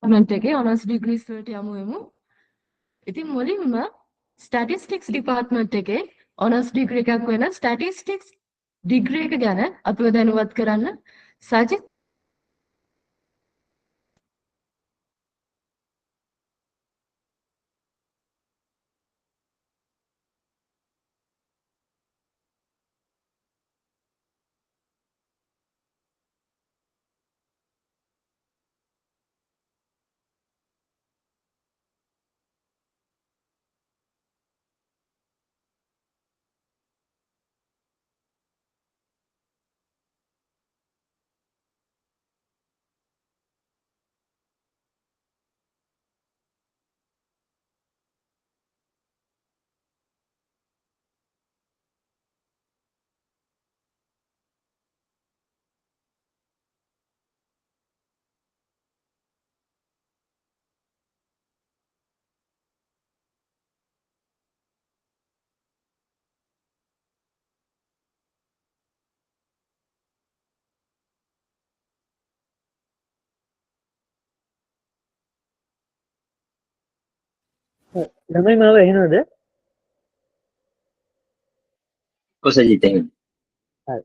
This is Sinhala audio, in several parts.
ඩිපාර්ට්මන්ට් එකේ ඔනර්ස් ඩිග්‍රීස් වලට යමු එමු. ඉතින් මුලින්ම ස්ටැටිස්ටික්ස් ඩිපාර්ට්මන්ට් එකේ ඔනර්ස් ඩිග්‍රී එකක් වෙන ස්ටැටිස්ටික්ස් ඩිග්‍රී එක ගැන අපිව දැනුවත් කරන්න සජිත් ළමයි මාව ඇහෙනවද? කොසජිත් එහෙම. හරි.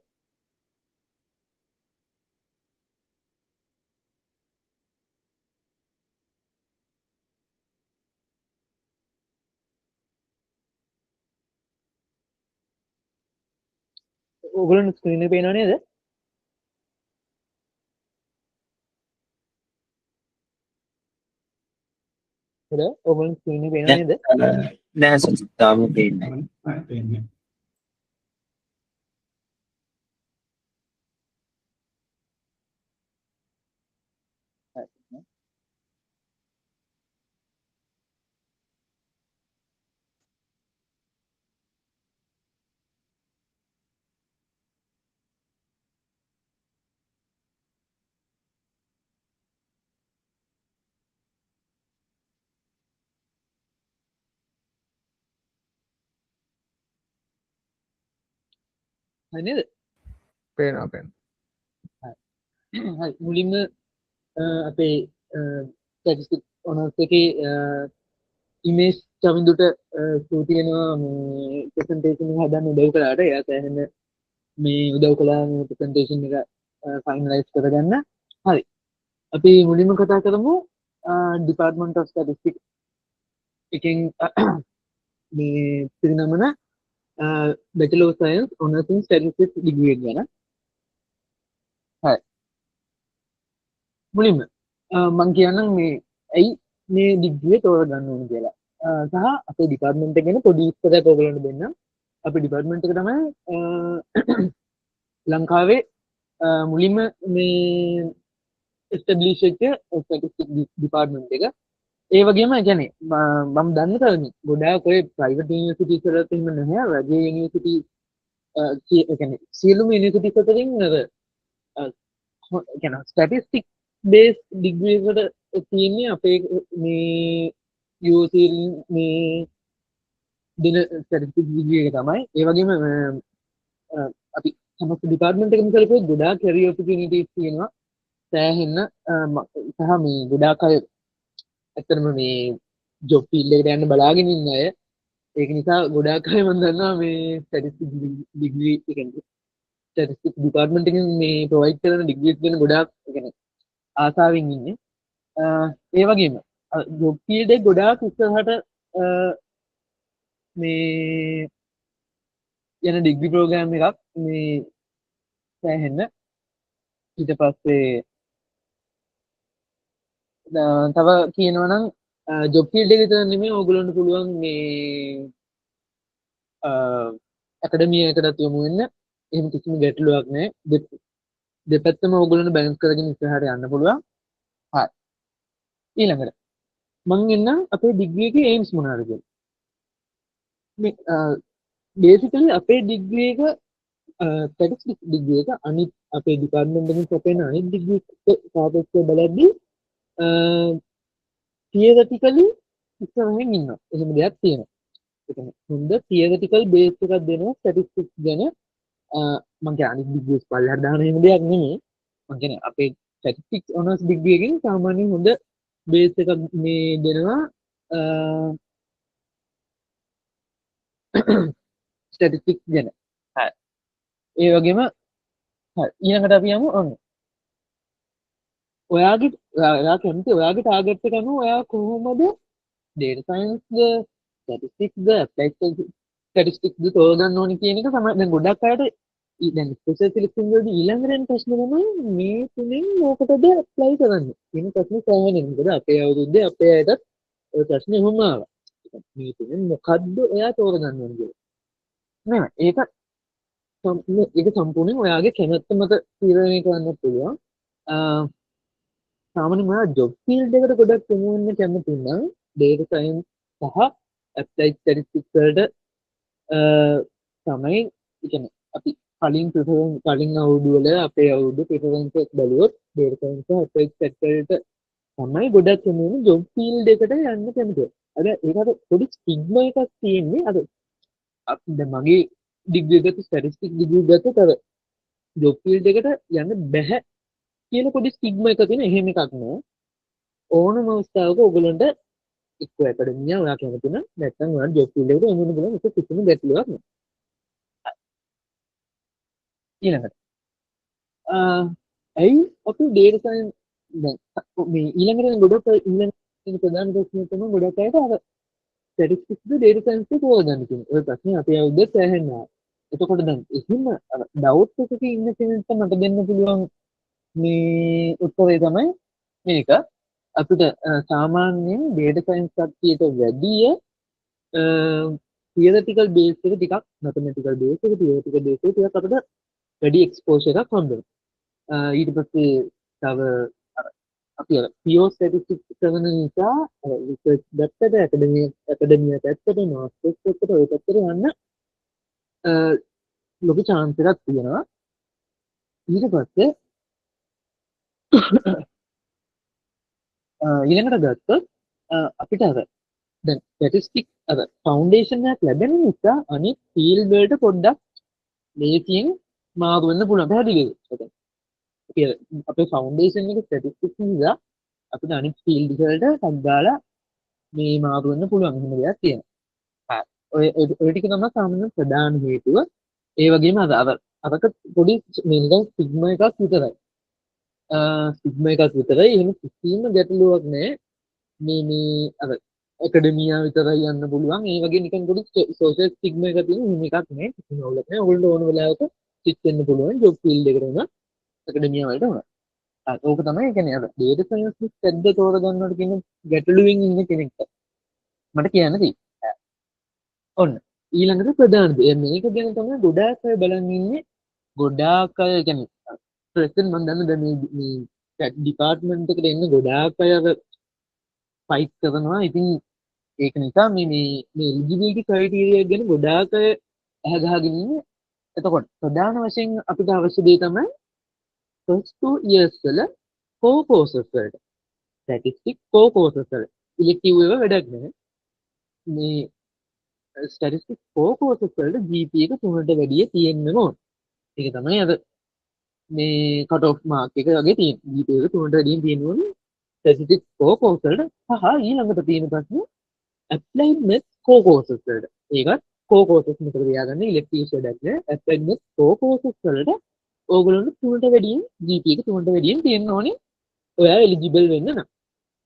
ඔයගොල්ලෝ ස්ක්‍රීන් එක පේනව නේද? හලෝ ඔයගොල්ලෝ ස්ක්‍රීන් එක පේනව නේද? නෑ සජිත් තාම පේන්නේ නැහැ. හරි නේද? පේනවා. හරි මුලින්ම අපේ ස්ටැටිස්ටික්ස් ඔනර්ස් එකේ ඉමේජ් චමින්දුට ස්තුති වෙනවා මේ ප්‍රසන්ටේෂන් එක හදන්න උදව් කළාට. එයා සෑහෙන මේ උදව් කළා මේ ප්‍රසන්ටේෂන් එක ෆයිනලයිස් කරගන්න. හරි. අපි මුලින්ම කතා කරමු ඩිපාර්ට්මන්ට් ඔෆ් ස්ටැටිස්ටික්ස් එකෙන් මේ පිරිනමන bachelor of science honours in statistics degree එක ගැන. හරි. මුලින්ම මම කියන්නම් මේ ඇයි මේ ඩිග්‍රිය තෝරගන්න ඕනේ කියලා. සහ අපේ ඩිපාර්ට්මන්ට් එක ගැන පොඩි විස්තරයක් ඔයගොල්ලන්ට දෙන්නම්. අපේ ඩිපාර්ට්මන්ට් එක තමයි ලංකාවේ මුලින්ම මේ එස්ටැබ්ලිෂ් වෙච්ච ස්ටැටිස්ටික්ස් ඩිපාර්ට්මන්ට් එක. ඒ වගේම කියන්නේ මම දන්න තරමින් ගොඩාක් ඔය ප්‍රයිවට් යුනිවර්සිටිස් වලත් එහෙම නැහැ. රජයේ යුනිවර්සිටි කියන්නේ සියලුම යුනිවර්සිටිස් අතරින් අර කියන්නේ ස්ටැටිස්ටික් බේස් ඩිග්‍රී එකට තියෙන්නේ අපේ මේ UC මේ දින ස්ටැටිස්ටික් ඩිග්‍රී එක තමයි. ඒ වගේම අපි සමස්ත ඩිපාර්ට්මන්ට් එකම කරපුවොත් ගොඩාක් කැරියර් ඔපචුනිටිස් තියෙනවා. සෑහෙන්න සහ මේ ගොඩාක් අය ඇත්තටම මේ ජොබ් ෆීල්ඩ් එකට යන්න බලාගෙන ඉන්න අය. ඒක නිසා ගොඩාක් අය මම දන්නවා මේ ස්ටැටිස්ටික් ඩිග්‍රී කියන්නේ ස්ටැටිස්ටික් ඩිපාර්ට්මන්ට් එකෙන් මේ ප්‍රොවයිඩ් කරන ඩිග්‍රීස් ගැන ගොඩාක් يعني ආසාවෙන් ඉන්නේ. ඒ වගේම ජොබ් ෆීල්ඩ් එක ගොඩාක් ඉස්සරහට මේ යන ඩිග්‍රී ප්‍රෝග්‍රෑම් එකක් මේ සෑහෙන්න. ඊට පස්සේ තව කියනවා නම් ජොබ් ෆීල්ඩ් එක විතර නෙමෙයි ඕගොල්ලන්ට පුළුවන් මේ ඇකඩමිය එකටත් යොමු වෙන්න. එහෙම කිසිම ගැටලුවක් නැහැ. දෙපැත්තම ඕගොල්ලන්ට බැලන්ස් කරගෙන ඉස්සරහට යන්න පුළුවන්. හරි. ඊළඟට මම එන්නම් අපේ ඩිග්‍රී එකේ ඒම්ස් මොනවාද කියලා. මේ බේසිකලි අපේ ඩිග්‍රී එක ස්ටැටිස්ටික්ස් ඩිග්‍රී එක අනිත් අපේ ඩිපාර්ට්මන්ට් එකෙන් සපයන අනිත් ඩිග්‍රී එකට සාපේක්ෂව බලද්දී තියරිටිකලි ඉස්සරහින් ඉන්නවා. එහෙම දෙයක් තියෙනවා. ඒ කියන්නේ හොඳ තියරිටිකල් බේස් එකක් දෙනවා ස්ටැටිස්ටික්ස් ගැන. මම කියන්නේ අනිත් ඩිග්‍රීස් පල්ලෙහාට දාන එහෙම දෙයක් නෙමෙයි. මම කියන්නේ අපේ ස්ටැටිස්ටික්ස් ඔනර්ස් ඩිග්‍රී එකෙන් සාමාන්‍යයෙන් හොඳ බේස් එකක් මේ දෙනවා ස්ටැටිස්ටික්ස් ගැන. හරි. ඒ වගේම හරි ඊළඟට අපි යමු ඔන්න. ඔයා කැමති ඔයාගේ ටාගට් එක අනුව ඔයා කොහොමද data science ද statistics ද applied statistics ද තෝරගන්න ඕනේ කියන එක තමයි දැන් ගොඩක් අයට දැන් ස්පෙෂල් සිලෙක්ෂන් වලදී ඊළඟට ප්‍රශ්න තමයි මේ තුنين මොකටද apply කරන්නේ කියන ප්‍රශ්නේ සාමාන්‍යයෙන් මොකද අපේ අවුරුද්දේ අපේ අයටත් ඔය ප්‍රශ්නේ එහෙම ආවා මේ තුنين මොකද්ද ඔයා තෝරගන්න ඕනේ කියලා නෑ ඒක සම්පූර්ණයෙන් ඔයාගේ කැමැත්ත මත තීරණය කරන්න පුළුවන් සාමාන්‍යයෙන් ඔයා ජොබ් ෆීල්ඩ් එකට ගොඩක් යොමු වෙන්න කැමති නම් data science සහ applied statistics වලට තමයි කියන්නේ අපි කලින් අවුරුදු වල අපේ අවුරුදු preferences බැලුවොත් data science සහ applied statistics වලට තමයි ගොඩක් යොමු වෙන්නේ ජොබ් ෆීල්ඩ් එකට යන්න කැමතියි. අද ඒකට පොඩි ස්ටිග්මා එකක් තියෙන්නේ අද දැන් මගේ ඩිග්‍රී එකත් ස්ටැටිස්ටික්ස් ඩිග්‍රී එකත් අර ජොබ් ෆීල්ඩ් එකට යන්න බැහැ කියලා පොඩි ස්ටිග්මා එකක් තියෙන එහෙම එකක් නෑ. ඕනම අවස්ථාවක ඔයගලන්ට එක්ක ඇකඩමියා ඔයා කැමති නම් නැත්නම් ඔයා ජොබ් ෆීල්ඩ් එකට එන්න පුළුවන් ඒක කිසිම ගැටලුවක් නෑ. ඊළඟට ඇයි අපි data science දැන් මේ ඊළඟට ගොඩක් ඊළඟ ප්‍රධාන ප්‍රශ්නේ තමයි ගොඩක් අයට අර statistics ද data science ද තෝරගන්න තියෙනවා. ඔය ප්‍රශ්නේ අපේ අවුද්දත් ඇහෙනවා. එතකොට දැන් එහෙම ඩවුට් එකක ඉන්න කෙනෙක්ට මට දෙන්න පුළුවන් මේ උත්තරේ තමයි මේක. අපිට සාමාන්‍යයෙන් data science කට්ටියට වැඩිය theoretical base එක ටිකක් mathematical base එක theoretical base එක ටිකක් අපිට වැඩි exposure එකක් හම්බ වෙනවා. ඊට පස්සේ තව අපි pure statistics කරන නිසා research පැත්තට academia පැත්තට masters පැත්තට ඔය පැත්තට යන්න ලොකු chance එකක් තියෙනවා. ඊට පස්සේ ඊළඟට ගත්තොත් අපිට අර දැන් ස්ටැටිස්ටික්ස් අර ෆවුන්ඩේෂන් එකක් ලැබෙන නිසා අනිත් ෆීල්ඩ් වලට පොඩ්ඩක් මේකෙන් මාරු වෙන්න පුළුවන් පැහැදිලිද? අපේ ෆවුන්ඩේෂන් එක ස්ටැටිස්ටික්ස් නිසා අපිට අනිත් ෆීල්ඩ් වලට ටක් දාලා මේ මාරු වෙන්න පුළුවන් එහෙම දෙයක් තියෙනවා. ඔය ටික තමයි සාමාන්‍ය ප්‍රධාන හේතුව. ඒ වගේම අරක පොඩි මේ නිකන් සිග්මා එකක් විතරයි. සිග්මා එකක් විතරයි. එහෙම කිසිම ගැටලුවක් නැහැ. මේ අර ඇකඩමියා විතරයි යන්න පුළුවන්. ඒ වගේ නිකන් පොඩි සෝෂල් ස්ටිග්මා එකක් තියෙන එහෙම එකක් නැහැ. කිසිම අවුලක් නැහැ. ඔයගොල්ලෝ ඕන වෙලාවක ස්විච් වෙන්න පුළුවන් ජොබ් ෆීල්ඩ් එකට උනත් ඇකඩමියා වලට උනත්. ඕක තමයි කියන්නේ අර data science පැද්ද තෝරගන්නවට කියන ගැටලුවෙන් ඉන්න කෙනෙක්ට මට කියන්න තියෙන්නේ. ඔන්න ඊළඟට ප්‍රධාන දේ මේක ගැන තමයි ගොඩාක් අය බලන් ඉන්නේ. ගොඩාක් අය කියන්නේ ප්‍රෙසෙන්ට් මම දන්න දැන් මේ ඩිපාර්ට්මන්ට් එකට එන්න ගොඩාක් අය ෆයිට් කරනවා. ඉතින් ඒක නිසා මේ එලිජිබිලිටි ක්‍රයිටීරියා ගැන ගොඩාක් අය අහගහගෙන ඉන්නේ. එතකොට ප්‍රධාන වශයෙන් අපිට අවශ්‍ය දේ තමයි first 2 years වල core courses වලට statistics core courses වල elective ඒවා වැඩක් නැහැ. මේ statistics core courses වලට GPA එක 3ට වැඩිය තියෙන්න ඕන. ඒක තමයි අද මේ cut off mark එක වගේ තියෙන. GPA එක 3ට වැඩියෙන් තියෙන්න ඕනේ. statistics core courses වලට සහ ඊළඟට තියෙන ප්‍රශ්නේ applied maths core courses වලට. ඒකත් core courses මෙතන තියාගන්න electives වැඩක් නැහැ. applied maths core courses වලට ඕගොල්ලන්ට 3ට වැඩියෙන් GPA එක 3ට වැඩියෙන් තියෙන්න ඕනේ. ඔයා eligible වෙන්න නම්.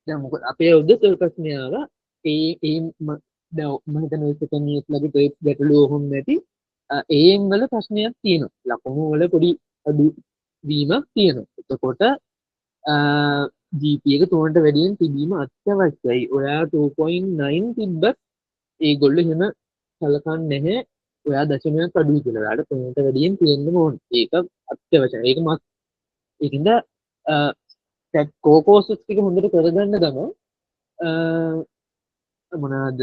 දැන් මොකද අපේ උද්දේශ ප්‍රශ්නය ආවා ඒ දැන් මම හිතන්නේ සෙකන්ඩ් ඉයර්ස් ලගේ ගැටලුව ඔහොම නැති AM වල ප්‍රශ්නයක් තියෙනවා. ලකුණු වල පොඩි අඩු වීමක් තියෙනවා. එතකොට GPA එක 3ට වැඩියෙන් තිබීම අත්‍යවශ්‍යයි. ඔයා 2.9 තිබ්බත් ඒගොල්ලෝ එහෙම සලකන්නේ නැහැ. ඔයා දශමයක් අඩුයි කියලා. ඔයාලට 3ට වැඩියෙන් තියෙන්න ඕනේ. ඒක අත්‍යවශ්‍යයි. ඒක මත් ඒකින්ද ටැග් කෝ කෝසස් ටික හොඳට කරගන්න ගම මොනවාද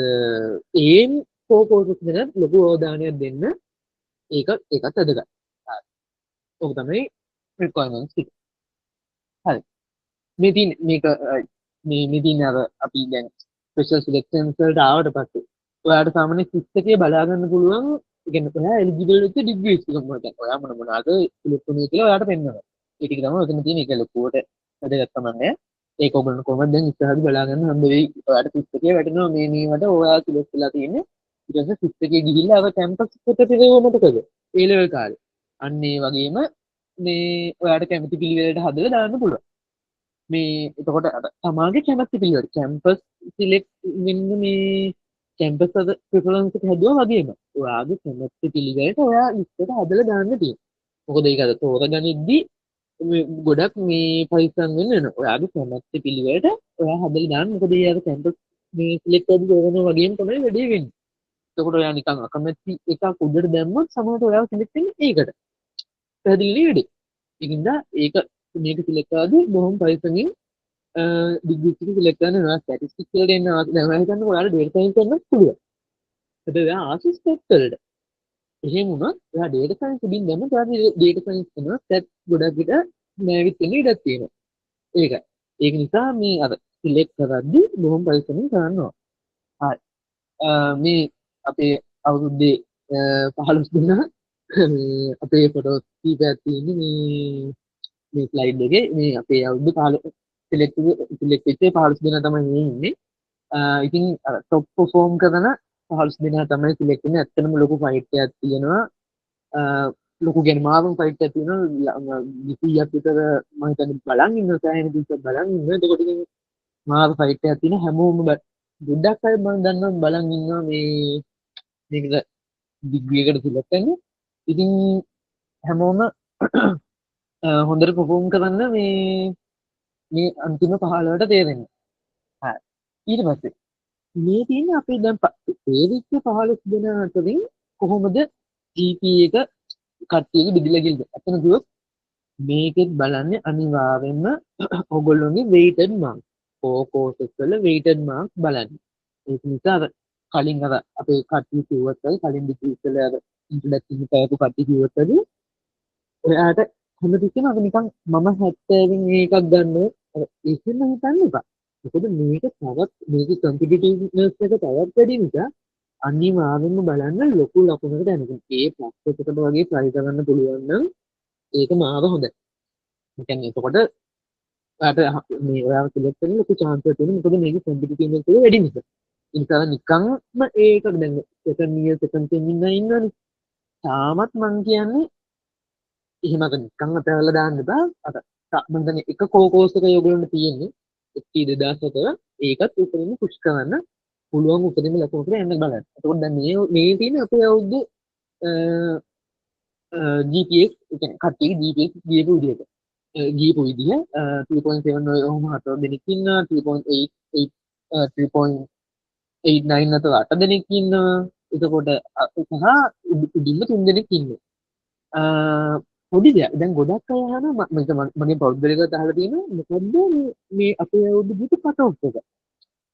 ඒම් කෝ කෝසස් ගැන ලොකු අවධානයක් දෙන්න. ඒකත් වැදගත්. ඔක තමයි රික්වයර්මන්ට්ස් ටික. හරි. මේ තියෙන අර අපි දැන් ස්පෙෂල් සිලෙක්ෂන්ස් වලට ආවට පස්සේ ඔයාලට සාමාන්‍ය සිස් එකේ බලා ගන්න පුළුවන්. ඒ කියන්නේ ඔයා එලිජිබල් වෙච්ච ඩිග්‍රීස් ටික මොකක්ද? ඔයා මොනවාද සිලෙක්ට් වුනේ කියලා ඔයාලට පෙන්නනවා. ඒ ටික තමයි ඔතන තියෙන එක ලොකුවට වැදගත් තමයි. ඒක ඔයගොල්ලෝ කොහොමද දැන් ඉස්සරහට බලාගන්න හම්බ වෙයි. ඔයාලට පුස්තකේ වැටෙනවා මේවට ඔයා සිලෙක්ට් වෙලා තියෙන්නේ. ඊට පස්සේ පුස්තකේ ගිහිල්ලා අර කැම්පස් එකට පිළිවෙල මතකද? ඒ ලෙවල් කාලේ. අන්න ඒ වගේම මේ ඔයාට කැමති පිළිවෙලට හදලා දාන්න පුළුවන්. මේ එතකොට අර තමාගේ කැමති පිළිවෙල කැම්පස් සිලෙක්ට් වෙන්න මේ කැම්පස් අද ප්‍රිෆරන්ස් එක හැදුවා වගේම ඔයාගේ කැමති පිළිවෙලට ඔයා ලිස්ට් එක හදලා දාන්න තියෙනවා. මොකද ඒක අද තෝරගනිද්දි ගොඩක් මේ පරිස්සම් වෙන්න වෙනවා. ඔයාගේ කැමති පිළිවෙලට ඔයා හදලා දාන්න. මොකද ඒ අර කැම්පස් මේ සිලෙක්ට් කරලා දෙනවා වගේම තමයි වැඩේ වෙන්නේ. එතකොට ඔයා නිකන් අකමැති එකක් උඩට දැම්මොත් සමහරවිට ඔයාව සිලෙක්ට් වෙන්නේ ඒකට. පැහැදිලි නේද? ඒකින්ද ඒක මේක සිලෙක්ට් කරද්දී බොහොම පරිස්සමින් ඩිග්‍රී එක සිලෙක්ට් කරන්න ඔයා ස්ටැටිස්ටික්ස් වලට එන්න දැන් ඔයා හිතන්න ඔයාලා ඩේටා සයන්ස් කරන්න පුළුවන්. හැබැයි ඔයා ආසස් ස්ටැට් වලට. එහෙම වුණොත් ඔයා ඩේටා සයන්ස් බින් දැම්ම ඔයාලා ඩේටා සයන්ස් කරනවා ස්ටැට් ගොඩක් විට නැවිත් වෙන්න ඉඩක් තියෙනවා. ඒකයි. ඒක නිසා මේ අර සිලෙක්ට් කරද්දී බොහොම පරිස්සමින් කරන්න ඕන. හරි. මේ අපේ අවුරුද්දේ 15 දෙනා මේ අපේ ෆොටෝ කීපයක් තියෙන්නේ මේ ස්ලයිඩ් එකේ මේ අපේ අවුරුදු 15 සිලෙක්ට් වෙච්ච 15 දෙනා තමයි මේ ඉන්නේ. ඉතින් টොප් පර්ෆෝම් කරන 15 දෙනා තමයි සිලෙක්ට් වෙන්නේ. ඇත්තටම ලොකු ෆයිට් එකක් තියෙනවා. ලොකු කියන්නේ මාවම ෆයිට් එකක් තියෙනවා. 20ක් විතර මම හිතන්නේ බලන් ඉන්න සෑහෙන දුරට බලන් ඉන්න. එතකොට ඉතින් මාව ෆයිට් එකක් තියෙනවා. හැමෝම ගොඩක් අය මම දන්නවා බලන් ඉන්නවා මේක ඩිග්‍රී එකට සිලෙක්ට් වෙන්නේ. ඉතින් හැමෝම හොඳට පර්ෆෝම් කරන්න මේ අන්තිම 15ට තේරෙන්නේ. හරි. ඊට පස්සේ මේ තියෙන්නේ අපේ දැන් තේරිච්ච 15 දෙනා අතරින් කොහොමද GPA එක කට්ටියගේ බෙදලා ගිල්ද? අතන කිව්වොත් මේකෙත් බලන්නේ අනිවාර්යෙන්ම ඔයගොල්ලෝගේ weighted marks. courses වල weighted marks බලන්නේ. ඒක නිසා කලින් අර අපේ කට්ටිය කිව්වත් කලින් ඩිග්‍රී වල අර ඉන්ට්‍රොඩක්ෂන් එකක කට්ටිය කිව්වත් ඔයාට හැමතිස්සෙම අර නිකන් මම 70 මේකක් ගන්න ඒකෙන් හිතන්න එපා. මොකද මේක තවත් මේකේ කම්පිටිටිව්නස් එක තවත් වැඩි නිසා අනිවාර්යෙන්ම බලන්න ලොකු ලකුණකට යනවා. ඒ ප්ලස් එකකට වගේ try කරන්න පුළුවන් නම් ඒක මාව හොඳයි. ඒ කියන්නේ එතකොට ඔයාට මේ ඔයාව සිලෙක්ට් කරන්න ලොකු chance එකක් තියෙනවා. මොකද මේකේ කම්පිටිටිව්නස් එක වැඩි නිසා. ඒ නිසා නිකන්ම ඒක දැන් second year second sem ඉන්නවනේ. තාමත් මං කියන්නේ එහෙම නිකන් අතහැරලා දාන්න බෑ. අර මම දැන් එක කෝස් එක ඔයගොල්ලන්ට තියෙන්නේ ST 2007 ඒකත් උපරිම පුෂ් කරන්න පුළුවන් උපරිම ලකුණු කරලා යන්න බලන්න. එතකොට දැන් මේ තියෙන අපේ අවුරුදු GPA කියන්නේ කට්ටියගේ GPA ගියපු විදිහ 3.7 ඔහොම 4 දෙනෙක් ඉන්නවා 3.89 අතර 8 දෙනෙක් ඉන්නවා. එතකොට සහ උඩින්ම 3 දෙනෙක් ඉන්නවා. පොඩි දෙයක්. දැන් ගොඩක් අය අහනවා මගේ පෞද්ගලිකව අහලා තියෙනවා මොකද්ද මේ අපේ අවුරුදු ගිහපු කට් ඔෆ් එක.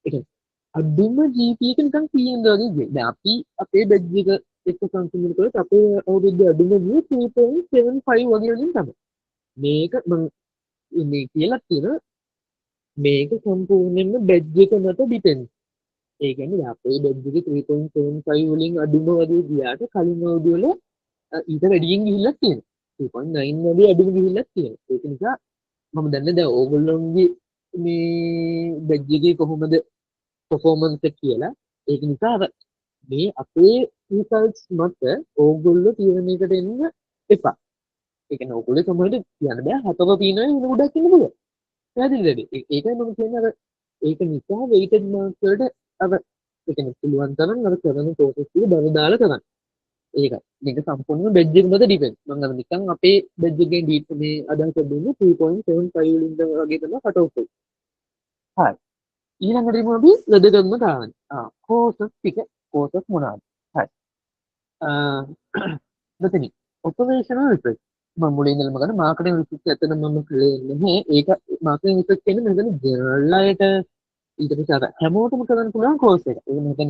ඒ කියන්නේ අඩුම GPA එක නිකන් කීයද වගේ ගියේ. දැන් අපි අපේ බැච් එක කන්සිඩර් කරලා අපේ අවුරුද්ද අඩුම ගියේ 3.75 වගේ වලින් තමයි. මේක මම මේ කියලා තියෙන මේක සම්පූර්ණයෙන්ම බැච් එක මත ඩිපෙන්ඩ්. ඒ කියන්නේ අපේ බැච් එකේ 3.75 වලින් අඩුම වගේ ගියාට කලින් අවුරුදු වල ඊට වැඩියෙන් ගිහිල්ලා තියෙනවා. 3.9 වගේ අඩුම ගිහිල්ලා තියෙනවා. ඒක නිසා මම දන්නේ දැන් ඕගොල්ලෝගේ මේ බැච් එකේ කොහොමද performance එක කියලා. ඒක නිසා මේ අපේ results මත ඕගොල්ලෝ තීරණයකට එන්න එපා. ඒ කියන්නේ ඕගොල්ලෝ තමයි කියන්න බෑ හතක තියෙනවා වෙන ගොඩක් ඉන්න පුළුවන්. පැහැදිලිද? ඒකයි මම කියන්නේ අර ඒක නිසා weighted marks වලට අර ඒ කියන්නේ පුළුවන් තරම් අර කරන process එක බව දාලා කරන්න. ඒකයි. මේක සම්පූර්ණයෙන්ම බෙජ් එක මත ඩිපෙන්ඩ්. මම අර නිකන් අපේ බෙජ් එකෙන් ඩීප් මේ අදහස දුන්නේ 3.75 වලින් වගේ තමයි කට් ඔෆ් එක. හරි. ඊළඟට ඉමු අපි වැදගත්ම කාරණේ. courses ටික courses මොනවාද? හරි. මෙතන operational research මම මුලින් ඉඳලම ගන්න marketing research ඇත්තට මම කළේ නැහැ. ඒක marketing research කියන්නේ මෙතන general අයට ඊට පස්සේ අර හැමෝටම කරන්න පුළුවන් course එක. ඒක මෙතන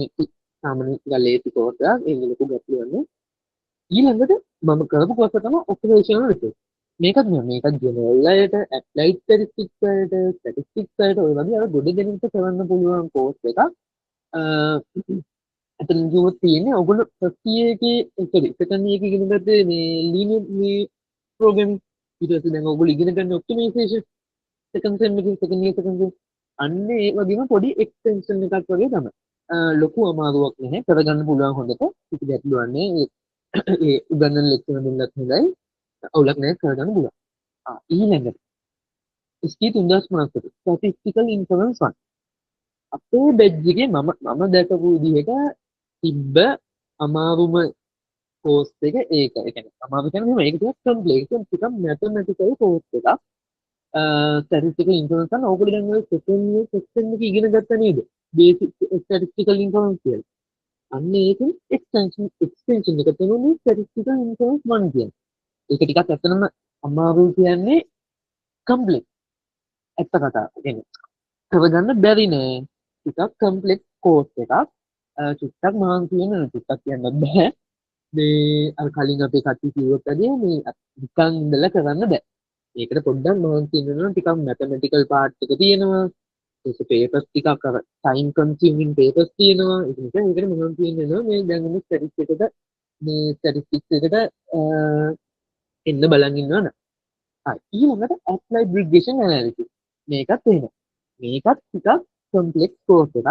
සාමාන්‍ය ගලේති course එකක්. ඒක ලොකු ගැටලුවක්. ඊළඟට මම කරපු course එක තමයි operational research. මේකත් general අයට applied statistics වලට statistics වලට ඔය වගේ අර ගොඩ දෙනෙක්ට කරන්න පුළුවන් course එකක්. අතන කිව්වොත් තියෙන්නේ ඔයගොල්ලෝ first year එකේ second year එකේ ඉගෙන ගත්තේ මේ linear මේ programming ඊට පස්සේ දැන් ඔයගොල්ලෝ ඉගෙන ගන්න optimization second sem එකේ second year second sem අන්න ඒ වගේම පොඩි extension එකක් වගේ තමයි. ලොකු අමාරුවක් නැහැ කරගන්න පුළුවන් හොඳට. කිසි ගැටලුවක් නැහැ. ඒ උගන්නන ලෙක්චර් දෙන්නත් හොඳයි. අවුලක් නැහැ කරගන්න පුළුවන්. ඊළඟට ST 3000 statistical inference 1 අපේ බෙජ් එකේ මම දැකපු විදිහට තිබ්බ අමාරුම course එක ඒක. ඒ කියන්නේ අමාරු කියන්නේ මේක ටිකක් complex ටිකක් mathematical course එකක්. statistical inference ගන්න ඕගොල්ලෝ දැන් ඔය second year section එක ඉගෙන ගත්තා නේද? basic statistical inference කියලා. අන්න ඒකෙන් extension එක තමයි statistical inference 1 කියන්නේ. ඒක ටිකක් ඇත්තනම අමාරු කියන්නේ complex. ඇත්ත කතාව. කියන්නේ කරගන්න බැරි නෑ. ටිකක් complex course එකක්. චුට්ටක් මහන්සි වෙන චුට්ටක් කියන්න බෑ. මේ අර කලින් අපේ කට්ටිය කිව්වොත් ඇදී මේ නිකන් ඉඳලා කරන්න බෑ. ඒකට පොඩ්ඩක් මහන්සි වෙනවා ටිකක් mathematical part එක තියෙනවා. ඒක papers ටිකක් අර time consuming papers තියෙනවා. ඒක නිසා ඒකට මහන්සි වෙනවා මේ දැන් ඉන්න statistics එකට එන්න බලන් ඉන්නවා නේද? ඊළඟට applied regression analysis. මේකත් එහෙම. මේකත් ටිකක් complex course එකක්.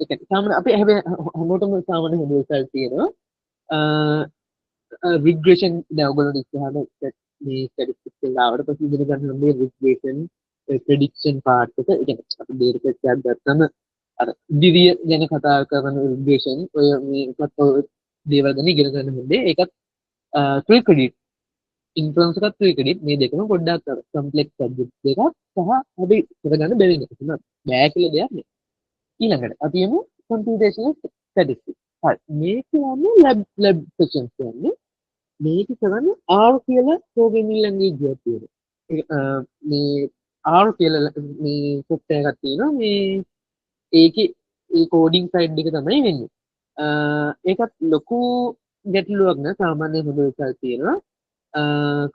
ඒ කියන්නේ සාමාන්‍ය අපි හැමෝටම සාමාන්‍ය හොඳ result තියෙනවා. regression දැන් ඔයගොල්ලෝ ඉස්සරහට මේ statistics එක ආවට පස්සේ ඉගෙන ගන්න මේ regression prediction part එක. ඒ කියන්නේ අපි data set එකක් ගත්තම අර දිවිය ගැන කතා කරන regression ඔය මේකත් දේවල් ගැන ඉගෙන ගන්න හොඳේ. ඒකත් 3 credit inference එකත් 3 credit මේ දෙකම පොඩ්ඩක් අර complex subject දෙකක් සහ අපි කරගන්න බැරි නේද? බෑ කියලා දෙයක් නෑ. ඊළඟට අපි යමු computational statistics. හරි. මේක යන්නේ lab sessions කියන්නේ. මේක කරන්නේ R කියලා programming language එකක් තියෙනවා. මේ R කියලා මේ software එකක් තියෙනවා. මේ ඒකේ ඒ coding side එක තමයි වෙන්නේ. ඒකත් ලොකු ගැටලුවක් නෑ. සාමාන්‍ය හොඳ result තියෙනවා.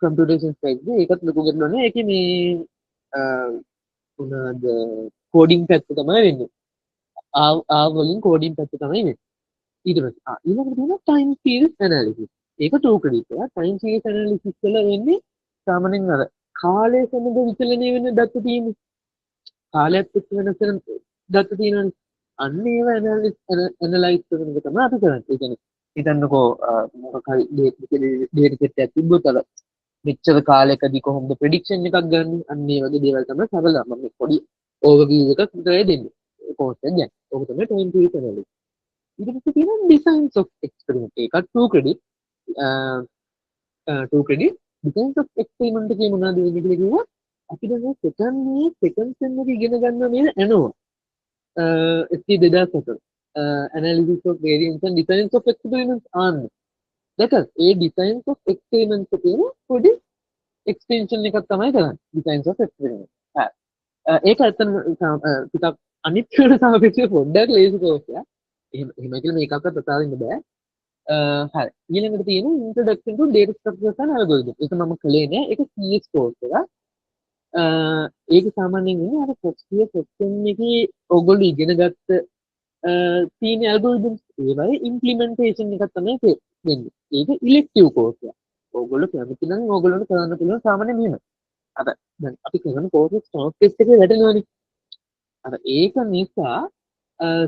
computation side එක ඒකත් ලොකු ගැටලුවක් නෑ. ඒකේ මේ මොනවාද coding පැත්ත තමයි වෙන්නේ. වලින් කෝඩින් පැත්ත තමයි වෙන්නේ. ඊට පස්සේ ඊළඟට තියෙනවා time series analysis. ඒක 2 credit එක. time series analysis වල වෙන්නේ සාමාන්‍යයෙන් අර කාලය සමග විචලනය වෙන දත්ත තියෙන්නේ. කාලයත් එක්ක වෙනස් වෙන දත්ත තියෙනවානේ. අන්න ඒව ඇනලයිස් කරන එක තමයි අපි කරන්නේ. ඒ කියන්නේ හිතන්නකෝ මොකක් හරි data set එකක් තිබ්බොත් අර මෙච්චර කාලයකදී කොහොමද prediction එකක් ගන්න. අන්න ඒ වගේ දේවල් තමයි සරල මම පොඩි overview එකක් විතරයි දෙන්නේ. course එක ගැන. ඔක තමයි time series analysis. ඊට පස්සේ තියෙනවා designs of experiment. ඒකත් 2 credit. 2 credit designs of experiment එකේ මොනවද වෙන්නේ කියලා කිව්වා. අපි දැන් second sem එක ඉගෙන ගන්නවා නේද ANOVA. ST 2007. analysis of variance and designs of experiments ආන්න. දැකලා ඒ designs of experiments එකේ පොඩි extension එකක් තමයි කරන්නේ. designs of experiments. ඒක ඇත්තටම ටිකක් අනිත් ඒවාට සාපේක්ෂව පොඩ්ඩක් ලේසි course එකක්. එහෙම කියලා මේකක්වත් ප්‍රසාරින්න බෑ. හරි. ඊළඟට තියෙනවා introduction to data structures and algorithms. ඒක මම කළේ නෑ. ඒක CS course එකක්. ඒක සාමාන්‍යයෙන් ඉන්නේ අර first year section එකේ ඔයගොල්ලෝ ඉගෙන ගත්ත තියෙන algorithms ඒවයි implementation එකක් තමයි වෙන්නේ. ඒක elective course එකක්. ඔයගොල්ලෝ කැමති නම් ඔයගොල්ලන්ට කරන්න පුළුවන් සාමාන්‍ය මෙහෙම. අර දැන් අපි කරන course stock test එකේ වැටෙනවානේ. අර ඒක නිසා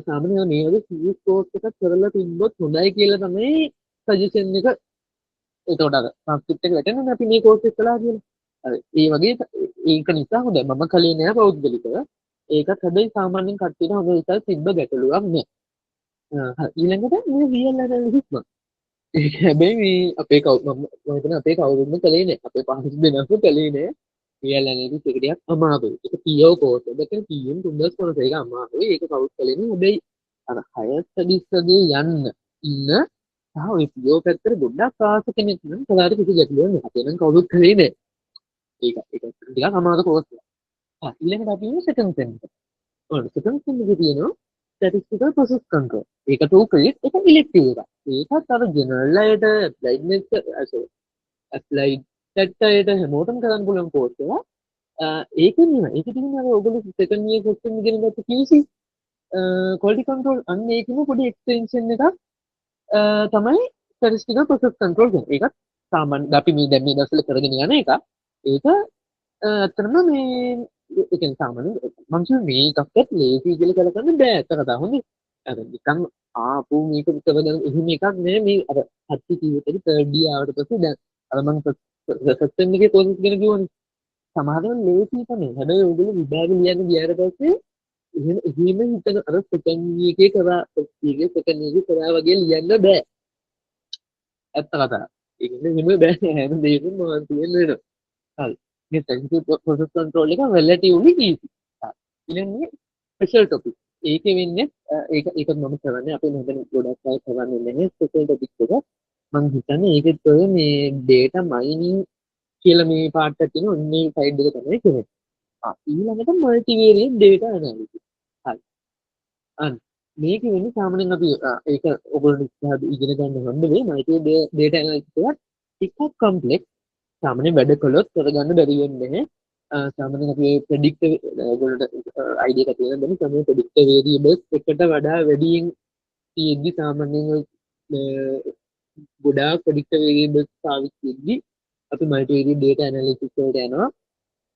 සාමාන්‍යයෙන් මේ වගේ CS course එකක් කරලා තිබ්බොත් හොඳයි කියලා තමයි suggestion එක. ඒකට අර transcript එක වැටෙනවා අපි මේ course එක කළා කියලා. හරි. ඒ වගේ ඒක නිසා හොඳයි. මම කලේ නෑ පෞද්ගලිකව. ඒකත් හැබැයි සාමාන්‍යයෙන් කට්ටියට හොඳ result තිබ්බ ගැටලුවක් නෑ. හරි. ඊළඟට මේ real analysis මම. ඒක හැබැයි මේ අපේ මම හිතන්නේ අපේ කවුරුත් කලේ නෑ. අපේ පහසු දෙනකු කලේ නෑ. real analysis එක ටිකක් අමාරුයි. ඒක PO course එකක්. ඒක PM 3000 ඒක අමාරුයි. ඒක කවුරුත් කලේ නෑ. හැබැයි අර higher studies වගේ යන්න ඉන්න සහ ඔය PO පැත්තට ගොඩක් ආස කෙනෙක් නම් කලාට කිසි ගැටලුවක් නෑ. අපේ නම් කවුරුත් කලේ නෑ. ඒක ටිකක් අමාරු course එකක්. ඊළඟට අපි ඉන්නේ second sem එක. second sem එකේ තියෙනවා statistical process control. ඒක 2 credit ඒක elective එකක්. ඒකත් අර general අයට applied set අයට හැමෝටම කරන්න පුළුවන් course එකක්. ඒක නෙමෙයි. ඒක තියෙන්නේ අර ඔයගොල්ලෝ second year section ඉගෙන ගත්ත QC quality control අන්න ඒකෙම පොඩි extension එකක් තමයි statistical process control කියන්නේ. ඒකත් සාමාන්‍ය අපි මේ දැන් මේ දවස්වල කරගෙන යන එක. ඒක ඇත්තටම මේ ඒ කියන්නේ සාමාන්‍ය මම කියන්නේ මේකත් ලේසි කියලා කලකන්න බෑ ඇත්ත කතාව හොඳේ. අර නිකන් ආපු මේක විතරද එහෙම එකක් නෑ මේ අර හත්ති කීයටදී තර්ඩ් ඩී ආවට පස්සේ දැන් අර මම සෙක්ෂන් එකේ කොහොමද කියන කිව්වනේ. සමහරවල් ලේසි තමයි. හැබැයි ඔයගොල්ලෝ විභාග ලියන්න ගියාට පස්සේ එහෙම හිතන අර සෙකන්ඩ් එකේ කරා එකේ සෙකන්ඩ් එකේ කරා වගේ ලියන්න බෑ. ඇත්ත කතාව. ඒක නෙමෙයි බෑ හැම දෙයක්ම මම කියන්නේ. හරි. මේ ටෙක්නිකල් ප්‍රොසෙස් කන්ට්‍රෝල් එක relatively easy. ඊළඟේ ස්පෙෂල් ටොපික්. ඒකේ වෙන්නේ ඒක මම කරන්නේ අපේ මොකද ගොඩක් අය කරන්නේ නැහැ ස්පෙෂල් ටොපික් එක. මම හිතන්නේ ඒකෙත් ඔය මේ data mining කියලා මේ පාර්ට් එක තියෙන ඔන්නේ සයිඩ් එක තමයි කරන්නේ. ඊළඟට multivariate data analysis. හරි. අන්න මේක වෙන්නේ සාමාන්‍යයෙන් අපි ඒක ඔයගොල්ලෝ ඉගෙන ගන්න හොඳ වෙයි. multivariate data analysis එක ටිකක් complex. සාමාන්‍යයෙන් වැඩ කළොත් කරගන්න බැරි වෙන්නේ. සාමාන්‍යයෙන් අපි ප්‍රෙඩික්ට් ඔයගොල්ලන්ට අයිඩියා එකක් තියෙනවා දැන් තමයි ප්‍රෙඩික්ට් වේරියබල්ස් එකට වඩා වැඩියෙන් තියෙද්දි සාමාන්‍යයෙන් ගොඩාක් ප්‍රෙඩික්ට් වේරියබල්ස් පාවිච්චි කරද්දි අපි මල්ටිවේරියට් ඩේටා ඇනලිසිස් වලට යනවා.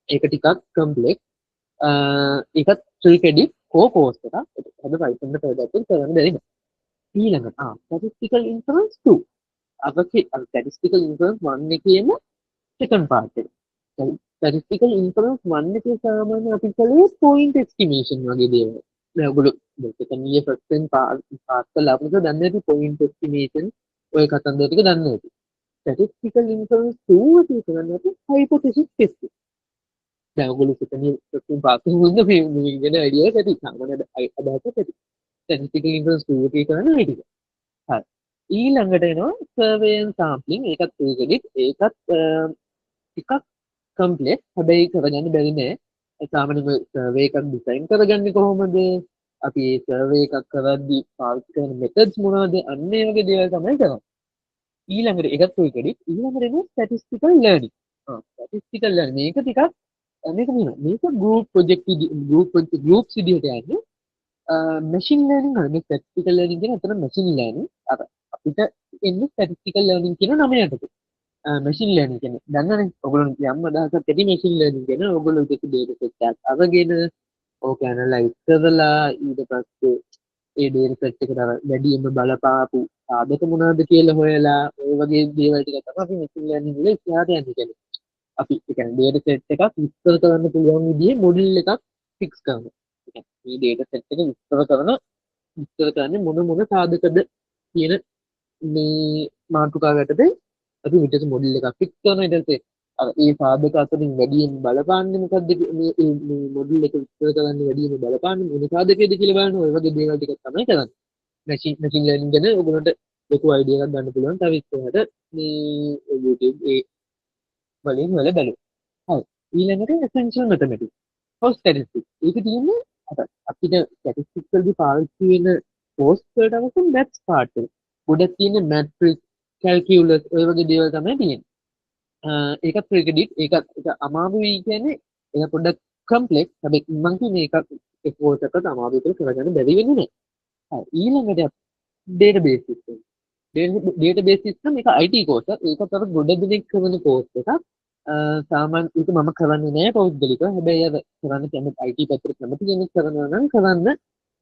ඒක ටිකක් කම්ප්ලෙක්ස්. ඒකත් 3 credit කෝස් එකක්. අද Python එක ප්‍රොජෙක්ට් කරන්න බැරි නෑ. ඊළඟට statistical inference 2. අපේ statistical inference 1 එකේම second part එක. statistical inference 1 එකේ සාමාන්‍ය අපි කලේ point estimation වගේ දේවල්. දැන් ඔයගොල්ලෝ second year first time pass කළා අපිට දන්නේ නැති point estimation ඔය කතන්දර ටික දන්නේ නැති. statistical inference 2 එකේ කරන්නේ අපි hypothesis testing. දැන් ඔයගොල්ලෝ second year first time pass වුණොත් මේ වෙන idea එකක් ඇති. සාමාන්‍ය අදහසක් ඇති. statistical inference 2 එකේ කරන්නේ මේ ටික. හරි. ඊළඟට එනවා survey and sampling. ඒකත් ඒකෙදිත් ඒකත් ටිකක් කම්ප්ලෙක්ස්. හැබැයි කරගන්න බැරි නෑ. සාමාන්‍යයෙන් සර්වේ එකක් ඩිසයින් කරගන්නේ කොහොමද? අපි ඒ සර්වේ එකක් කරද්දී පාවිච්චි කරන මෙතඩ්ස් මොනවද? අන්න ඒ වගේ දේවල් තමයි කරන්නේ. ඊළඟට ඒකත් ඒකෙදිත් ඊළඟට එනවා statistical learning. statistical learning මේක ටිකක් මේක group project groups විදිහට යන්නේ. machine learning හරි මේ statistical learning කියන අතන machine learning අර අපිට එන්නේ statistical learning කියන නම යටතේ. machine learning කියන්නේ දන්නවනේ ඔයගොල්ලෝ යම් අදහසක් ඇති machine learning කියන ඔයගොල්ලෝ දෙක data set එකක් අරගෙන ඕක ඇනලයිස් කරලා ඊට පස්සේ ඒ data set එකට වැඩියෙන්ම බලපාපු සාධක මොනවද කියලා හොයලා ඔය වගේ දේවල් ටික තමයි අපි machine learning වල ඉස්සරහට යන්නේ කියන්නේ. අපි ඒ කියන්නේ data set එකක් විස්තර කරන්න පුළුවන් විදිහේ මොඩල් එකක් ෆික්ස් කරනවා. මේ data set එක විස්තර කරන්නේ මොන සාධකද කියන මේ මාතෘකාව යටතේ අපි විදිහට මොඩල් එකක් ෆික්ස් කරනවා. ඊට පස්සේ අර ඒ සාධක අතරින් වැඩියෙන් බලපාන්නේ මොකද්ද මේ මොඩල් එක විස්තර කරන්නේ වැඩියෙන් බලපාන්නේ මොන සාධකයේද කියලා බලන ඔය වගේ දේවල් ටික තමයි කරන්නේ. machine learning ගැන ඔයගොල්ලන්ට ලොකු අයිඩියා එකක් ගන්න පුළුවන්. තව ඉස්සරහට මේ YouTube ඒ වලින් වල බලමු. හරි. ඊළඟට essential mathematics for statistics. ඒක තියෙන්නේ අපිට statistics වලදී පාවිච්චි වෙන course වලට අවශ්‍ය maths part එක. ගොඩක් තියෙන matrix, calculus ඔය වගේ දේවල් තමයි තියෙන්නේ. ඒකත් ක්‍රිකඩිට් ඒක අමාරුයි කියන්නේ ඒක පොඩ්ඩක් කම්ප්ලෙක්ස්. හැබැයි මම කියන්නේ ඒක course එකකට අමාරු විතර කරගන්න බැරි වෙන්නේ නැහැ. හරි. ඊළඟට database system. database system එක IT course එකක්. ඒකත් අර ගොඩ දෙනෙක් කරන course එකක්. සාමාන්‍ය ඒක මම කරන්නේ නැහැ පෞද්ගලිකව. හැබැයි අර කරන්න කැමති IT පැත්තට කැමති කෙනෙක් කරනවා නම් කරන්න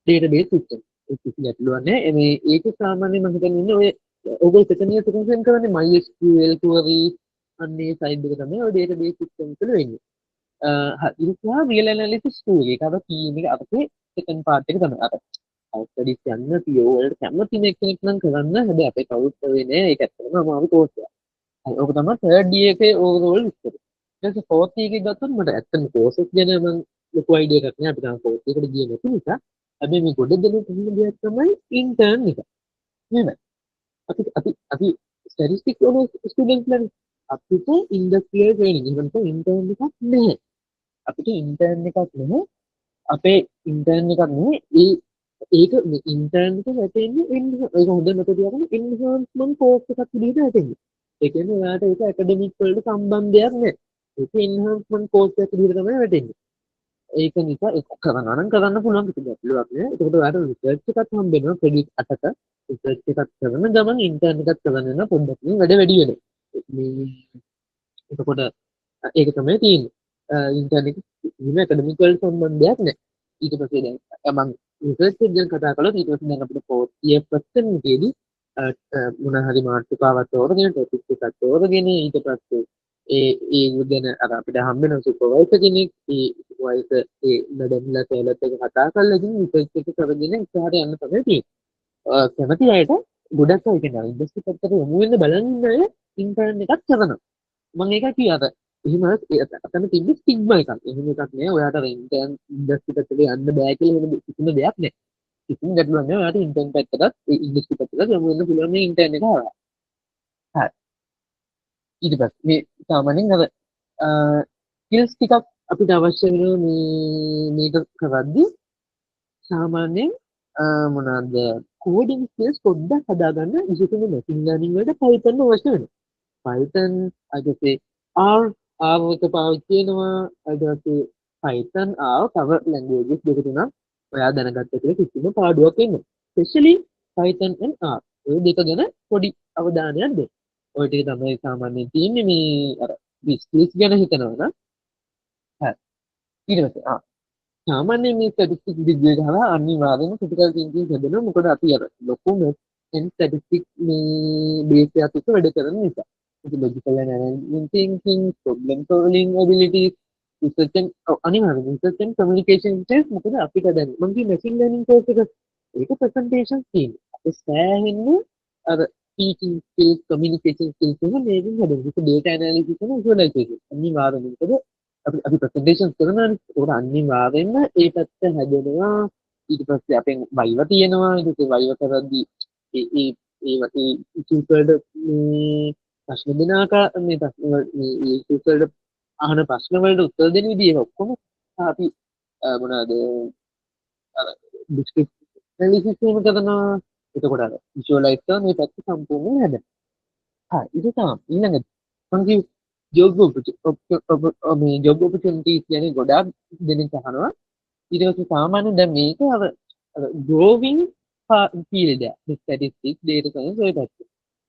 database system. ඒක කිසි ගැටලුවක් නැහැ. මේ ඒක සාමාන්‍යයෙන් මම හිතන්නේ ඔය ඔයගොල්ලෝ second year කරන්නේ MySQL queries අන්නේ සයිඩ් එක තමයි ඔය database system වල වෙන්නේ. හරි ඉතින් real analysis tool එක අර කීම් එක අපේ second part එක තමයි. අර studies යන්න PO වලට කැමති කෙනෙක් නම් කරන්න. හැබැයි අපේ කවුරුත් වෙන්නේ නැහැ. ඒක ඇත්තටම අමාරු course එකක්. ඕක තමයි third year එකේ overall විස්තර. ඊට පස්සේ fourth year එකේ ගත්තොත් මට ඇත්තටම courses ගැන මම ලොකු idea එකක් නෑ. අපි තාම fourth year එකට ගියේ නැති නිසා. හැබැයි මේ ගොඩ දෙනෙක් කියන දෙයක් තමයි intern එක. නේද? අපි statistics වල students ලා අපිට industrial training එකකට intern එකක් නැහැ. අපිට intern එකක් නැහැ. අපේ intern එකක් නෙමෙයි ඒක intern එක වැටෙන්නේ ඒක හොඳ මතක තියාගන්න enhancement course එකක් විදිහට වැටෙන්නේ. ඒ කියන්නේ ඔයාලට ඒක ඇකඩමික් වලට සම්බන්ධයක් නැහැ. ඒක enhancement course එකක් විදිහට තමයි වැටෙන්නේ. ඒක නිසා ඒක කරනවා නම් කරන්න පුළුවන් කිසි ගැටලුවක් නෑ. ඒකට ඔයාලට රිසර්ච් එකක් හම්බ වෙනවා ක්‍රෙඩිට් 8ක. රිසර්ච් එකක් කරන ගමන් ඉන්ටර්න් එකක් කරන්න නම් පොඩ්ඩක් වැඩ වැඩි වෙනවා. මේ එතකොට ඒක තමයි තියෙන්නේ. ඉන්ටර්නෙට් ඉන්න ඇකඩමික් වලට සම්බන්ධයක් නැහැ. ඊට පස්සේ දැන් මම රිසර්ච් එක ගැන කතා කළොත් ඊට පස්සේ දැන් අපිට ෆෝර්ත් ඉයර් පර්සන් එකේදී මොන හරි මාතෘකාවක් තෝරගෙන ටොපික් එකක් තෝරගෙන ඊට පස්සේ ඒ ගැන අර අපිට හම්බ වෙන සුපර්වයිසර් කෙනෙක් ඒ සුපර්වයිසර් ඒ මැඩම්ලා කැලත් එක කතා කරලා ඉතින් රිසර්ච් එක කරගෙන ඉස්සරහට යන්න තමයි තියෙන්නේ. කැමති අයට ගොඩක් අය කියනවා ඉන්ඩස්ට්‍රි පැත්තට යමු වෙන බලන් ඉන්න අය ඉන්ටර්න් එකක් කරනවා. මම ඒක කියාද එහෙම අතන තිබ්බ ස්ටිග්මා එකක්. එහෙම එකක් නෑ. ඔයාට ඉන්ටර්න් ඉන්ඩස්ට්‍රි පැත්තට යන්න බෑ කියලා වෙන කිසිම දෙයක් නෑ. කිසිම ගැටලුවක් නෑ. ඔයාට ඉන්ටර්න් පැත්තටත් ඒ ඉන්ඩස්ට්‍රි පැත්තටත් යමු වෙන්න පුළුවන් මේ ඉන්ටර්න් එක හරහා. හරි. ඊට පස්සේ මේ සාමාන්‍යයෙන් අර ස්කිල්ස් ටිකක් අපිට අවශ්‍ය වෙන මේක කරද්දී සාමාන්‍යයෙන් මොනවාද කෝඩින් ස්කිල්ස් පොඩ්ඩක් හදාගන්න විශේෂයෙන්ම මැෂින් ලර්නින් වලට Python අවශ්‍ය වෙනවා. Python අදසේ R එක පාවිච්චි වෙනවා. ඊට Python R cover languages දෙක තුනක් ඔයා දැනගත්ත කියලා කිසිම පාඩුවක් වෙන්නේ නැහැ. especially Python and R ඔය දෙක ගැන පොඩි අවධානයක් දෙන්න. ඔය ටික තමයි සාමාන්‍යයෙන් තියෙන්නේ මේ අර ස්කිල්ස් ගැන හිතනවා නම්. හරි. ඊට පස්සේ සාමාන්‍යයෙන් මේ ස්ටැටිස්ටික්ස් ඩිග්‍රී එක හරහා අනිවාර්යයෙන්ම ක්‍රිටිකල් තින්කින් හදනවා. මොකද අපි අර ලොකු මැත් ඇන්ඩ් ස්ටැටිස්ටික්ස් මේ බේස් එකත් එක්ක වැඩ කරන නිසා. ඉතින් logical analytic thinking, problem solving abilities, research and අනිවාර්යයෙන්ම රිසර්ච් ඇන්ඩ් කමියුනිකේෂන් ස්කිල්ස් මොකද අපිට දැන් මම කිය මැෂින් ලර්නින් කෝස් එක ඒක ප්‍රසන්ටේෂන් තියෙනවා. අපේ සෑහෙන්නේ අර ටීචින් ස්කිල්ස්, කමියුනිකේෂන් ස්කිල්ස් එක මේකෙන් හැදෙනවා. ඒක ඩේටා ඇනලිසිස් and විසුවලයිසේෂන්. අනිවාර්යයෙන්ම මොකද අපි ප්‍රසන්ටේෂන් කරනවානේ. ඒකට අනිවාර්යෙන්ම ඒ පැත්ත හැදෙනවා. ඊට පස්සේ අපෙන් වයිව තියෙනවා. ඊට පස්සේ වයිව කරද්දී ඒ ඉෂුස් වලට මේ ප්‍රශ්න දෙන මේ ප්‍රශ්න මේ ඉෂුස් වලට අහන ප්‍රශ්න වලට උත්තර දෙන විදිහ ඒක ඔක්කොම අපි මොනවාද අර ඩිස්ක්‍රිප්ටිව් ඇනලිසිස් එහෙම කරනවා. එතකොට අර විෂුවලයිස් කරන මේ පැත්ත සම්පූර්ණයෙන් හැදෙනවා. ඊට තමයි ඊළඟට මම කිව්ව ජොබ් ඔපචුනිටිස් කියන්නේ ගොඩාක් දෙනෙක් අහනවා. ඊට පස්සේ සාමාන්‍යයෙන් දැන් මේක අර growing field එක. statistics, data science ඔය පැත්ත.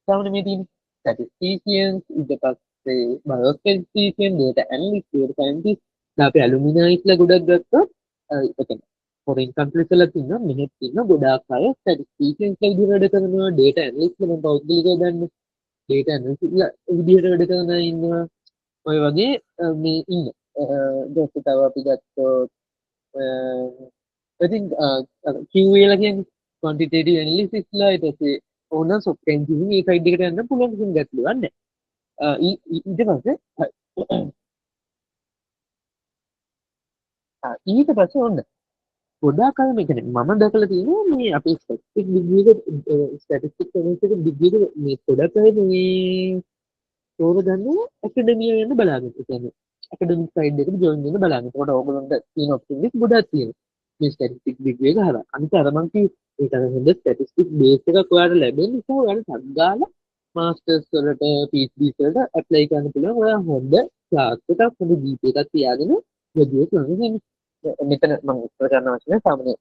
සාමාන්‍යයෙන් මේ තියෙන statisticians ඊට පස්සේ biostatistician, data analyst, data scientist දාපේ alumniලා ගොඩක් ගත්තොත් එතන foreign countries වල තියෙනවා. මෙහෙත් තියෙන ගොඩාක් අය statisticians ලා විදිහට වැඩ කරනවා. data analyst ලා මම පෞද්ගලිකව දන්නේ. data analyst විදිහට වැඩ කරන අය ඉන්නවා. ඔය වගේ මේ ඉන්න. ඊට තව අපි ගත්තොත් I think QA ලා කියන්නේ quantitative analysis ලා ඊට පස්සේ ඕන software engineering මේ සයිඩ් එකට යන්න පුළුවන් කිසිම ගැටලුවක් නැහැ. ඊට පස්සේ ඔන්න ගොඩාක් අය මේ කියන්නේ මම දැකලා තියෙනවා මේ අපේ ස්ටැටිස්ටික් ඩිග්‍රී එක ස්ටැටිස්ටික් සයන්ස් එක ඩිග්‍රී එක මේ ගොඩක් අය මේ තෝරගන්නේ ඇකඩමියා යන බලාගෙන. ඒ කියන්නේ ඇකඩමික් සයිඩ් එකට ජොයින් වෙන්න බලාගෙන. ඒකට ඕගොල්ලන්ට තියෙන ඔප්ෂන් එක ගොඩක් තියෙනවා. මේ ස්ටැටිස්ටික් ඩිග්‍රී එක හරහා. අනිත් අර මං කිව්වේ ඒක අර හොඳ ස්ටැටිස්ටික් බේස් එකක් ඔයාලට ලැබෙන නිසා ඔයාලට ටක් ගාලා මාස්ටර්ස් වලට PhDs වලට ඇප්ලයි කරන්න පුළුවන්. ඔයා හොඳ ක්ලාස් එකක් හොඳ GPA එකක් තියාගෙන ග්‍රැජුවේට් කරන්න. මෙතන මම උත්තර ගන්න අවශ්‍ය නැහැ. සාමාන්‍යයෙන්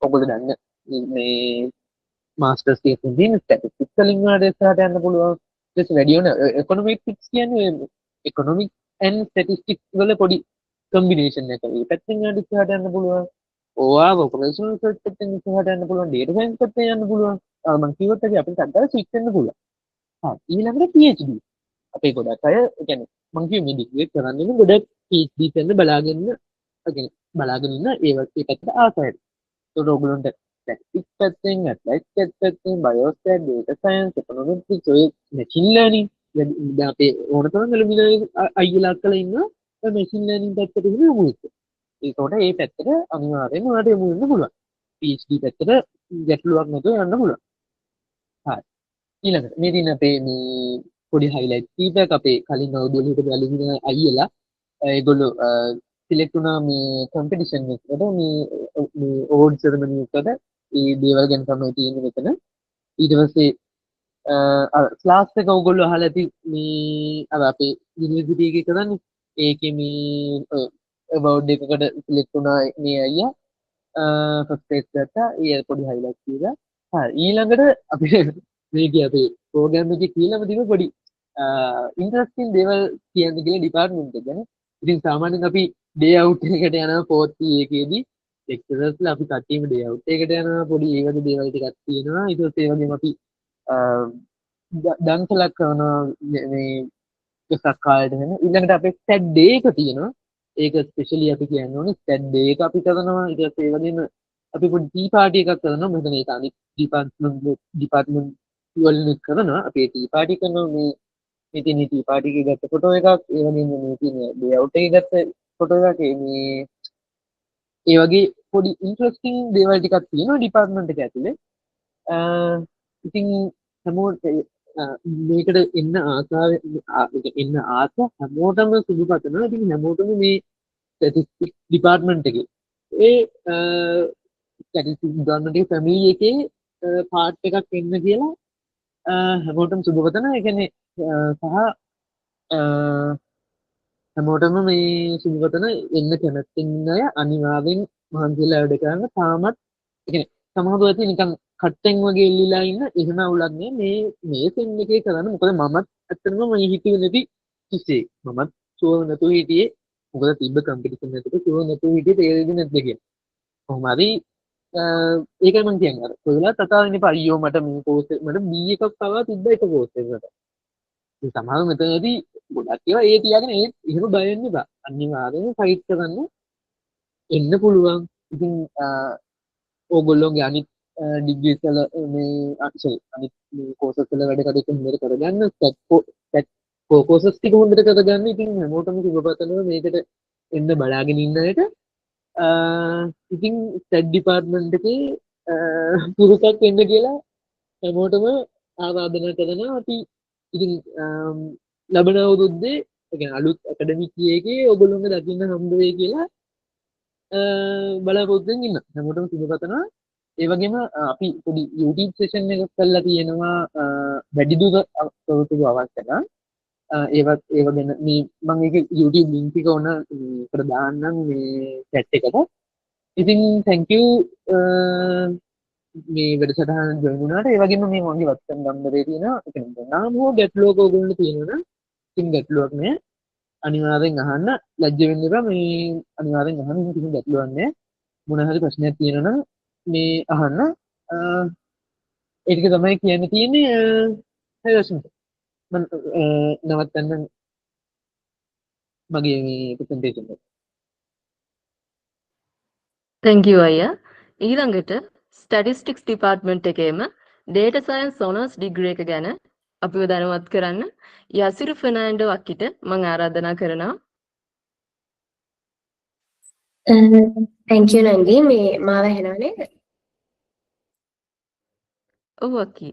ඔයගොල්ලෝ දන්න මේ මාස්ටර්ස් තියෙන ස්ටැටිස්ටික්ස් වලින් වලට ඉස්සරහට යන්න පුළුවන්. ඊට වැඩි වෙන ඉකොනොමික්ස් කියන්නේ ඉකොනොමික් ඇන්ඩ් ස්ටැටිස්ටික්ස් වල පොඩි කම්බිනේෂන් එකක්. ඒ පැත්තෙන් යන්න ඉස්සරහට යන්න පුළුවන්. ඕවා ඔපරේෂනල් රිසර්ච් පැත්තෙන් ඉස්සරහට යන්න පුළුවන්. ඩේටා සයන්ස් පැත්තෙන් යන්න පුළුවන්. මම කිව්වොත් ඇයි අපිට අද්දාලා ස්විච් වෙන්න පුළුවන්. ඊළඟට PhD. අපේ ගොඩක් අය කියන්නේ මම කිව්වේ මේ ඩිග්‍රී කරන්නේ ගොඩක් PhD කරන්න බලාගෙන ඉන්න ඒ පැත්තට ආසයි. ඒකට ඔයගොල්ලන්ට ස්ටැටිස්ටික්ස් පැත්තෙන්, ඇප්ලයිඩ් ස්ටැට් පැත්තෙන්, බයෝස්ටැට්, data science, econometrics ඔය machine learning දැන් අපේ ඕන තරම් ඇලුමිනයි අයියලා අක්කලා ඉන්නවා. ඔය machine learning පැත්තට යමු වෙච්ච. ඒකට ඒ පැත්තට අනිවාර්යෙන්ම ඔයාලට යමු වෙන්න පුළුවන්. PhD පැත්තට ගැටලුවක් නැතුව යන්න පුළුවන්. හරි. ඊළඟට මේ දින අපේ මේ පොඩි highlight කීපයක් අපේ කලින් අවුරුදු වල හිටපු ඇලුමිනයි අයියලා ඒගොල්ලෝ සිලෙක්ට් වුණා මේ කම්පිටිෂන් එකකට මේ ඕඩ් සෙරමනි එකට ඒ දේවල් ගැන තමයි තියෙන්නේ මෙතන. ඊට පස්සේ ක්ලාස් එක ඔයගොල්ලෝ අහලා ඇති මේ අර අපේ යුනිවර්සිටි එකේ කරන්නේ ඒකේ මේ අවෝඩ් එකකට සිලෙක්ට් වුණා මේ අයියා ෆස්ට් ප්‍රයිස් ගත්තා. ඒ පොඩි highlight කියලා. හරි ඊළඟට අපි මේකේ අපේ ප්‍රෝග්‍රෑම් එකේ කියලාම තිබ්බ පොඩි ඉන්ටරෙස්ටිං දේවල් කියන්න කියලා ඩිපාර්ට්මන්ට් එක ගැන. ඉතින් සාමාන්‍යයෙන් අපි ඩේ අවුට් එකකට යනවා 40 එකේදී එක්සර්සයිස්ලා අපි කට්ටියම ඩේ අවුට් එකකට යනවා පොඩි ඒ වගේ දේවල් ටිකක් තියෙනවා ඊට පස්සේ ඒ වගේම අපි දන්සලක් කරනවා මේ එකක් කාලෙට වෙන ඊළඟට අපේ ස්ටැට් ඩේ එක තියෙනවා ඒක ස්පෙෂලි අපි කියන්න ඕනේ ස්ටැට් ඩේ එක අපි කරනවා ඊට පස්සේ ඒ වගේම අපි පොඩි ටී පාටි එකක් කරනවා මොකද මේක අනිත් ඩිපාර්ට්මන්ට් වලින් කරනවා අපි ටී පාටි කරනවා මේ ඉතින් ටී පාටි එකේ ගත්ත ෆොටෝ එකක් ඒ වගේම මේ තියෙන ඩේ අවුට් එකේ ගත්ත ෆොටෝ එකක් මේ ඒ වගේ පොඩි ඉන්ට්‍රස්ටිං දේවල් ටිකක් තියෙනවා ඩිපාර්ට්මන්ට් එක ඇතුලේ ඉතින් හැමෝට මේකට එන්න ආසාව එන්න ආස හැමෝටම සුබ පතනවා ඉතින් හැමෝටම මේ ස්ටැටිස්ටික්ස් ඩිපාර්ට්මන්ට් එකේ ඒ ස්ටැටිස්ටික්ස් ඩිපාර්ට්මන්ට් එකේ ෆැමිලි එකේ පාර්ට් එකක් එන්න කියලා හැමෝටම සුබ පතනවා ඒ කියන්නේ සහ හැමෝටම මේ සුබ පතන එන්න කැමැත්තෙන් ඉන්න අය අනිවාර්යෙන් මහන්සිලා වැඩ කරන්න තාමත් ඒ කියන්නේ සමහරව ඇති නිකන් කට්ටෙන් වගේ එල්ලිලා ඉන්න එහෙම අවුලක් නෑ මේ සෙන් එකේ කරන්න මොකද මමත් ඇත්තටම මම හිතුවේ නැති කිසේ මමත් ෂුවර් නැතුව හිටියේ මොකද තිබ්බ කම්පිටිෂන් එකට ෂුවර් නැතුව හිටියේ තේරෙන්නේ නැද්ද කියලා කොහොම හරි ඒකයි මම කියන්නේ අර කොහෙලා තතාවිනේ පා අයියෝ මට මේ කෝස් මට B එකක් පවා තිබ්බ එක කෝස් එකකට ඉතින් සමහරව මෙතනදී ගොඩක් ඒවා ඒ තියාගෙන ඒ එහෙම බය වෙන්න එපා අනිවාර්යෙන් ෆයිට් කරන්න එන්න පුළුවන් ඉතින් ඕගොල්ලෝගේ අනිත් ඩිග්‍රීස් වල මේ සෝරි අනිත් කෝසස් වල වැඩ කටයුතු හොඳට කරගන්න ස්ටැට් කෝසස් ටික හොඳට කරගන්න ඉතින් හැමෝටම සුබපතනවා මේකට එන්න බලාගෙන ඉන්න අයට ඉතින් ස්ටැට් ඩිපාර්ට්මන්ට් එකේ පුරුකක් එන්න කියලා හැමෝටම ආරාධනා කරනවා අපි ඉතින් ලබන අවුරුද්දේ ඒ කියන්නේ අලුත් ඇකඩමික් එකේ ඔයගොල්ලෝන්ව දකින්න හම්බ වෙයි කියලා බලාපොරොත්තුෙන් ඉන්න හැමෝටම සුබපතනවා ඒ වගේම අපි පොඩි YouTube session එකක් කරලා තියෙනවා වැඩිදුර තොරතුරු අවශ්‍ය නම් ඒවත් ඒව ගැන මේ මම ඒක YouTube link එක ඕන එකට දාන්නම් මේ chat එකට ඉතින් thank you මේ වැඩසටහන join වුණාට ඒ වගේම මේ මගේ WhatsApp නම්බරේ තියෙනවා ඒ කියන්නේ නාම හෝ ගැටලුවක ඔයගොල්ලෝ තියෙනවා නම් ඉතින් ගැටලුවක් නෑ අනිවාර්යෙන් අහන්න ලැජ්ජ වෙන්න එපා මේ අනිවාර්යෙන් අහන්න කිසිම ගැටලුවක් නෑ මොන හරි ප්‍රශ්නයක් තියෙනවා නම් මේ අහන්න ඒක තමයි කියන්න තියෙන්නේ හරි රශ්මිත මම නවත්තන්න මගේ මේ ප්‍රසන්ටේෂන් එක thank you අයියා ඊළඟට statistics department එකේම data science honors degree එක ගැන අපිව දැනුවත් කරන්න යසිරු ෆර්නෑන්ඩෝ අක්කිට මම ආරාධනා කරනවා thank you නංගි මේ මාව ඇහෙනව නේද? ඔව් අක්කි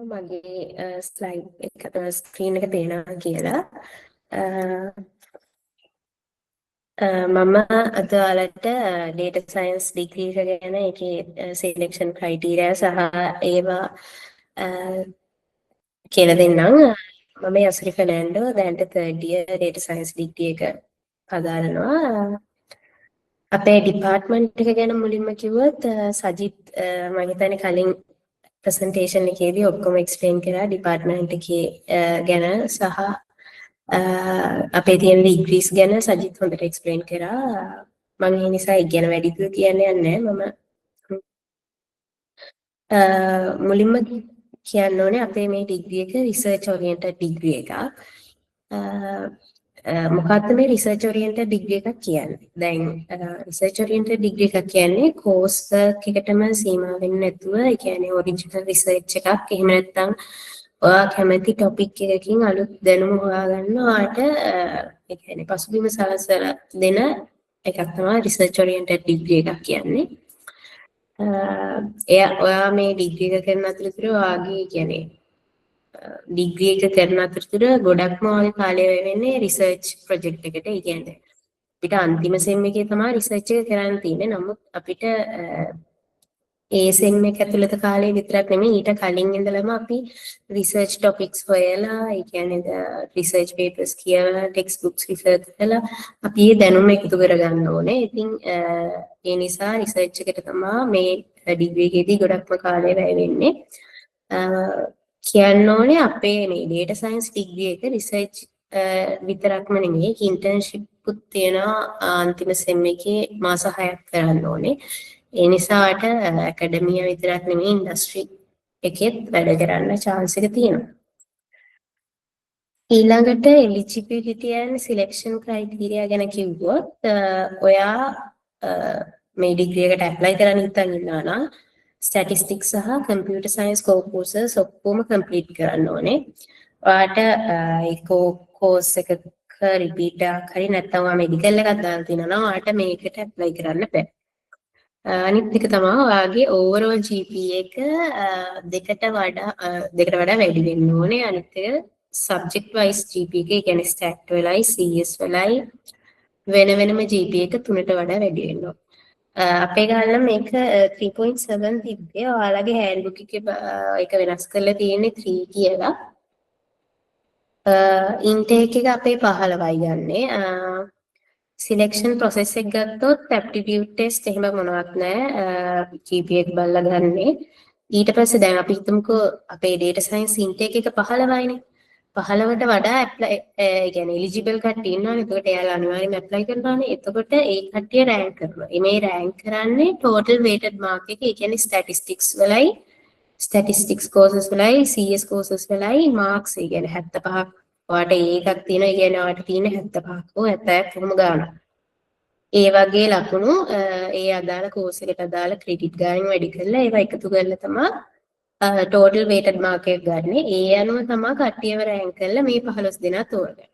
මගේ ස්ලයිඩ් එක ස්ක්‍රීන් එක පේනවා කියලා මම අද ඔයාලට data science degree එක ගැන ඒකේ selection criteria සහ ඒවා කියලා දෙන්නම් මම යස්රි ෆර්නෑන්ඩෝ දැන්ට third year data science degree එක පදාරනවා අපේ ඩිපාර්ට්මන්ට් එක ගැන මුලින්ම කිව්වොත් සජිත් මම හිතන්නේ කලින් ප්‍රසන්ටේෂන් එකේදී ඔක්කොම එක්ස්ප්ලেইন කරා ඩිපාර්ට්මන්ට් එකේ ගැන සහ අපේ තියෙන ඩිග්‍රීස් ගැන සජිත් හොඳට එක්ස්ප්ලেইন කරා මම ඒ නිසා ඒක ගැන වැඩිපුර කියන්න යන්නේ මම මුලින්ම කියන්න ඕනේ අපේ මේ ඩිග්‍රී එක රිසර්ච් ඔරියන්ටඩ් ඩිග්‍රී එකක් මොකක්ද මේ රිසර්ච් ඔරියන්ටඩ් ඩිග්‍රී එකක් කියන්නේ දැන් රිසර්ච් ඔරියන්ටඩ් ඩිග්‍රී එකක් කියන්නේ කෝස් වර්ක් එකටම සීමා වෙන්නේ නැතුව ඒ කියන්නේ ඔරිජිනල් රිසර්ච් එකක් එහෙම නැත්නම් ඔයා කැමති ටොපික් එකකින් අලුත් දැනුම හොයාගන්න ඔයාට ඒ කියන්නේ පසුබිම සලසලා දෙන එකක් තමයි රිසර්ච් ඔරියන්ටඩ් ඩිග්‍රී එකක් කියන්නේ ඔයා මේ ඩිග්‍රී එක කරන අතරතුර ඔයාගේ කියන්නේ ඩිග්‍රී එක කරන අතරතුර ගොඩක්ම ඔයාගේ කාලය වෙන්නේ රිසර්ච් ප්‍රොජෙක්ට් එකට. ඒ කියන්නේ අපිට අන්තිම සෙම් එකේ තමයි රිසර්ච් එක කරන්න තියෙන්නේ. නමුත් අපිට ඒ සෙම් එක ඇතුළත කාලේ විතරක් නෙමෙයි ඊට කලින් ඉඳලම අපි රිසර්ච් ටොපික්ස් හොයලා ඒ කියන්නේ රිසර්ච් පේපර්ස් කියලා ටෙක්ස්ට් බුක්ස් රිසර්ච් කරලා අපි ඒ දැනුම එකතු කරගන්න ඕනේ. ඉතින් ඒ නිසා රිසර්ච් එකට තමයි මේ ඩිග්‍රී එකේදී ගොඩක්ම කාලය වැය වෙන්නේ. කියන්න ඕනේ අපේ මේ data science degree එක රිසර්ච් විතරක්ම නෙමෙයි ඉන්ටර්න්ෂිප් උත් තියෙනවා අන්තිම සෙම් එකේ මාස 6ක් කරන්න ඕනේ. ඒ නිසාට ඇකඩමිය විතරක් නෙමෙයි ඉන්ඩස්ට්‍රි එකෙත් වැඩ කරන්න chance එක තියෙනවා. ඊළඟට eligibility and selection criteria ගැන කිව්වොත් ඔයා මේ ඩිග්‍රී එකට apply කරන්න හිතන් ඉන්නවා නම් statistics සහ computer science core courses ඔක්කොම complete කරන්න ඕනේ. ඔයාට ඒ course එකක repeat එකක් හරි නැත්නම් ඔයා medical එකක් දාලා තියෙනවා නම් ඔයාට මේකට apply කරන්න බෑ. අනිත් එක තමයි ඔයාගේ overall GPA එක දෙකට වඩා වැඩි වෙන්න ඕනේ. අනිත් එක subject wise GPA එක කියන්නේ stat වලයි CS වලයි වෙන වෙනම GPA එක 3ට වඩා වැඩි වෙන්න ඕනේ. අපේ ගානනම් මේක 3.7 තිබ්බේ. ඔයාලගේ handbook එකේ ඒක වෙනස් කරලා තියෙන්නේ 3 කියලා. intake එක අපේ 15යි ගන්නෙ. selection process එක ගත්තොත් aptitude test එහෙම මොනවත් නැහැ. GPA එක බලලා ගන්නෙ. ඊට පස්සේ දැන් අපි හිතමුකෝ අපේ data science intake එක 15යිනේ. 15ට වඩා apply ඒ කියන්නේ eligible කට්ටිය ඉන්නවනේ. එතකොට එයාලා අනිවාර්යයෙන්ම apply කරනවානේ. එතකොට ඒ කට්ටිය rank කරනවා. මේ rank කරන්නේ total weighted mark එක. ඒ කියන්නේ statistics courses වලයි CS courses වලයි marks ඒ කියන්නේ 75ක්. ඔයාට ඒකක් තියෙනවා. ඒ කියන්නේ ඔයාට තියෙන 75ක් හෝ 70ක් කොහොම ගන්න. ඒ වගේ ලකුණු ඒ අදාළ course එකට අදාළ credit ගානින් වැඩි කරලා ඒවා එකතු කරලා තමයි total weighted mark එක ගන්න. ඒ අනුව තමයි කට්ටියව rank කරලා මේ 15 දෙනා තෝරගන්නේ.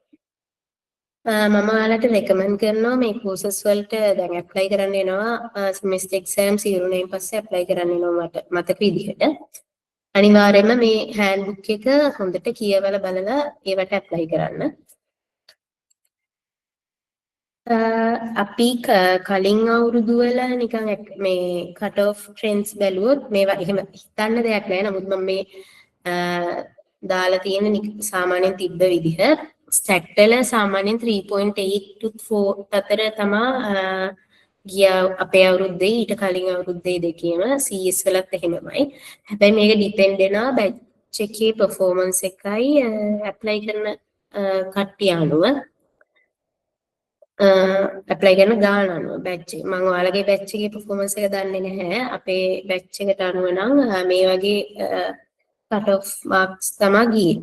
මම ඔයාලට recommend කරනවා මේ courses වලට දැන් apply කරන්න එනවා semester exams ඉවරුණායින් පස්සේ apply කරන්න එනවා මට මතක විදිහට. අනිවාර්යයෙන්ම මේ handbook එක හොඳට කියවලා බලලා ඒවට apply කරන්න. අපි කලින් අවුරුදු වල නිකන් මේ cut off trends බැලුවොත් මේවා එහෙම හිතන්න දෙයක් නැහැ. නමුත් මම මේ දාලා තියෙන සාමාන්‍යයෙන් තිබ්බ විදිහ stat වල සාමාන්‍යයෙන් 3.8 to 4 අතර තමයි ගිය අපේ අවුරුද්දේ ඊට කලින් අවුරුද්දේ දෙකේම CS වලත් එහෙමමයි. හැබැයි මේක depend වෙනවා batch එකේ performance එකයි apply කරන කට්ටිය අනුව. apply කරන ගාන අනුව batch එක. මම ඔයාලගේ batch එකේ performance එක දන්නේ නැහැ. අපේ batch එකට අනුව නම් මේ වගේ cut off marks තමයි ගියේ.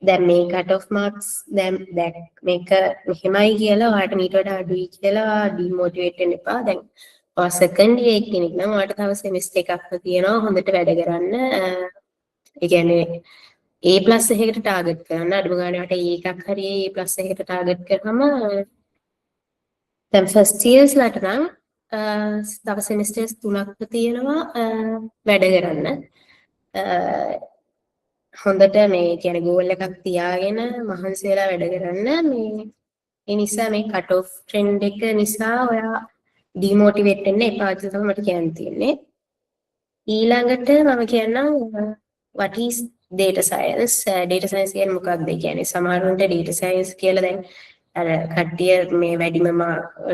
දැන් මේ cut off marks දැන් මේක මෙහෙමයි කියලා ඔයාලට මීට වඩා අඩුයි කියලා demotivate වෙන්න එපා. දැන් ඔයා second year කෙනෙක් නම් ඔයාලට තව semester එකක් තියෙනවා හොඳට වැඩ කරන්න. ඒ කියන්නේ A+ එකකට ටාගට් කරන්න අඩුම ගානේ වට එකක් හරි A+ එකකට ටාගට් කරාම දැන් ෆස්ට් ඉයර්ස් ලට නම් තව සෙමිස්ටර්ස් 3ක් තියෙනවා වැඩ කරන්න. හොඳට මේ කියන්නේ ගෝල් එකක් තියාගෙන මහන්සි වෙලා වැඩ කරන්න. මේ ඒ නිසා මේ කට් ඔෆ් ට්‍රෙන්ඩ් එක නිසා ඔයා ඩිමෝටිවේට් වෙන්න එපා කියලා තමයි මට කියන්න තියෙන්නේ. ඊළඟට මම කියන්නම් what is data science කියන්නේ මොකක්ද කියන්නේ සමහරවිට data science කියලා දැන් අර කට්ටිය මේ වැඩිම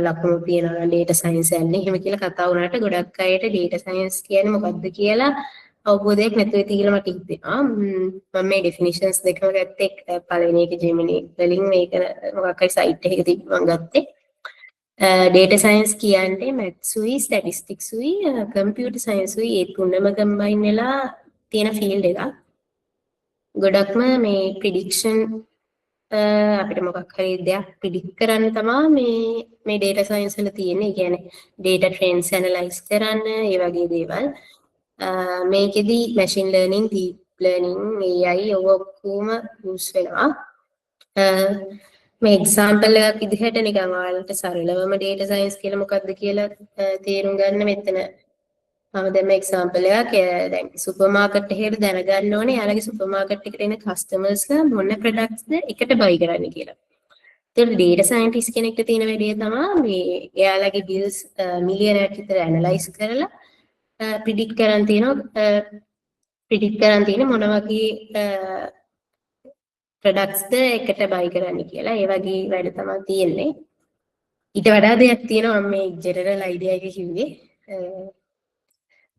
ලකුණු තියනවා data science යන්නේ එහෙම කියලා කතා වුණාට ගොඩක් අයට data science කියන්නේ මොකක්ද කියලා අවබෝධයක් නැතුව ඇති කියලා මට හිතෙනවා. මම මේ definitions දෙකම ගත්තේ පළවෙනි එක Gemini වලින් මේක මොකක් හරි site එකක තිබ්බ මම ගත්තේ. data science කියන්නේ maths උයි statistics උයි computer science උයි ඒ තුනම combine වෙලා තියෙන field එකක්. ගොඩක්ම මේ prediction අපිට මොකක් හරි දෙයක් predict කරන්න තමයි මේ data science වල තියෙන්නේ. ඒ කියන්නේ data trends analyze කරන්න ඒ වගේ දේවල්. මේකෙදි machine learning, deep learning, AI ඔක්කොම use වෙනවා. මේ example එකක් විදිහට නිකන් ඔයාලට සරලවම data science කියලා මොකක්ද කියලා තේරුම් ගන්න මෙතන මම දැන් example එකක් දැන් සුපර් මාකට් එකකට දැනගන්න ඕනේ යාළුවගේ සුපර් මාකට් එකට එන කස්ටමර්ස්ලා මොන products ද එකට buy කරන්නේ කියලා. ඒතකොට data scientist කෙනෙක්ට තියෙන වැඩේ තමයි මේ එයාලගේ bills මිලියනයක් විතර analyze කරලා ප්‍රිඩික්ට් කරන් තියෙන මොන වගේ ප්‍රොඩක්ට්ස්ද එකට බයි කරන්න කියලා. ඒ වගේ වැඩ තමයි තියෙන්නේ. ඊට වඩා දෙයක් තියෙනවා මම මේ ජෙනරල් අයිඩියා එක කිව්වේ.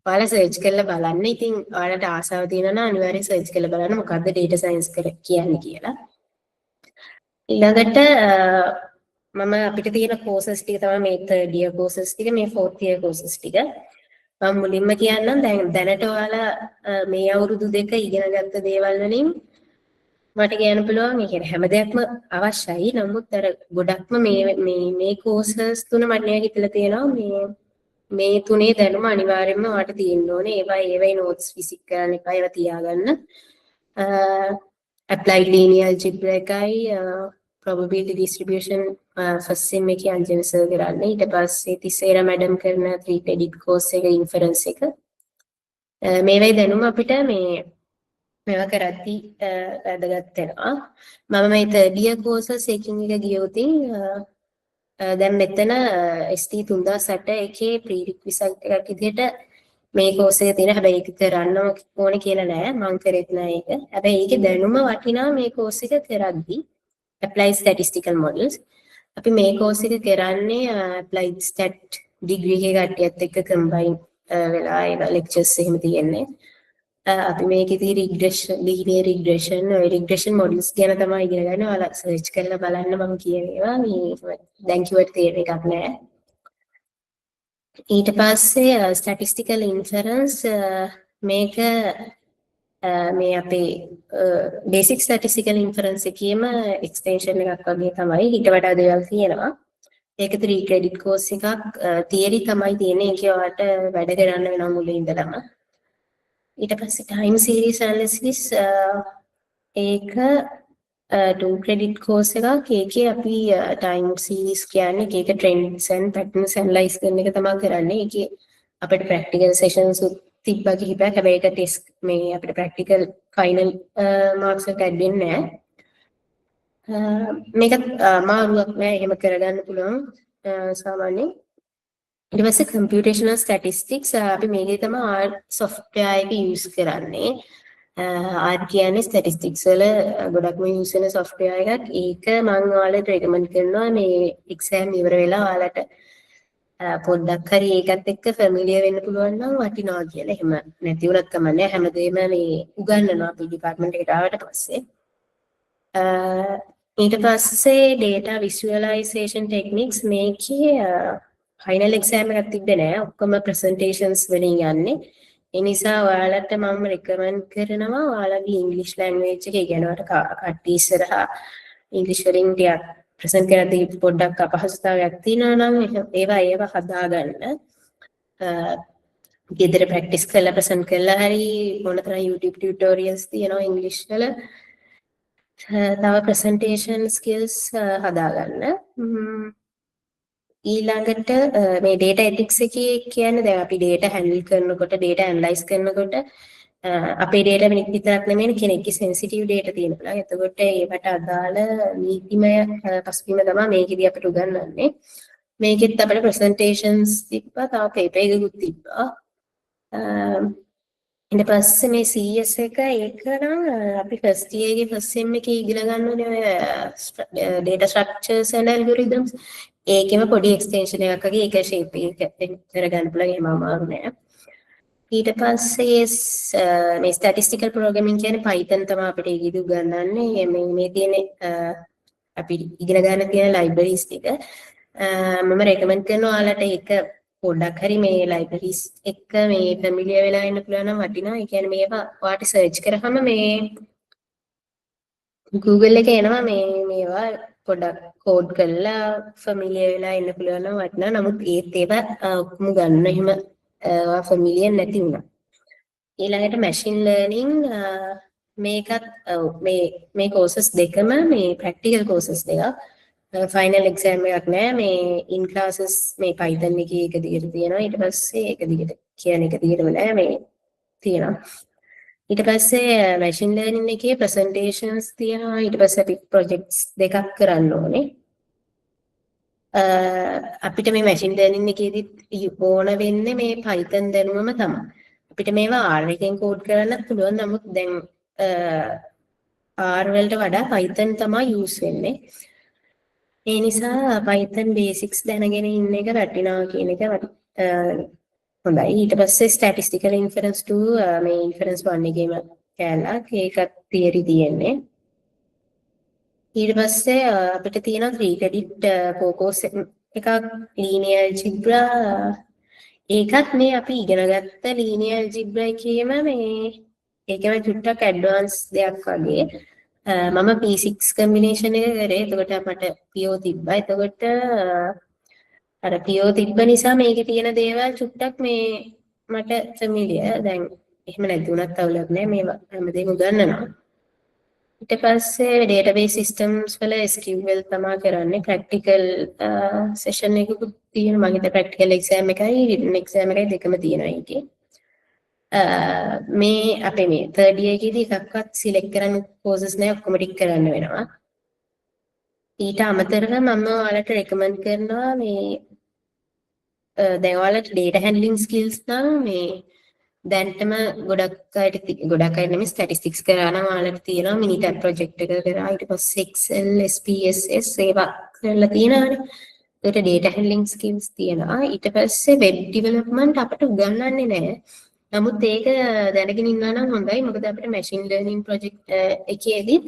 ඔයාලා සර්ච් කරලා බලන්න. ඉතින් ඔයාලට ආසාව තියෙනවා නම් අනිවාර්යෙන් සර්ච් කරලා බලන්න මොකද්ද data science කියන්නේ කියලා. ඊළඟට මම අපිට තියෙන courses ටික තමයි මේ third year courses ටික, මේ fourth year courses ටික. මම මුලින්ම කියන්නම් දැනට ඔයාලා මේ අවුරුදු දෙක ඉගෙන ගත්ත දේවල් වලින් මට කියන්න පුළුවන් ඒ කියන්නේ හැම දෙයක්ම අවශ්‍යයි. නමුත් අර ගොඩක්ම මේ courses තුන මට හිතලා තියෙනවා මේ තුනේ දැනුම අනිවාර්යයෙන්ම ඔයාලට තියෙන්න ඕනේ. ඒවයි notes visit කරන්න එපා. ඒවා තියාගන්න. applied linear algebra එකයි probability distribution first sem එකේ අංජන සර් කරන්නේ. ඊට පස්සේ තිසේර මැඩම් කරන 3 credit course එක inference එක. මේවයි දැනුම අපිට මේවා කරද්දී වැදගත් වෙනවා. මම මේ third year courses එකකින් එක ගියොතින් දැන් මෙතන ST 3008 එකේ prerequisite එකක් විදිහට මේ course එක තියෙන. හැබැයි ඒක කරන්න ඕනේ කියලා නෑ. මම කරෙත් නෑ ඒක. හැබැයි ඒකේ දැනුම වටිනා මේ course එක කරද්දී applied statistical models. අපි මේ course එක කරන්නේ applied stat degree එකේ කට්ටියත් එක්ක combine වෙලා ඒවා lectures එහෙම තියෙන්නේ. අපි මේකේදී linear regression models ගැන තමයි ඉගෙන ගන්න. ඔයාලා search කරලා බලන්න මම කියන ඒවා මේ දැන් කිව්වට තේරෙන එකක් නෑ. ඊට පස්සේ statistical inference මේක මේ අපේ basic statistical inference එකේම extension එකක් වගේ තමයි. ඊට වඩා දේවල් තියෙනවා. ඒක 3 credit course එකක්. theory තමයි තියෙන්නේ. ඒකේ ඔයාලට වැඩ කරන්න වෙනවා මුලින් ඉඳලම. ඊට පස්සේ time series analysis ඒක 2 credit course එකක්. ඒකේ අපි time series කියන්නේ ඒක trends and patterns analyze කරන එක තමයි කරන්නේ. ඒකේ අපිට practical sessions තිබ්බා කිහිපයක්. හැබැයි ඒක test මේ අපිට practical final marks එක දෙන්නේ නැහැ. මේක මාරුවක් නෑ. එහෙම කරගන්න පුළුවන් සාමාන්‍යයෙන්. ඊට පස්සේ computational statistics අපි මේකේ තමයි R software එක use කරන්නේ. R කියන්නේ statistics වල ගොඩක්ම use වෙන software එකක්. ඒක මම ඔයාලට recommend කරනවා මේ exam ඉවර වෙලා ඔයාලට පොඩ්ඩක් හරි ඒකත් එක්ක familiar වෙන්න පුළුවන් නම් වටිනවා කියලා. එහෙම නැති වුණත් කමන්නේ. හැමදේම මේ උගන්වනවා අපි department එකට ආවට පස්සේ. ඊට පස්සේ data visualization techniques මේකේ final exam එකක් තිබ්බේ නෑ. ඔක්කොම presentations වලින් යන්නේ. ඒ නිසා ඔයාලට මම recommend කරනවා ඔයාලගේ English language එක ඉගෙනවට කට්ටිය ඉස්සරහා English වලින් ටිකක් present කරද්දී පොඩ්ඩක් අපහසුතාවයක් තියෙනවා නම් ඒවා හදාගන්න. ගෙදර practice කරලා present කරලා හරි මොනතරම් YouTube tutorials තියෙනවා English වල. තව presentation skills හදාගන්න. ඊළඟට මේ data ethics එකේ කියන්නේ දැන් අපි data handle කරනකොට data analyze කරනකොට අපේ data විතරක් නෙමෙයි කෙනෙක්ගේ sensitive data තියෙනවා. එතකොට ඒවට අදාළ නීතිමය පසුබිම තමයි මේකෙදී අපිට උගන්වන්නේ. මේකෙත් අපිට presentations තිබ්බා, තව paper එකකුත් තිබ්බා. ඊට පස්සේ මේ CS එක ඒක නම් අපි first year එකේ first sem එකේ ඉගෙන ගන්න ඕනේ data structures and algorithms. ඒකෙම පොඩි extension එකක් වගේ ඒක shape එක කරගන්න පුළුවන්. එහෙම අමාරු නෑ. ඊට පස්සේ මේ statistical programming කියන්නේ Python තමයි අපිට ඉගෙනු ගන්නන්නේ. මේ තියෙන අපි ඉගෙන ගන්න තියෙන libraries ටික මම recommend කරනවා ඔයාලට ඒක පොඩ්ඩක් හරි මේ libraries එක මේ familiar වෙලා ඉන්න පුළුවන් නම් වටිනවා. ඒ කියන්නේ මේවා ඔයාලට search කරාම මේ Google එකේ එනවා මේවා පොඩ්ඩක් කෝඩ් කරලා familiar වෙලා ඉන්න පුළුවන් නම් වටිනවා. නමුත් ඒත් ඒවා ඔක්කොම ගන්න එහෙම familiar නැති වුණා. ඊළඟට machine learning මේකත් මේ courses දෙකම මේ practical courses දෙකක්. final exam එකක් නෑ. මේ in classes මේ Python එකේ එක දිගට තියෙනවා. ඊට පස්සේ එක දිගට කියන්නේ එක දිගටම නෑ මේ තියෙනවා. ඊට පස්සේ machine learning එකේ presentations තියෙනවා. ඊට පස්සේ අපි projects දෙකක් කරන්න ඕනේ. අපිට මේ මැෂින් ලර්නින් එකේදී ඕන වෙන්නේ මේ Python දැනුමම තමයි. අපිට මේවා R එකෙන් කෝඩ් කරන්නත් පුළුවන්. නමුත් දැන් R වලට වඩා Python තමයි යූස් වෙන්නේ. ඒ නිසා Python basics දැනගෙන ඉන්න එක වටිනවා කියන එක හොඳයි. ඊට පස්සේ statistical inference 2 මේ inference 1 එකේම කැලක් ඒකත් theory තියෙන්නේ. ඊට පස්සේ අපිට තියෙනවා 3 credit POCOS එකක් linear algebra ඒකත් මේ අපි ඉගෙන ගත්ත linear algebra එකේම මේ ඒකම චුට්ටක් ඇඩ්වාන්ස් දෙයක් වගේ මම P6 combination එක කරේ එතකොට මට PO තිබ්බා එතකොට අර PO තිබ්බ නිසා මේකේ තියෙන දේවල් චුට්ටක් මේ මට familiar දැන් එහෙම නැති වුණත් අවුලක් නැහැ මේවා හැමදේම උගන්වනවා ඊට පස්සේ database systems වල SQL තමයි කරන්නේ practical session එකකුත් තියෙනවා මගේ හිතේ practical exam එකයි written exam එකයි දෙකම තියෙනවා ඒකේ මේ අපේ මේ third year එකේදී එකක්වත් select කරන්න courses නැහැ ඔක්කොම ටික කරන්න වෙනවා ඊට අමතරව මම ඔයාලට recommend කරනවා මේ දැන් ඔයාලට data handling skills නම් මේ දැන්ටම ගොඩක් අය නෙමෙයි statistics කරා නම් ඔයාලට තියෙනවා minitab project එක කරා ඊට පස්සේ Excel SPSS ඒවා කරලා තියෙනවානේ ඒකට data handling skills තියෙනවා ඊට පස්සේ web development අපිට උගන්වන්නේ නැහැ නමුත් ඒක දැනගෙන ඉන්නවා නම් හොඳයි මොකද අපිට machine learning project එකේදී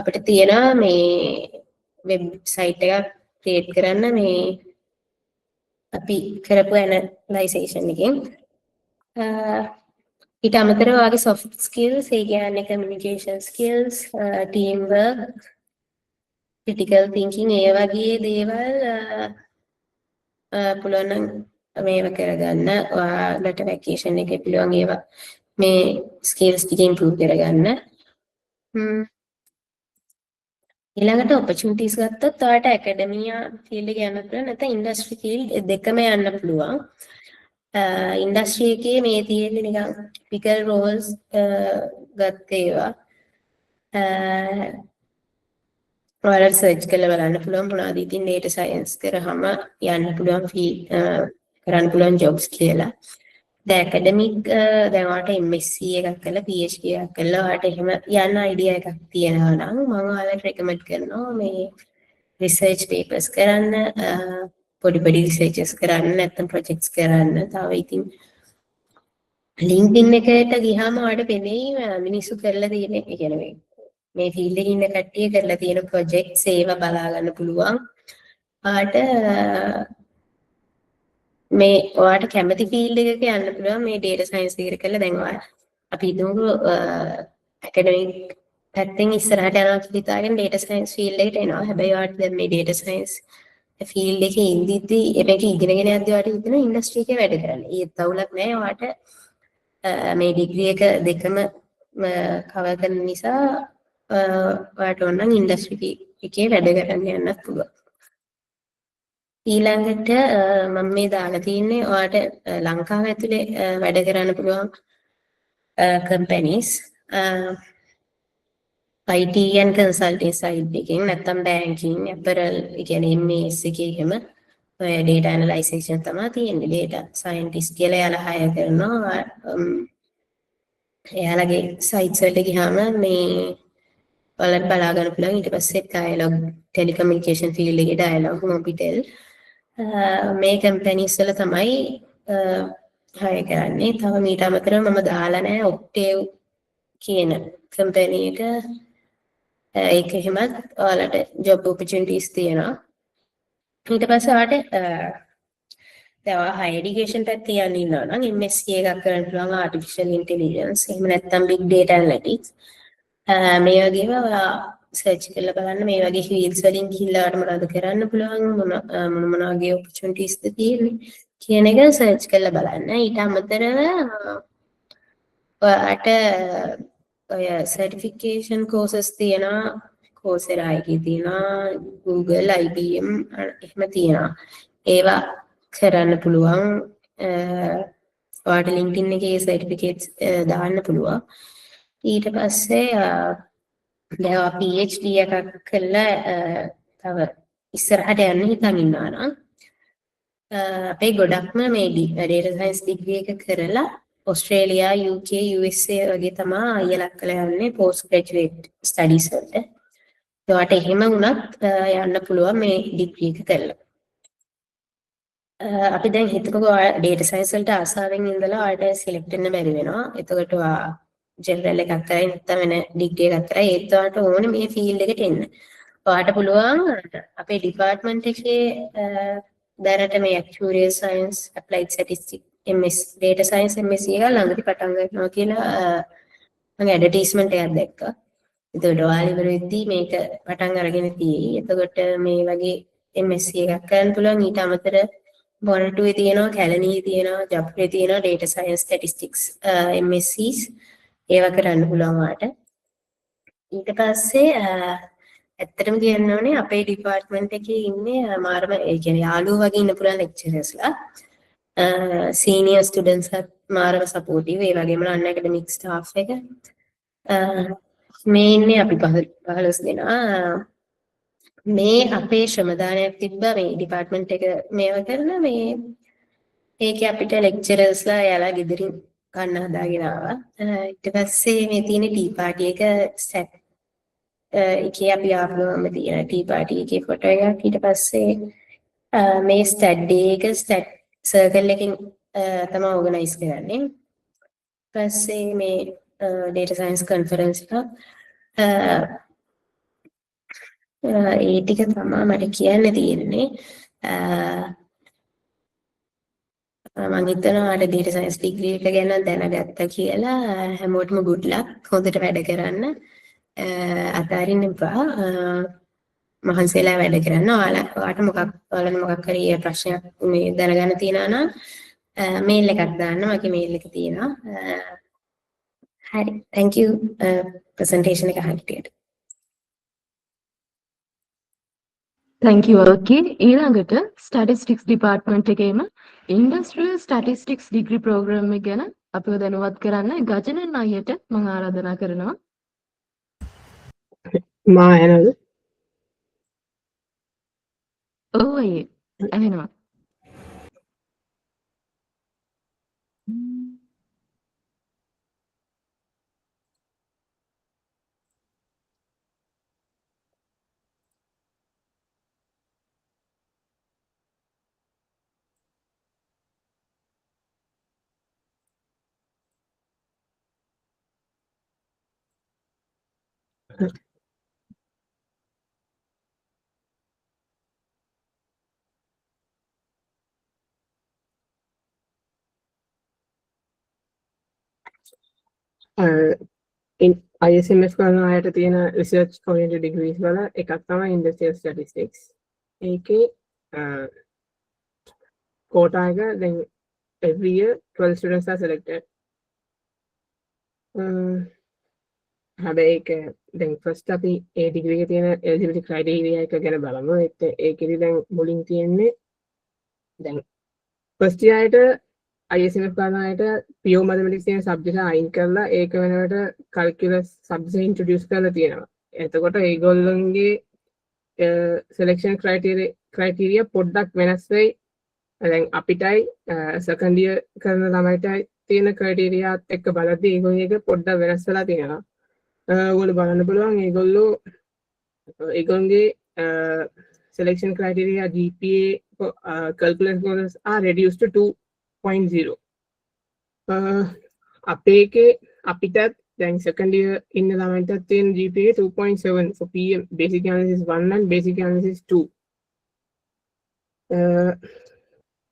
අපිට තියෙනවා මේ website එකක් create කරන්න මේ අපි කරපු analyzation එකෙන් ඊට අමතරව වගේ soft skills ඒ කියන්නේ communication skills teamwork critical thinking ඒ වගේ දේවල් පුළුවන් නම් මේව කරගන්න ඔයාලට වැකේෂන් එකේ පුළුවන් ඒවා මේ ස්කිල්ස් ටික ඉම්ප්‍රූව් කරගන්න ඊළඟට opportunities ගත්තොත් ඔයාලට ඇකඩමියා ෆීල්ඩ් එක යන්න පුළුවන් නැත්නම් ඉන්ඩස්ට්‍රි ෆීල්ඩ් දෙකම යන්න පුළුවන් ඉන්ඩස්ට්‍රි එකේ මේ තියෙන්නේ නිකන් typical roles ගත්ත ඒවා ඔයාලට සර්ච් කරලා බලන්න පුළුවන් මොනවද ඉතින් data science කරාම යන්න පුළුවන් කරන්න පුළුවන් jobs කියලා. දැන් academic දැන් ඔයාලට MSc එකක් කරලා PhD එකක් කරලා ඔයාලට එහෙම යන්න idea එකක් තියෙනවා නම් මම ඔයාලට recommend කරනවා මේ research papers කරන්න පොඩි researches කරන්න නැත්නම් projects කරන්න. තව ඉතින් LinkedIn එකට ගියාම ඔයාලට පෙනෙයි මිනිස්සු කරලා තියෙන ඒ කියන්නේ මේ field එකේ ඉන්න කට්ටිය කරලා තියෙන projects ඒවා බලා ගන්න පුළුවන්. ඔයාලට මේ ඔයාලට කැමති field එකක යන්න පුළුවන් මේ data science එකට කරලා දැන් ඔයා අපි හිතමු academic පැත්තෙන් ඉස්සරහට යනවා කියලා හිතාගෙන data science field එකට එනවා. හැබැයි ඔයාලට දැන් මේ data science field එකේ ඉඳිද්දි මේක ඉගෙනගෙන යද්දි ඔයාලට හිතෙන industry එකේ වැඩ කරන්න. ඒත් අවුලක් නැහැ ඔයාලට මේ degree එක දෙකම cover කරන නිසා ඔයාලට ඕන නම් industry එකේ වැඩ කරන්න යන්නත් පුළුවන්. ඊළඟට මම මේ දාලා තියෙන්නේ ඔයාලට ලංකාව ඇතුලේ වැඩ කරන්න පුළුවන් companies IT and consulting side එකෙන් නැත්නම් banking apparel කියන්නේ MES එකේ එහෙම data analyzation තමයි තියෙන්නේ data scientist කියලා එයාලා hire කරනවා එයාලගේ sites වලට ගියාම මේ ඔයාලට බලා ගන්න පුළුවන් ඊට පස්සේ dialog telecommunication field එකේ dialog mobitel මේ companies වල තමයි hire කරන්නේ. තව මීට අමතරව මම දාලා නැහැ Octave කියන company එක ඒක එහෙමත් ඔයාලට job opportunities තියෙනවා. ඊට පස්සේ ඔයාලට දැන් higher education පැත්තේ යන්න ඉන්නවා නම් MSc එකක් කරන්න පුළුවන් artificial intelligence එහෙම නැත්නම් big data analytics මේ වගේම ඔයා සර්ච් කරලා බලන්න මේ වගේ fields වලින් ගිහිල්ලා ඔයාලට මොනවද කරන්න පුළුවන් මොන වගේ opportunities ද තියෙන්නේ කියන එක සර්ච් කරලා බලන්න. ඊට අමතරව ඔයාලට ඔය certification courses තියෙනවා Coursera එකේ තියෙනවා Google IBM එහෙම තියෙනවා. ඒවා කරන්න පුළුවන්. ඔයාලට LinkedIn එකේ certificates දාන්න පුළුවන්. ඊට පස්සේ දැන් PhD එකක් කළා තව ඉස්සරහට යන්න හිතන් ඉන්නවා නම් අපේ ගොඩක්ම මේ data science degree එක කරලා ඔස්ට්‍රේලියා UK USA වගේ තමයි අයියලා කරලා යන්නේ post graduate studies වලට. ඒකට එහෙම වුණත් යන්න පුළුවන් මේ degree එක කරලා. අපි දැන් හිතමුකෝ data science වලට ආසාවෙන් ඉඳලා ඔයාලට select වෙන්න බැරි වෙනවා. එතකොට ජෙනරල් එකක් කරයි නැත්නම් වෙන ඩිග්‍රී එකක් කරයි ඒත් ඔයාලට ඕනේ මේ ෆීල්ඩ් එකට එන්න. ඔයාලට පුළුවන් අපේ ඩිපාර්ට්මන්ට් එකේ දැනට මේ actuarial science applied statistics MS data science MSc එක ළඟදී පටන් ගන්නවා කියලා මම ඇඩ්වර්ටයිස්මන්ට් එකක් දැක්කා. එතකොට ඔයාලා ඉවර වෙද්දී මේක පටන් අරගෙන තියෙයි. එතකොට මේ වගේ MSc එකක් කරන්න පුළුවන්. ඊට අමතරව බොරටුවේ තියෙනවා, කැලණියේ තියෙනවා, ජප්පේ තියෙනවා data science statistics MScs ඒවා කරන්න පුළුවන් වාට. ඊට පස්සේ ඇත්තටම කියන්න ඕනේ අපේ ඩිපාර්ට්මන්ට් එකේ ඉන්නේ මාරම ඒ කියන්නේ යාළුවෝ වගේ ඉන්න පුළුවන් ලෙක්චරර්ස්ලා. සීනියර් ස්ටුඩන්ට්ස් මාරම සපෝටිව්. ඒ වගේම අන් ඇකඩමික් ස්ටාෆ් එක. මේ ඉන්නේ අපි 15 දෙනා. මේ අපේ ශ්‍රමදානයක් තිබ්බා මේ ඩිපාර්ට්මන්ට් එක මේව කරන මේ ඒකේ අපිට ලෙක්චරර්ස්ලා යාලා ගෙදරින් කන්න හදාගෙන ආවා. ඊට පස්සේ මේ තියෙන ටී පාටි එක සෙට් එකේ අපි ආපුවම තියෙන ටී පාටි එකේ ෆොටෝ එකක්. ඊට පස්සේ මේ ස්ටඩ් ඩේ එක ස්ටඩ් සර්කල් එකකින් තමයි ඕගනයිස් කරන්නේ. පස්සේ මේ data science conference එක ඒ ටික තමයි මට කියන්න තියෙන්නේ. මම හිතනවා අර data science degree එක ගැන දැනගත්තා කියලා. හැමෝටම good luck. හොඳට වැඩ කරන්න. අතාරින්න එපා. මහන්සියලා වැඩ කරන්න. ඔයාලට මොකක් හරි ප්‍රශ්නයක් මේ දැනගන්න තියෙනවා නම් මේල් එකක් දාන්න. මගේ මේල් එක තියෙනවා. හරි. thank you presentation එක අහන්න. thank you okay. ඊළඟට statistics department එකේම industrial statistics degree program එක ගැන අපිව දැනුවත් කරන්න ගජනන් අයියට මම ආරාධනා කරනවා. මා එනද? ඔව් අයියේ. ඇහෙනවා. ISMS කරන අයට තියෙන research oriented degrees වල එකක් තමයි industrial statistics. ඒකේ quota එක දැන් every year 12 students are selected. හැබැයි ඒක දැන් first අපි ඒ degree එකේ තියෙන eligibility criteria එක ගැන බලමු. ඒකෙදි දැන් මුලින් තියෙන්නේ දැන් first year යට ISMS කරන අයට pure mathematics කියන subject එක අයින් කරලා ඒක වෙනකොට calculus subject introduce කරලා තියෙනවා. එතකොට ඒගොල්ලන්ගේ selection criteria පොඩ්ඩක් වෙනස් වෙයි. දැන් අපිටයි second year කරන ළමයිටයි තියෙන criteria එක්ක බලද්දී ඒගොල්ලෝ එක පොඩ්ඩක් වෙනස් වෙලා තියෙනවා. ඔයගොල්ලෝ බලන්න පුළුවන් ඒගොල්ලෝගේ selection criteria GPA calculus scores are reduced to 2.0. අපේකේ අපිටත් දැන් second year ඉන්න ළමයින්ට තියෙන GPA 2.7 for PM basic analysis 1 and basic analysis 2.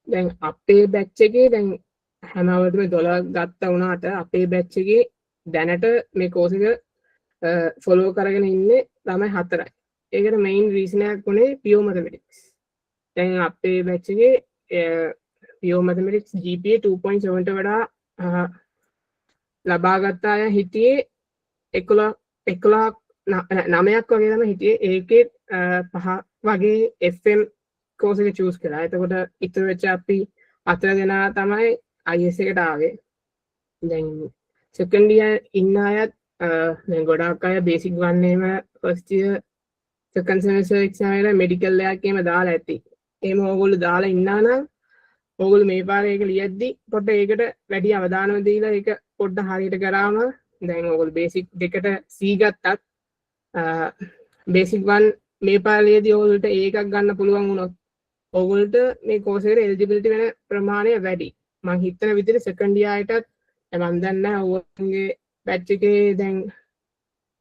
දැන් අපේ batch එකේ දැන් හැමවටම 12 ගත්තා වුණාට අපේ batch එකේ දැනට මේ course එක follow කරගෙන ඉන්නේ ළමයි 4යි. ඒකට main reason එකක් උනේ pure mathematics. දැන් අපේ batch එකේ pure mathematics GPA 2.7ට වඩා ලබාගත් අය හිටියේ 9ක් වගේ තමයි හිටියේ. ඒකේ 5 වගේ FM course එක choose කළා. එතකොට ඉතුරු වෙච්ච අපි 4 දෙනා තමයි IS එකට ආවේ. දැන් second year ඉන්න අයත් දැන් ගොඩාක් අය basic 1 එහෙම first year second semester exam එක medical එකක් එහෙම දාලා ඇති. එහෙම ඕගොල්ලෝ දාලා ඉන්නා නම් ඕගොල්ලෝ මේ පාරේ ඒක ලියද්දි පොඩ්ඩ ඒකට වැඩි අවධානම දීලා ඒක පොඩ්ඩ හරියට කරාම දැන් ඕගොල්ලෝ බේසික් දෙකට C ගත්තත් බේසික් 1 මේ පාරේදී ඕගොල්ලන්ට ඒකක් ගන්න පුළුවන් වුණොත් ඕගොල්ලන්ට මේ කෝස් එකට එලිජිබිලිටි වෙන ප්‍රමාණය වැඩි. මම හිතන විදිහට සෙකන්ඩ් ඉයර් එකටත් මම දන්නේ නැහැ ඕගොල්ලන්ගේ බැච් එකේ දැන්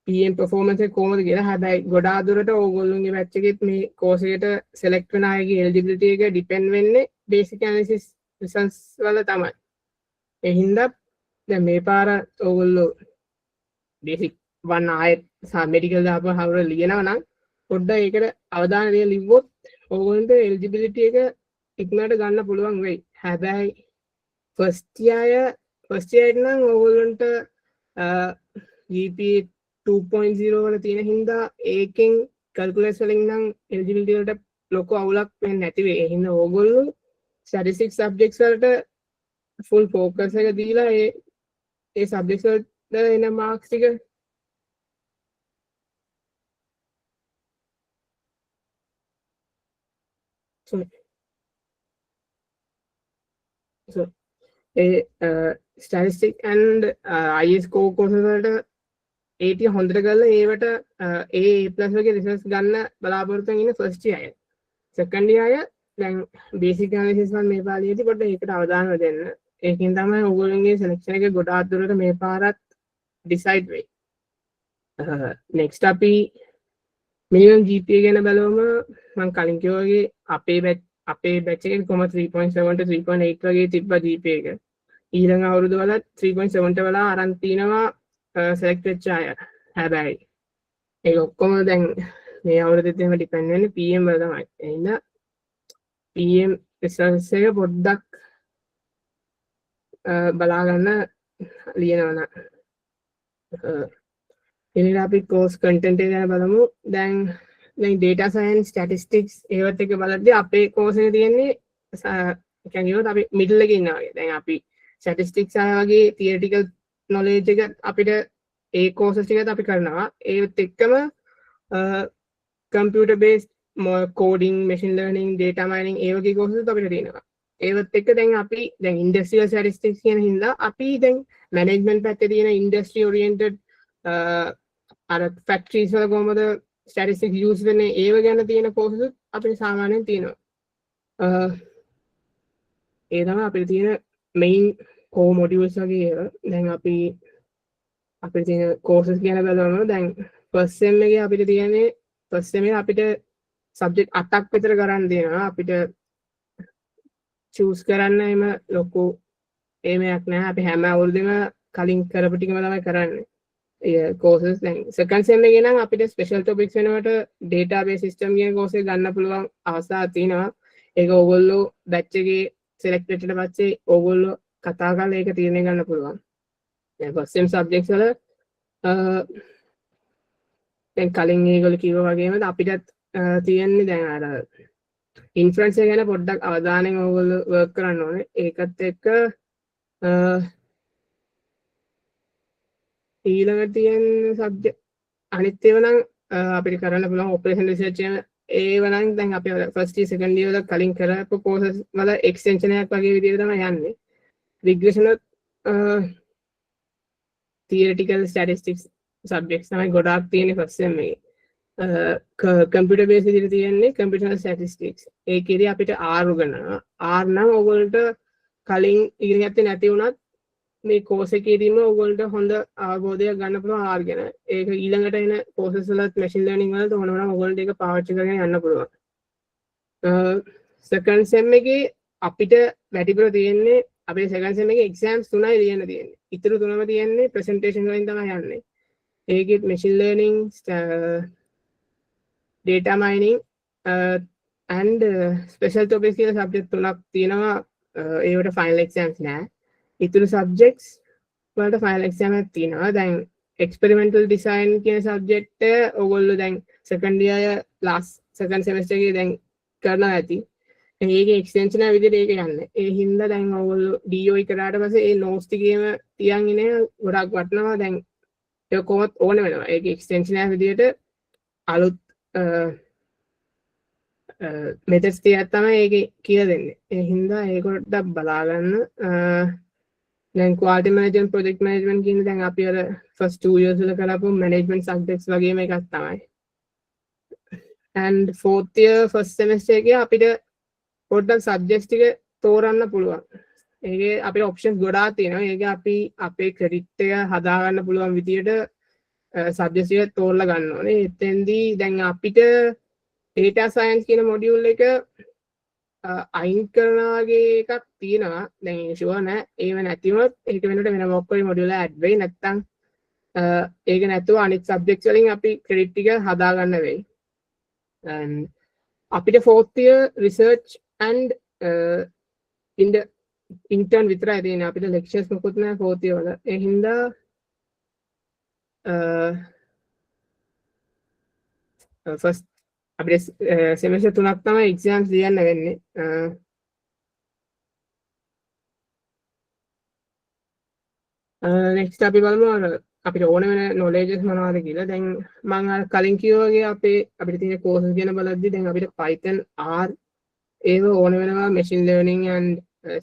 PM performance එක කොහොමද කියලා. හැබැයි ගොඩාක් දුරට ඕගොල්ලෝගේ බැච් එකෙත් මේ කෝස් එකට select වෙන අයගේ eligibility එක depend වෙන්නේ basic analysis results වල තමයි. ඒ හින්දා දැන් මේ පාර ඕගොල්ලෝ basic 1 ආයෙත් medical දාපුවා හවර ලියනවා නම් පොඩ්ඩක් ඒකට අවධානය දීලා ලිව්වොත් ඕගොල්ලන්ට eligibility එක ඉක්මනට ගන්න පුළුවන් වෙයි. හැබැයි first year නම් ඕගොල්ලන්ට GPA 2.0 වල තියෙන හින්දා ඒකෙන් calculus වලින් නම් eligibility වලට ලොකු අවුලක් වෙන්නේ නැති වෙයි. ඒ හින්දා ඕගොල්ලෝ statistics subjects වලට full focus එක දීලා ඒ subjects වලට එන marks ටික so statistics and IS core courses වලට 80 හොඳට කරලා ඒවට A+ වගේ රිසල්ට්ස් ගන්න බලාපොරොත්තු වෙන ඉන්න ෆස්ට් ඉයර් අය. සෙකන්ඩ් ඉයර් අය දැන් බේසික් ඇනලිසිස් වල මේ පාළියේදී පොඩ්ඩක් ඒකට අවධානය දෙන්න. ඒකෙන් තමයි ඕගොල්ලෝගේ සිලෙක්ෂන් එක ගොඩාක් දුරට මේ පාරත් ඩිසයිඩ් වෙයි. next අපි minimum GPA ගැන බලවම මම කලින් කිව්වා වගේ අපේ බැච් එකේ කොහොම 3.7 to 3.8 වගේ තිබ්බා GPA එක. ඊළඟ අවුරුදු වල 3.7 ට වලා අරන් තිනවා select වෙච්ච අය. හැබැයි ඒක ඔක්කොම දැන් මේ අවුරුද්දේත් එහෙම ඩිපෙන්ඩ් වෙන්නේ PM වල තමයි. එහෙනම් PM results එක පොඩ්ඩක් බලා ගන්න ලියනවනම් ඊළඟ අපි course content එක ගැන බලමු. දැන් data science statistics ඒවත් එක බලද්දී අපේ course එකේ තියෙන්නේ කියන්නේ අපි middle එකේ ඉන්නවා වගේ. දැන් අපි statistics ආය වගේ theoretical knowledge එක අපිට ඒ courses ටිකත් අපි කරනවා. ඒත් එක්කම computer based coding, machine learning, data mining ඒ වගේ courses අපිට තියෙනවා. ඒවත් එක්ක දැන් අපි දැන් industrial statistics කියන හින්දා අපි දැන් management පැත්තේ තියෙන industry oriented අර factories වල කොහමද statistics use වෙන්නේ ඒව ගැන තියෙන courses අපිට සාමාන්‍යයෙන් තියෙනවා. ඒ තමයි අපිට තියෙන main core modules වගේ ඒවා. දැන් අපිට තියෙන courses ගැන බලනවා. දැන් first sem එකේ අපිට තියෙන්නේ first sem එකේ අපිට subject 8ක් විතර කරන් දෙනවා. අපිට choose කරන්න එම ලොකු ඒමයක් නැහැ. අපි හැම අවුරුද්දෙම කලින් කරපු ටිකම තමයි කරන්නේ. ඒ courses දැන් second sem එකේ නම් අපිට special topics වෙනකොට database system කියන course එක ගන්න පුළුවන් අවස්ථාවක් තියෙනවා. ඒක ඕගොල්ලෝ batch එකේ select වෙච්ච පස්සේ ඕගොල්ලෝ කතා කරලා ඒක තීරණය ගන්න පුළුවන්. දැන් first sem subjects වල දැන් කලින් ඒගොල්ලෝ කිව්වා වගේම අපිටත් තියෙන්නේ දැන් අර ඉන්ෆ්ලුවෙන්ස් එක ගැන පොඩ්ඩක් අවධානයෙන් ඕගොල්ලෝ work කරන්න ඕනේ. ඒකත් එක්ක ඊළඟට තියෙන සබ්ජෙක්ට් අනිත් ඒවා නම් අපිට කරන්න පුළුවන් ඔපරේෂන් රිසර්ච් ඒවා නම් දැන් අපි ෆස්ට් ඉයර් සෙකන්ඩ් ඉයර් වල කලින් කරපු courses වල එක්ස්ටෙන්ෂන් එකක් වගේ විදිහට තමයි යන්නේ. රිග්‍රෙෂන් theoretical statistics subjects තමයි ගොඩාක් තියෙන්නේ ෆස්ට් සෙම් එකේ. computer based විදිහට තියෙන්නේ computational statistics. ඒකේදී අපිට R උගන්වනවා. R නම් ඕගොල්ලන්ට කලින් ඉගෙන ගත්තේ නැති වුණත් මේ course එකේදීම ඕගොල්ලන්ට හොඳ අවබෝධයක් ගන්න පුළුවන් R ගැන. ඒක ඊළඟට එන courses වලත් machine learning වලත් ඕනනම් ඕගොල්ලන්ට ඒක පාවිච්චි කරගෙන යන්න පුළුවන්. second sem එකේ අපිට වැඩිපුර තියෙන්නේ අපේ second sem එකේ exams 3යි ලියන්න තියෙන්නේ. ඉතුරු 3ම තියෙන්නේ presentation වලින් තමයි යන්නේ. ඒකෙත් machine learning, data mining and special topics කියලා subject 3ක් තියෙනවා. ඒවට final exams නෑ. ඉතුරු subjects වලට final exam එකක් තියෙනවා. දැන් experimental design කියන subject එක ඔයගොල්ලෝ දැන් second year last second semester එකේ දැන් කරනවා ඇති. ඒකේ extension එක විදිහට ඒක යන්නේ. ඒ හින්දා දැන් ඔයගොල්ලෝ DOE කරාට පස්සේ ඒ notes ටිකේම තියන් ඉන්නේ ගොඩක් වටිනවා. දැන් ඒක කොහොමත් ඕන වෙනවා. ඒකේ extension එක විදිහට අලුත් මෙතෙස් තියක් තමයි ඒක කියලා දෙන්නේ. ඒ හින්දා ඒකට බලාගන්න. දැන් quality management project management කියන දැන් අපි අර first 2 years වල කරපු management subjects වගේම එකක් තමයි. and fourth year first semester එකේ අපිට පොඩ්ඩක් subjects ටික තෝරන්න පුළුවන්. ඒකේ අපිට options ගොඩාක් තියෙනවා. ඒක අපි අපේ credit එක හදා ගන්න පුළුවන් විදියට subjects ටික තෝරලා ගන්න ඕනේ. එතෙන්දී දැන් අපිට data science කියන module එක අයින් කරනවා වගේ එකක් තියෙනවා. දැන් ඒක ෂුවර් නෑ. ඒව නැති වුණොත් ඒක වෙනකොට වෙන මොකක් හරි module එක add වෙයි. නැත්නම් ඒක නැතුව අනිත් subjects වලින් අපි credit ටික හදා ගන්න වෙයි. and අපිට fourth year research and in the intern විතරයි තියෙන්නේ. අපිට lectures මොකුත් නෑ fourth year වල. ඒ හින්දා first අපිට semester 3ක් තමයි exams ලියන්න වෙන්නේ. next අපි බලමු අපිට ඕන වෙන knowledges මොනවද කියලා. දැන් මම අර කලින් කිව්වා වගේ අපිට තියෙන courses ගැන බලද්දි දැන් අපිට Python R ඒව ඕන වෙනවා machine learning and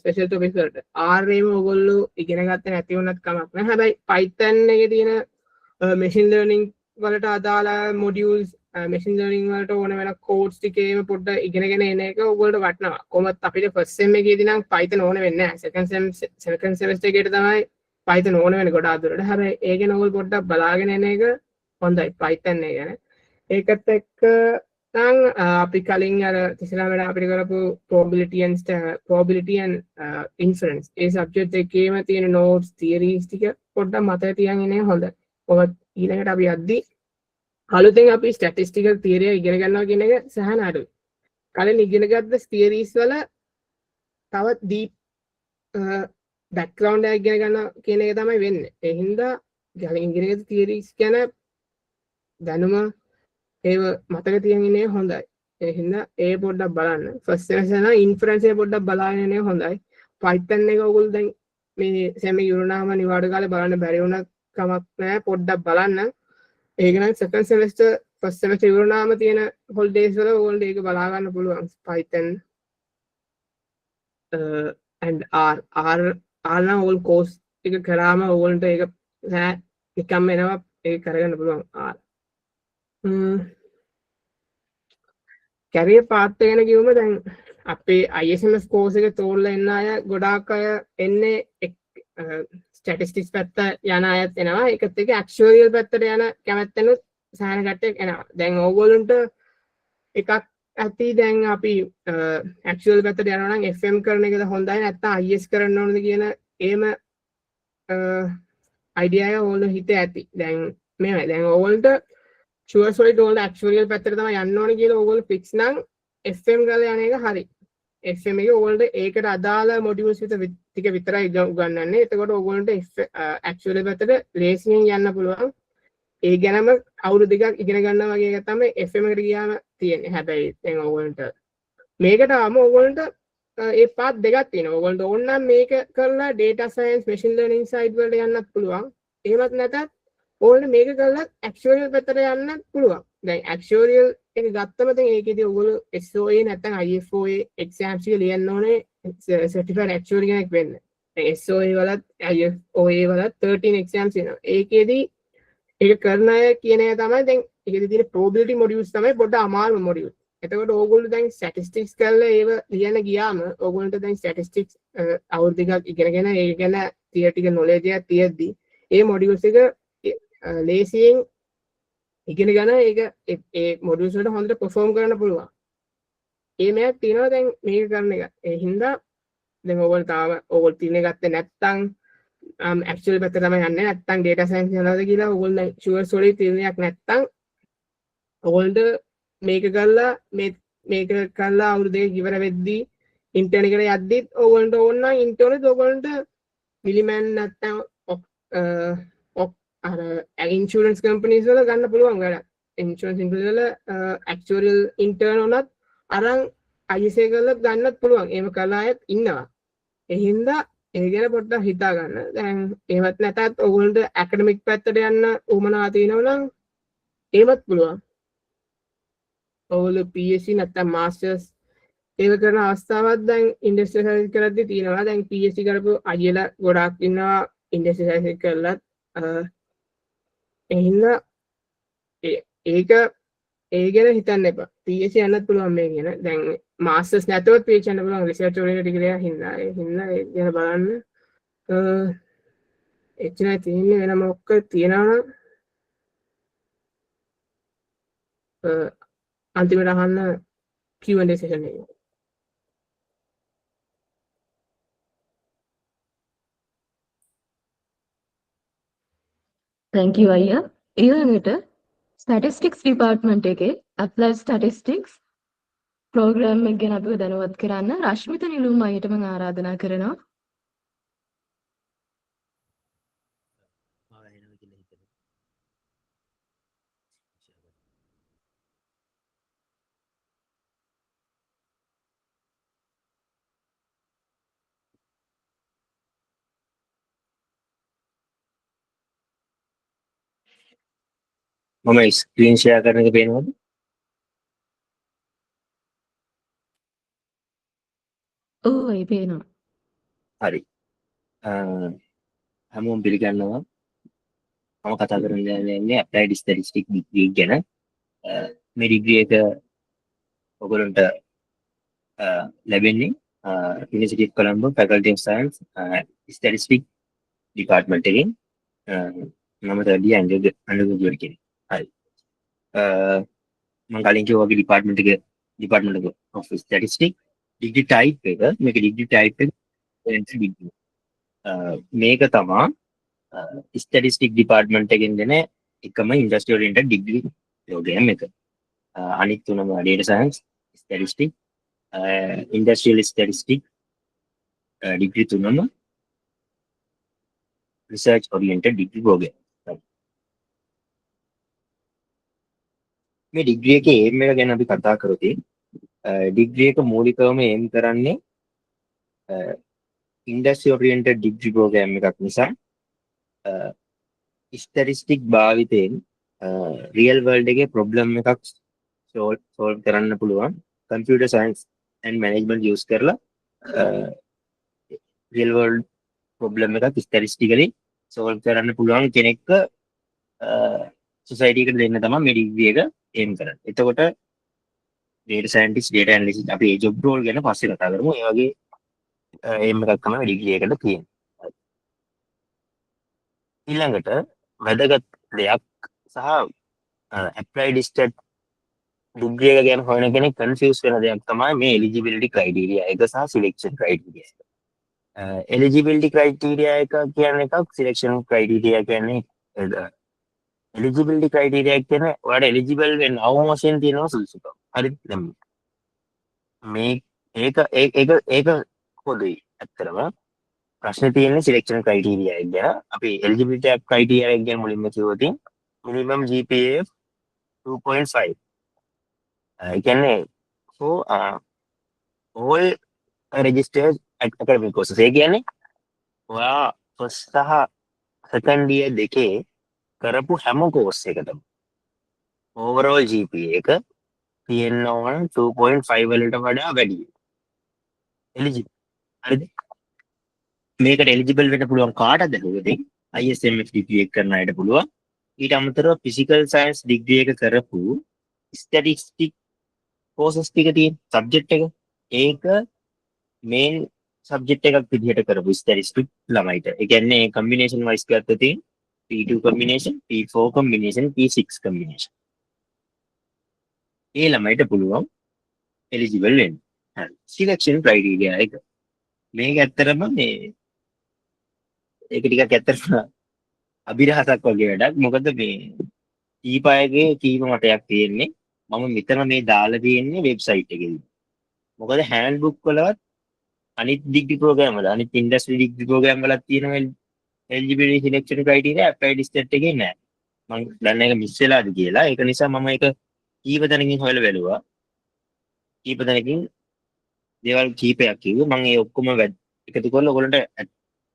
special topics වලට. R ඒම ඔයගොල්ලෝ ඉගෙන ගත්තේ නැති වුණත් කමක් නැහැ. හැබැයි Python එකේ තියෙන machine learning වලට අදාළ modules machine learning වලට ඕන වෙන codes ටිකේම පොඩ්ඩක් ඉගෙනගෙන එන එක ඔයගොල්ලෝ වටනවා. කොහොමත් අපිට first sem එකේදී නම් Python ඕන වෙන්නේ නැහැ. second semester එකේට තමයි Python ඕන වෙන ගොඩාක් දුරට. හැබැයි ඒක ගැන ඔයගොල්ලෝ පොඩ්ඩක් බලාගෙන එන එක හොඳයි Python එක ගැන. ඒකත් එක්ක නම් අපි කලින් අර තිසලා වැඩ අපිට කරපු probability and inference A subject එකේම තියෙන notes theories ටික පොඩ්ඩක් මතක තියාගෙන ඉන්නේ හොඳයි. ඔබත් ඊළඟට අපි යද්දි අලුතෙන් අපි statistical theory ඉගෙන ගන්නවා කියන එක සහන අඩුයි. කලින් ඉගෙන ගත්ත theories වල තවත් deep background එකක් ඉගෙන ගන්න කියන එක තමයි වෙන්නේ. ඒ හින්දා කලින් ඉගෙන ගත්ත theories ගැන දැනුම ඒව මතක තියාගෙන ඉන්නේ හොඳයි. ඒ හින්දා ඒ පොඩ්ඩක් බලන්න. first semester නම් inference එක පොඩ්ඩක් බලාගෙන ඉන්නේ හොඳයි. Python එක ඔයගොල්ලෝ දැන් මේ sem එක ඉවරනාම නිවාඩු කාලේ බලන්න බැරි වුණත් කමක් නැහැ. පොඩ්ඩක් බලන්න. ඒක නම් second semester first semester ඉවරනාම තියෙන holidays වල ඕගොල්ලෝ ඒක බලා ගන්න පුළුවන්. Python and R නම් ඕගොල්ලෝ course එක කරාම ඕගොල්ලන්ට ඒක නිකම්ම එනවා. ඒක කරගන්න පුළුවන් R. career path එක ගැන කිව්වම දැන් අපේ ISMS course එක තෝරලා එන්න අය ගොඩාක් අය එන්නේ statistics පැත්ත යන අයත් එනවා. ඒකත් එක්ක actuarial පැත්තට යන කැමැත්තෙනුත් සෑහෙන කට්ටියක් එනවා. දැන් ඕගොල්ලන්ට එකක් ඇති දැන් අපි actuarial පැත්තට යනවා නම් FM කරන එකද හොඳයි නැත්නම් IS කරන්න ඕනද කියන එහෙම idea එක ඕගොල්ලෝ හිතේ ඇති. දැන් මේවයි දැන් ඕගොල්ලන්ට sure solid ඕගොල්ලෝ actuarial පැත්තට තමයි යන්න ඕනේ කියලා ඕගොල්ලෝ fix නම් FM කරලා යන එක හරි. FM එකේ ඕගොල්ලන්ට ඒකට අදාළ modules ටික විතරයි උගන්වන්නේ. එතකොට ඕගොල්ලන්ට actuarial පැත්තට ලේසියෙන් යන්න පුළුවන්. ඒ ගැනම අවුරුදු දෙකක් ඉගෙන ගන්නවා වගේ එක තමයි FM එකට ගියාම තියෙන්නේ. හැබැයි දැන් ඕගොල්ලන්ට මේකට ආවම ඕගොල්ලන්ට ඒ පාත් දෙකක් තියෙනවා. ඕගොල්ලන්ට ඕන නම් මේක කරලා data science machine learning side වලට යන්නත් පුළුවන්. එහෙමත් නැත්නම් ඕගොල්ලන්ට මේක කරලා actuarial පැත්තට යන්නත් පුළුවන්. දැන් actuarial එක ගත්තම දැන් ඒකේදී ඔයගොල්ලෝ SOA නැත්නම් IFOA exams එක ලියන්න ඕනේ certified actuary කෙනෙක් වෙන්න. දැන් SOA වලත් IFOA වලත් 13 exams එනවා. ඒකේදී ඒක කරන අය කියන එක තමයි දැන් ඒකේදී තියෙන probability modules තමයි පොඩ්ඩ අමාරුම modules. එතකොට ඕගොල්ලෝ දැන් statistics කරලා ඒව ලියන්න ගියාම ඕගොල්ලන්ට දැන් statistics අවුරුදු දෙකක් ඉගෙනගෙන ඒක ගැන theoretical knowledge එකක් තියෙද්දි ඒ modules එක ලේසියෙන් ඉගෙන ගන්න ඒක ඒ මොඩියුල්ස් වලට හොඳට perform කරන්න පුළුවන්. ඒ මේක තියෙනවා දැන් මේක කරන එක. ඒ හින්දා දැන් ඕගොල්ලෝ තාම ඕගොල්ලෝ තියන්නේ ගත්තේ නැත්නම් actual පැත්ත තමයි යන්නේ නැත්නම් data science යනවාද කියලා ඕගොල්ලෝ දැන් sure solid තීරණයක් නැත්නම් ඕගොල්ලන්ට මේක කරලා අවුරුදු දෙකක් ඉවර වෙද්දී intern එකට යද්දිත් ඕගොල්ලන්ට ඕන නම් intern එකේ ඕගොල්ලන්ට මිලිමන් නැත්නම් අර insurance companies වල ගන්න පුළුවන් වැඩ. insurance companies වල actuarial intern උනත් අරන් ISA කරලා ගන්නත් පුළුවන්. එහෙම කරලා අයත් ඉන්නවා. ඒ හින්දා ඒ ගැන පොඩ්ඩක් හිතා ගන්න. දැන් එහෙමත් නැතත් ඕගොල්ලන්ට academic පැත්තට යන්න උවමනා තියෙනවා නම් එහෙමත් පුළුවන්. ඔයගොල්ලෝ PhD නැත්නම් masters ඒක කරන අවස්ථාවක් දැන් ඉන්ඩස්ට්‍රියල් සර්විස් කරද්දී තියෙනවා. දැන් PhD කරපු අයියලා ගොඩාක් ඉන්නවා ඉන්ඩස්ට්‍රියල් සර්විස් කරලත්. එහෙනම් ඒක ඒ ගැන හිතන්න එපා. PhD යන්නත් පුළුවන් මේ ගැන. දැන් masters නැතුවත් PhD යන්න පුළුවන් research oriented degree එකක් හින්දා. ඒ හින්දා ඒ ගැන බලන්න. එච්චරයි තියෙන්නේ. වෙන මොකක් තියෙනවා නම් අන්තිමට අහන්න Q&A session එක. thank you අයියා. ඊළඟට statistics department එකේ applied statistics program එක ගැන අපිව දැනුවත් කරන්න රශ්මිත නිලුම් අයියට මම ආරාධනා කරනවා. මම ස්ක්‍රීන් ෂෙයා කරන එක පේනවද? ඔව් අය පේනවා. හරි. හැමෝම පිළිගන්නවා. මම කතා කරන්න යන්නේ applied statistics degree ගැන. මේ degree එක ඔයගොල්ලන්ට ලැබෙන්නේ University of Colombo Faculty of Science Statistics Department එකෙන්. මම තඩි අන්ඩර්ග්‍රැජුවේට් කෙනෙක්. හරි. මම කලින් කිව්වා වගේ department of statistics degree type එක මේක degree type එක මේක තමා statistics department එකෙන් දෙන එකම industry oriented degree program එක. අනිත් තුනම data science statistics industrial statistics degree තුනම research oriented degree program. මේ ඩිග්‍රී එකේ aim එක ගැන අපි කතා කරොත් ඩිග්‍රී එක මූලිකවම aim කරන්නේ industry oriented degree program එකක් නිසා statistics භාවිතයෙන් real world එකේ problem එකක් solve කරන්න පුළුවන් computer science and management use කරලා real world problem එකක් statistically solve කරන්න පුළුවන් කෙනෙක්ව society එකට දෙන්න තමයි මේ degree එක aim කරන්නේ. එතකොට data scientist, data analyst අපි ඒ job role ගැන පස්සේ කතා කරමු. ඒ වගේ aim එකක් තමයි degree එකට තියෙන්නේ. ඊළඟට වැදගත් දෙයක් සහ applied stat degree එක ගැන හොයන කෙනෙක් confuse වෙන දෙයක් තමයි මේ eligibility criteria එක සහ selection criteria එක. eligibility criteria එක කියන්නේ එකක්, selection criteria කියන්නේ eligibility criteria කියන්නේ ඔයාලට eligible වෙන්න අවම වශයෙන් තියෙනවා සුදුසුකම්. හරිද? දැන් මේ ඒක පොදුයි. ඇත්තටම ප්‍රශ්නේ තියෙන්නේ selection criteria එක ගැන. අපි eligibility criteria එක ගැන මුලින්ම කිව්වොත් minimum GPA 2.5. ඒ කියන්නේ for all registered academic courses. ඒ කියන්නේ ඔයා first සහ second year දෙකේ කරපු හැම course එකටම overall GPA එක තියෙන්න ඕන 2.5 වලට වඩා වැඩි. eligible. හරිද? මේකට eligible වෙන්න පුළුවන් කාටද හොයද? ISMF degree එක කරන අයට පුළුවන්. ඊට අමතරව physical science degree එක කරපු statistics courses ටික තියෙන subject එක ඒක main subject එකක් විදිහට කරපු statistics ළමයිට. ඒ කියන්නේ combination wise ගත්තොත් P2 combination, P4 combination, P6 combination. ඒ ළමයිට පුළුවන් eligible වෙන්න. හරි. selection criteria එක. මේක ඇත්තටම මේ ඒක ටිකක් ඇත්තටම අභිරහසක් වගේ වැඩක්. මොකද මේ කීපයගේ කීප මතයක් තියෙන්නේ. මම මෙතන මේ දාලා තියෙන්නේ වෙබ්සයිට් එකේදී. මොකද handbook වලවත් අනිත් degree program වල අනිත් industry degree program වලත් තියෙනවා eligibility selection criteria applied stat එකේ නෑ. මම දන්නේ ඒක මිස් වෙලාද කියලා. ඒක නිසා මම ඒක කීප තැනකින් හොයලා බැලුවා. කීප තැනකින් දේවල් කීපයක් කිව්වා. මම ඒ ඔක්කොම එකතු කරලා ඔයගොල්ලන්ට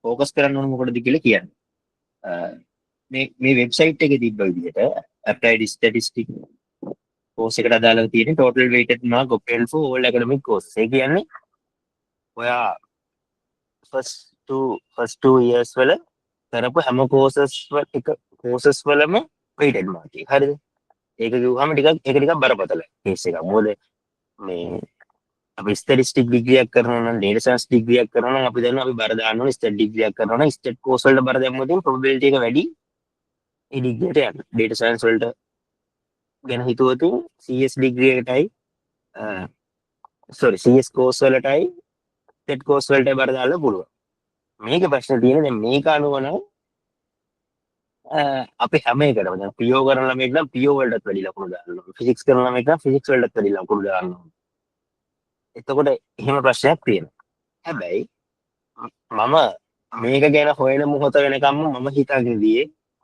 ફોකස් කරන්න ඕන මොකටද කියලා කියන්නේ. මේ වෙබ්සයිට් එකේ තිබ්බ විදිහට applied statistics කෝස් එකට අදාළව තියෙන total weighted mark obtained for all academic courses. ඒ කියන්නේ ඔයා first two years වල කරපු හැම courses වලම weighted mark එක. හරිද? ඒක කිව්වම ඒක ටිකක් බරපතල කේස් එකක්. මොකද මේ අපි ස්ටැටිස්ටික් ඩිග්‍රියක් කරනවා නම් data science ඩිග්‍රියක් කරනවා නම් අපි දන්නවා අපි බර දාන්න ඕනේ ස්ටැට් ඩිග්‍රියක් කරනවා නම් ස්ටැට් course වලට බර දැම්මොත් probability එක වැඩි ඒ ඩිග්‍රියට යන්න. data science වලට ගැන හිතුවොත් CS ඩිග්‍රී එකටයි CS course වලටයි ස්ටැට් course වලටයි බර දාන්න පුළුවන්. මේක ප්‍රශ්නේ තියෙන්නේ දැන් මේක අනුව නම් අපි හැම එකටම දැන් PO කරන ළමෙක් නම් PO වලටත් වැඩි ලකුණු දාන්න ඕනේ. ෆිසික්ස් කරන ළමෙක් නම් ෆිසික්ස් වලටත් වැඩි ලකුණු දාන්න ඕනේ. එතකොට එහෙම ප්‍රශ්නයක් තියෙනවා. හැබැයි මම මේක ගැන හොයන මොහොත වෙනකම්ම මම හිතාගෙන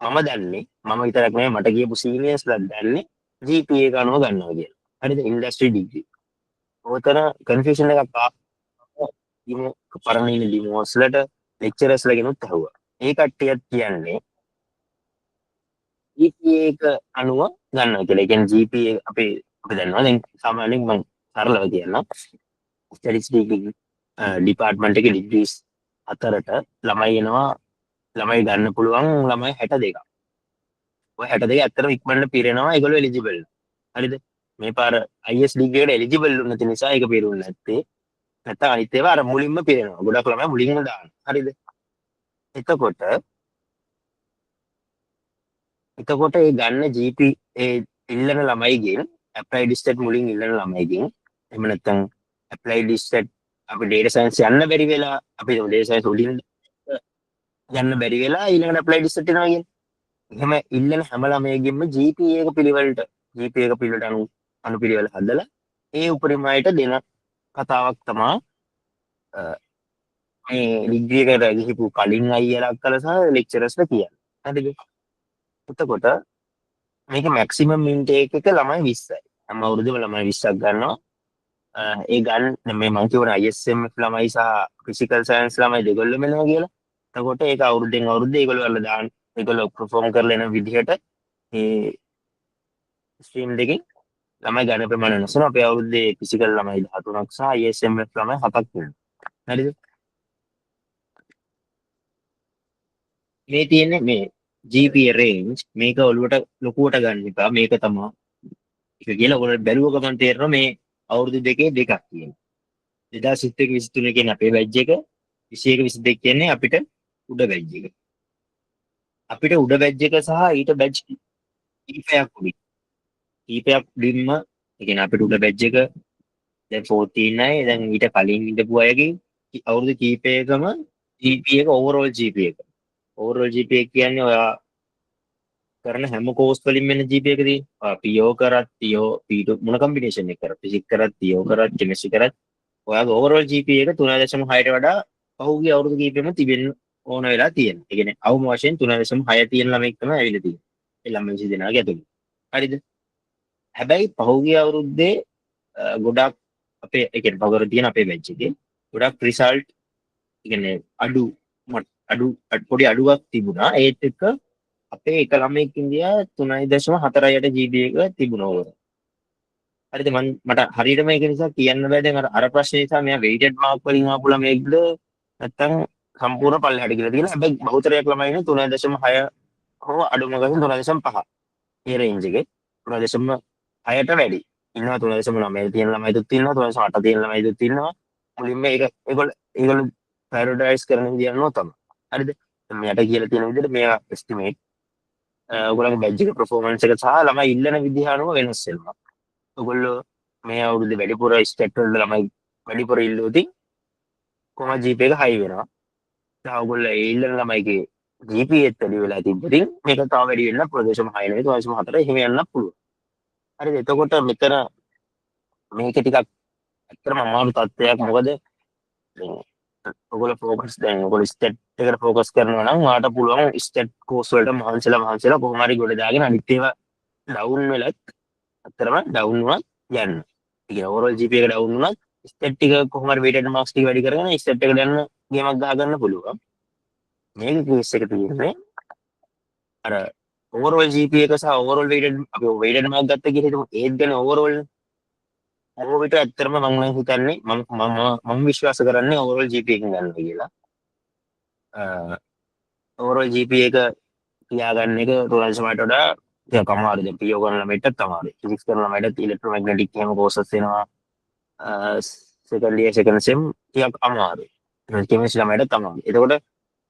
මම දන්නේ මම විතරක් නෙමෙයි මට කියපු සීනියර්ස්ලා දන්නේ GPA එක අනුව ගන්නවා කියලා. හරිද? Industry degree. ඔතන කන්ෆියුෂන් එකක් පරණ ඉන්න ඩිමෝස්ලට ලෙක්චරර්ස්ලා ගෙනුත් ඇහුවා. ඒ කට්ටියත් කියන්නේ GPA එක අනුව ගන්නවා කියලා. ඒ කියන්නේ GPA අපි දන්නවා දැන් සාමාන්‍යයෙන් මම සරලව කියන්නම්. ස්ටැටිස්ටික් ඩිපාර්ට්මන්ට් එකේ ඩිග්‍රීස් අතරට ළමයි එනවා ළමයි ගන්න පුළුවන් ළමයි 62ක්. ඔය 62 ඇත්තටම ඉක්මනට පිරෙනවා ඒගොල්ලෝ එලිජිබල්. හරිද? මේ පාර IS ඩිග්‍රී එකට එලිජිබල් නැති නිසා ඒක පිරුන්නේ නැත්තේ. නැත්නම් අනිත් ඒවා අර මුලින්ම පිරෙනවා. ගොඩක් ළමයි මුලින්ම දානවා. හරිද? එතකොට ඒ ගන්න GPA ඉල්ලන ළමයිගෙන් ඇප්ලයිඩ් ස්ටැට් මුලින් ඉල්ලන ළමයිගෙන් එහෙම නැත්නම් ඇප්ලයිඩ් ස්ටැට් අපි data science යන්න බැරි වෙලා අපි data science උඩින් යන්න බැරි වෙලා ඊළඟට ඇප්ලයිඩ් ස්ටැට් එනවා කියන්නේ. එහෙම ඉල්ලන හැම ළමයෙක්ගෙම GPA එක පිළිවෙලට අනුපිළිවෙල හදලා ඒ උපරිමයට දෙන කතාවක් තමයි මේ ඩිග්‍රී එකට ගිහිපු කලින් අයියලා අක්කලා සහ ලෙක්චරර්ස්ලා කියන්නේ. හරිද? එතකොට මේක මැක්සිමම් ඉන්ටේක් එක ළමයි 20යි. හැම අවුරුද්දෙම ළමයි 20ක් ගන්නවා. ඒ ගන්න මේ මං කියවන ISMF ළමයි සහ ෆිසිකල් සයන්ස් ළමයි දෙගොල්ලම එනවා කියලා. එතකොට ඒක අවුරුද්දෙන් අවුරුද්ද ඒගොල්ලෝ perform කරලා එන විදිහට ඒ ස්ට්‍රීම් දෙකෙන් ළමයි ගන්න ප්‍රමාණය වෙනස් වෙනවා. අපේ අවුරුද්දේ ෆිසිකල් ළමයි 13ක් සහ ISMF ළමයි 7ක් වෙනවා. හරිද? මේ තියෙන්නේ මේ GPA range මේක ඔළුවට ලොකුවට ගන්න එක මේක තමයි ඒක කියලා ඔයගොල්ලෝ බැලුව ගමන් තේරෙනවා මේ අවුරුදු දෙකේ දෙකක් කියන්නේ 2021 23 කියන්නේ අපේ බැච් එක 21 22 කියන්නේ අපිට උඩ බැච් එක සහ ඊට බැච් කීපයක් උඩින්ම ඒ කියන්නේ අපිට උඩ බැච් එක දැන් 14 අය දැන් ඊට කලින් ඉඳපු අයගේ අවුරුදු කීපයකම GPA එක overall GPA කියන්නේ ඔයා කරන හැම කෝස් වලින් වෙන GPA එක තියෙනවා. PO කරත් P2 මොන කම්බිනේෂන් එක කරත් ෆිසික්ස් කරත් PO කරත් කෙමිස්ට්‍රි කරත් ඔයාගේ overall GPA එක 3.6ට වඩා පහුගිය අවුරුදු කීපෙම තිබෙන්න ඕන වෙලා තියෙනවා. ඒ කියන්නේ අවම වශයෙන් 3.6 තියෙන ළමෙක් තමයි ඇවිල්ලා තියෙන්නේ. ඒ ළමයි 20 දෙනාගේ ඇතුළේ. හරිද? හැබැයි පහුගිය අවුරුද්දේ ගොඩක් අපේ ඒ කියන්නේ පහුගිය තියෙන අපේ බැච් එකේ ගොඩක් රිසල්ට් ඒ කියන්නේ පොඩි අඩුවක් තිබුණා. ඒත් එක්ක අපේ එක ළමෙක් ඉන්දියා 3.48 GPA එක තිබුණා ඕක. හරිද? මට හරියටම ඒක නිසා කියන්න බෑ දැන් අර ප්‍රශ්නේ නිසා මෙයා weighted mark වලින් ආපු ළමයෙක්ද නැත්නම් සම්පූර්ණ පල්ලෙහාට කියලා තියෙනවා. හැබැයි බහුතරයක් ළමයි ඉන්නේ 3.6 හෝ අඩුම ගානේ 3.5. ඒ රේන්ජ් එකේ 3.6ට වැඩි. ඉන්නවා 3.9 තියෙන ළමයිදුත් ඉන්නවා 3.8 තියෙන ළමයිදුත් ඉන්නවා. මුලින්ම ඒගොල්ලෝ ප්‍රයොරිටයිස් කරන විදිය අනුව තමයි. හරිද? මෙයාට කියලා තියෙන විදිහට මෙයා එස්ටිමේට් ඔයගොල්ලන්ගේ බැච් එක performance එක සහ ළමයි ඉල්ලන විදිහ අනුව වෙනස් වෙනවා. ඔයගොල්ලෝ මේ අවුරුද්දේ වැඩිපුර ස්ටේට් වල ළමයි වැඩිපුර ඉල්ලුවොත් කොහොමද GPA එක high වෙනවා. දැන් ඔයගොල්ලෝ ඒ ඉල්ලන ළමයිගේ GPA එකත් වැඩි වෙලා තිබ්බොතින් මේක තව වැඩි වෙන්න ප්‍රදේශම 6 නෙවෙයි 3.4 එහෙම යන්න පුළුවන්. හරිද? එතකොට මෙතන මේක ටිකක් ඇත්තටම අමාරු තත්ත්වයක්. මොකද ඔයගොල්ලෝ ફોකස් දැන් ඔයගොල්ලෝ ස්ටේට් එකට ફોකස් කරනවා නම් ඔයාලට පුළුවන් ස්ටේට් කෝස් වලට මහන්සිලා කොහොම හරි ගොඩ දාගෙන අනිත් ඒවා ඩවුන් වෙලත් අත්‍තරම ඩවුන් වුණත් යන්න. ඒ කියන්නේ ඕවරෝල් GPA එක ඩවුන් වුණත් ස්ටේට් ටික කොහොම හරි weighted marks ටික වැඩි කරගෙන ස්ටේට් එකට යන්න ගේමක් ගහ ගන්න පුළුවන්. මේක කේස් එක තියෙන්නේ අර ඕවරෝල් GPA එක සහ ඕවරෝල් weighted අපි weighted mark ගත්ත කියලා හිතමු ඒත් ගැන ඕවරෝල් මොකෝ විතර ඇත්තටම මම නම් හිතන්නේ මම විශ්වාස කරන්නේ ඕවරෝල් GPA එකෙන් ගන්නවා කියලා. ඕවරෝල් GPA එක තියාගන්න එක ටෝලන්ස් වලට වඩා ටිකක් අමාරුයි. දැන් PO කරන ළමයිටත් අමාරුයි. ෆිසික්ස් කරන ළමයිටත් ඉලෙක්ට්‍රෝමැග්නටික් එහෙම කෝසස් එනවා. සෙකන්ඩ් ඉයර් සෙකන්ඩ් සෙම් ටිකක් අමාරුයි. කෙමිස්ට්‍රි ළමයිටත් අමාරුයි. එතකොට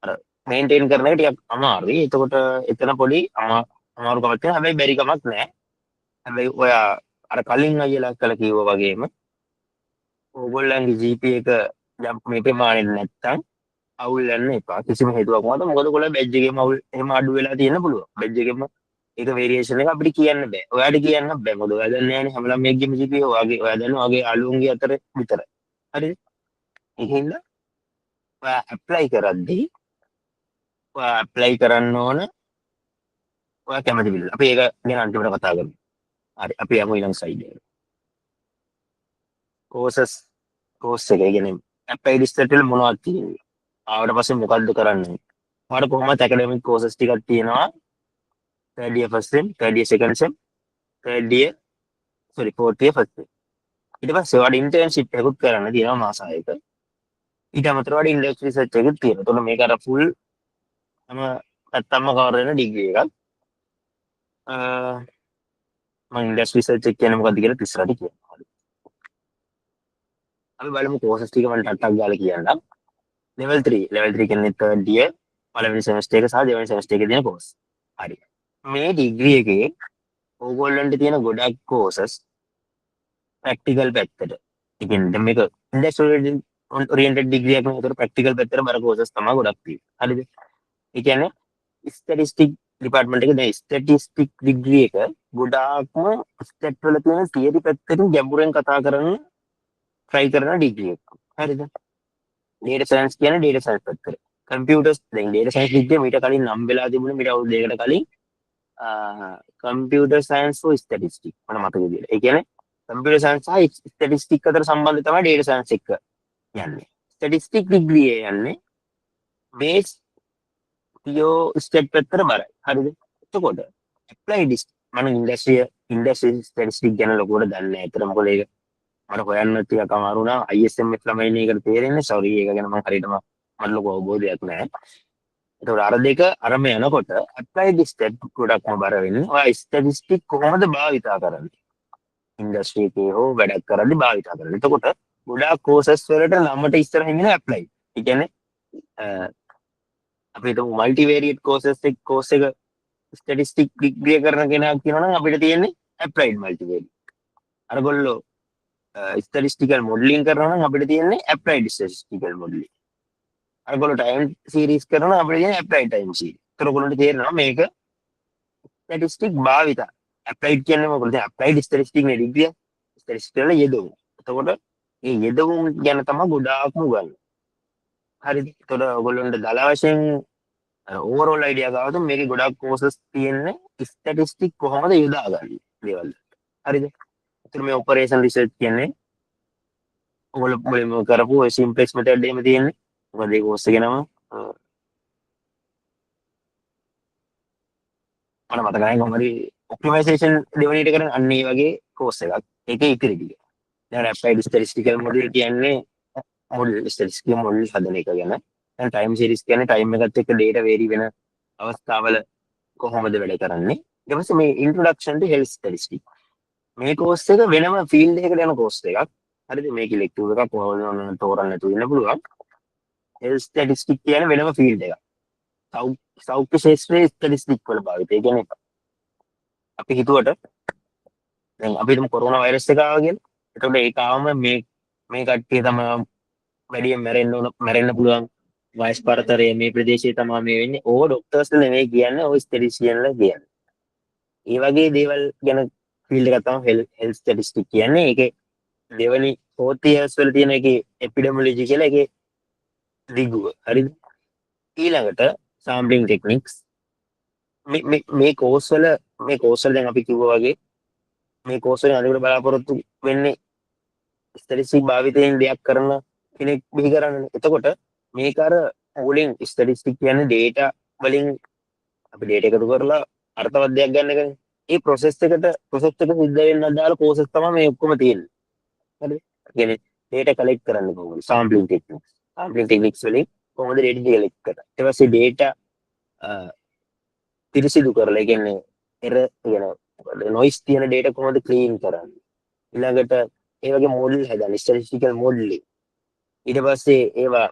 අර මේන්ටේන් කරන එක ටිකක් අමාරුයි. එතකොට එතන පොඩි අමාරුකමක් තියෙනවා. හැබැයි බැරි කමක් නැහැ. හැබැයි ඔයා අර කලින් අයියලා කළ කිව්වා වගේම ඕගොල්ලන්ගේ GPA එක යම් මේ ප්‍රමාණයට නැත්තම් අවුල් යන්න එපා. කිසිම හේතුවක් මත. මොකද ඔයගොල්ලෝ බැජ් එකේම අවුල් එහෙම අඩු වෙලා තියෙන්න පුළුවන්. බැජ් එකේම ඒක වේරියේෂන් එක අපිට කියන්න බෑ. ඔයාට කියන්න බෑ. මොකද ඔයා දන්නේ නැහැනේ හැම ළමයෙක්ගේම GPA ඔයා දන්නවා ඔයාගේ යාළුවන්ගේ අතර විතරයි. හරිද? ඒකින්ද ඔයා ඇප්ලයි කරද්දී ඔයා ඇප්ලයි කරන්න ඕන ඔයා කැමති විදිහට. අපි ඒක ගැන අන්තිමට කතා කරමු. හරි. අපි යමු ඊළඟ සයිඩ් එකට. කෝස් එක කියන්නේ ඇප්ලයි ලිස්ට් වල මොනවද තියෙන්නේ? ආවට පස්සේ මොකද්ද කරන්නේ? ඔයාලට කොහොමද ඇකඩමික් කෝසස් ටිකක් තියෙනවා. third year first sem, third year second sem, fourth year first sem. ඊට පස්සේ ඔයාලට ඉන්ටර්න්ෂිප් එකකුත් කරන්න තියෙනවා මාස 6ක. ඊට අමතරව ඔයාලට ඉන්ඩස්ට්‍රි රිසර්ච් එකකුත් තියෙනවා. එතකොට මේක අර ෆුල් නැත්තම්ම කවර් වෙන ඩිග්‍රී එකක්. මම ඉන්ඩස්ට්‍රි රිසර්ච් එක කියන්නේ මොකද්ද කියලා ඉස්සරහට කියනවා. අපි බලමු කෝසස් ටික මම ටට්ටක් ගාලා කියන්නම්. level 3 කියන්නේ third year පළවෙනි semester එක සහ දෙවෙනි semester එකේ තියෙන course. හරි. මේ ඩිග්‍රී එකේ ඕගොල්ලන්ට තියෙන ගොඩක් courses practical පැත්තට. ඒ කියන්නේ දැන් මේක industry oriented degree එකක් නේ. ඒතර practical පැත්තට බර courses තමයි ගොඩක් තියෙන්නේ. හරිද? ඒ කියන්නේ statistics department එකේ දැන් statistics degree එක ගොඩාක්ම stat වල තියෙන theory පැත්තට ගැඹුරෙන් කතා කරන try කරන degree එකක්. හරිද? data science කියන්නේ data science පැත්තට. computers දැන් data science degree මීට කලින් නම් වෙලා තිබුණේ මීට අවුරුදු දෙකකට කලින් computer science for statistics මම මතක විදියට. ඒ කියන්නේ computer science සහ statistics අතර සම්බන්ධය තමයි data science එක යන්නේ. statistics degree එක යන්නේ base pure stat පැත්තට බරයි. හරිද? එතකොට applied මම industry statistics ගැන ලොකුවට දන්නේ නැහැ. ඒතර මොකද ඒක මට හොයන්න ටිකක් අමාරු වුණා. ISMF ළමයිනේ ඒකට තේරෙන්නේ. sorry ඒක ගැන මම හරියටම මට ලොකු අවබෝධයක් නැහැ. ඒතකොට අර දෙක අරම යනකොට applied stat ගොඩක්ම බර වෙන්නේ. ඔය statistics කොහොමද භාවිතා කරන්නේ? industry එකේ හෝ වැඩක් කරද්දී භාවිතා කරන්නේ. එතකොට ගොඩාක් courses වලට ළමට ඉස්සරහින් ඉන්න applied. ඒ කියන්නේ අපි හිතමු multivariate course එක statistics degree කරන කෙනා කියනවා නම් අපිට තියෙන්නේ applied multivariate. අරගොල්ලෝ statistical modeling කරනවා නම් අපිට තියෙන්නේ applied statistical modeling. අරගොල්ලෝ time series කරනවා නම් අපිට තියෙන්නේ applied time series. ඒතර ඔයගොල්ලන්ට තේරෙනවා මේක statistics භාවිත. applied කියන්නේ මොකද? applied statistics නේ degree. statistics වල යෙදවුම්. එතකොට මේ යෙදවුම් ගැන තමයි ගොඩාක්ම උගන්වන්නේ. හරිද? ඒතකොට ඔයගොල්ලන්ට දල වශයෙන් overall idea ගාවද මේකේ ගොඩාක් courses තියෙන්නේ statistics කොහොමද යොදාගන්නේ දේවල්. හරිද? ඒතර මේ operation research කියන්නේ ඔයගොල්ලෝ මුලින්ම කරපු ඔය simplex method එකම තියෙන්නේ. මොකද ඒ course එකේ නම මම මතක නැහැ කොහොමද optimization දෙවෙනිට කරන අන්න ඒ වගේ course එකක්. ඒකේ ඉතිරි ටික. දැන් applied statistical model කියන්නේ model statistical model හදන එක ගැන. දැන් time series කියන්නේ time එකත් එක්ක data vary වෙන අවස්ථාවල කොහොමද වැඩ කරන්නේ. ඊට පස්සේ මේ introduction to health statistics. මේ course එක වෙනම field එකකට යන course එකක්. හරිද? මේක elective එකක් කොහොමද තෝරන්න නැතුව ඉන්න පුළුවන්. health statistics කියන්නේ වෙනම field එකක්. සෞඛ්‍ය ශාස්ත්‍රයේ statistics වල භාවිතය. ඒ කියන්නේ අපි හිතුවට දැන් අපි හිතමු කොරෝනා වෛරස් එක ආවා කියලා. එතකොට ඒක ආවම මේ කට්ටිය තමයි වැඩියෙන් මැරෙන්න පුළුවන් වයස් පරතරය මේ ප්‍රදේශයේ තමයි මේ වෙන්නේ. ඕක ડોක්ටර්ස්ලා නෙමෙයි කියන්නේ, ඔය ස්ටැටිස්ටිෂියන්ලා කියන්නේ. ඒ වගේ දේවල් ගැන ෆීල්ඩ් එකක් තමයි හෙල්ත් ස්ටැටිස්ටික් කියන්නේ. ඒකේ දෙවෙනි fourth years වල තියෙන එකේ එපිඩෙමියොලොජි කියලා එකේ දිගුව. හරිද? ඊළඟට sampling techniques මේ කෝස් වල දැන් අපි කිව්වා වගේ මේ කෝස් වලින් අනිවාර්ය බලාපොරොත්තු වෙන්නේ ස්ටැටිස්ටික් භාවිතයෙන් දෙයක් කරන කෙනෙක් බිහි කරන්නේ. එතකොට මේක අර මුලින් ස්ටැටිස්ටික් කියන්නේ data වලින් අපි data එකතු කරලා අර්ථවත් දෙයක් ගන්න එකනේ. ඒ process එක සිද්ධ වෙන්න අදාළ process තමයි මේ ඔක්කොම තියෙන්නේ. හරිද? කියන්නේ data collect කරන්නේ කොහොමද? sampling techniques. sampling techniques වලින් කොහොමද data collect කරන්නේ? ඊට පස්සේ data පිරිසිදු කරලා ඒ කියන්නේ error කියන noise තියෙන data කොහොමද clean කරන්නේ? ඊළඟට ඒ වගේ model හදන්න statistical modeling. ඊට පස්සේ ඒවා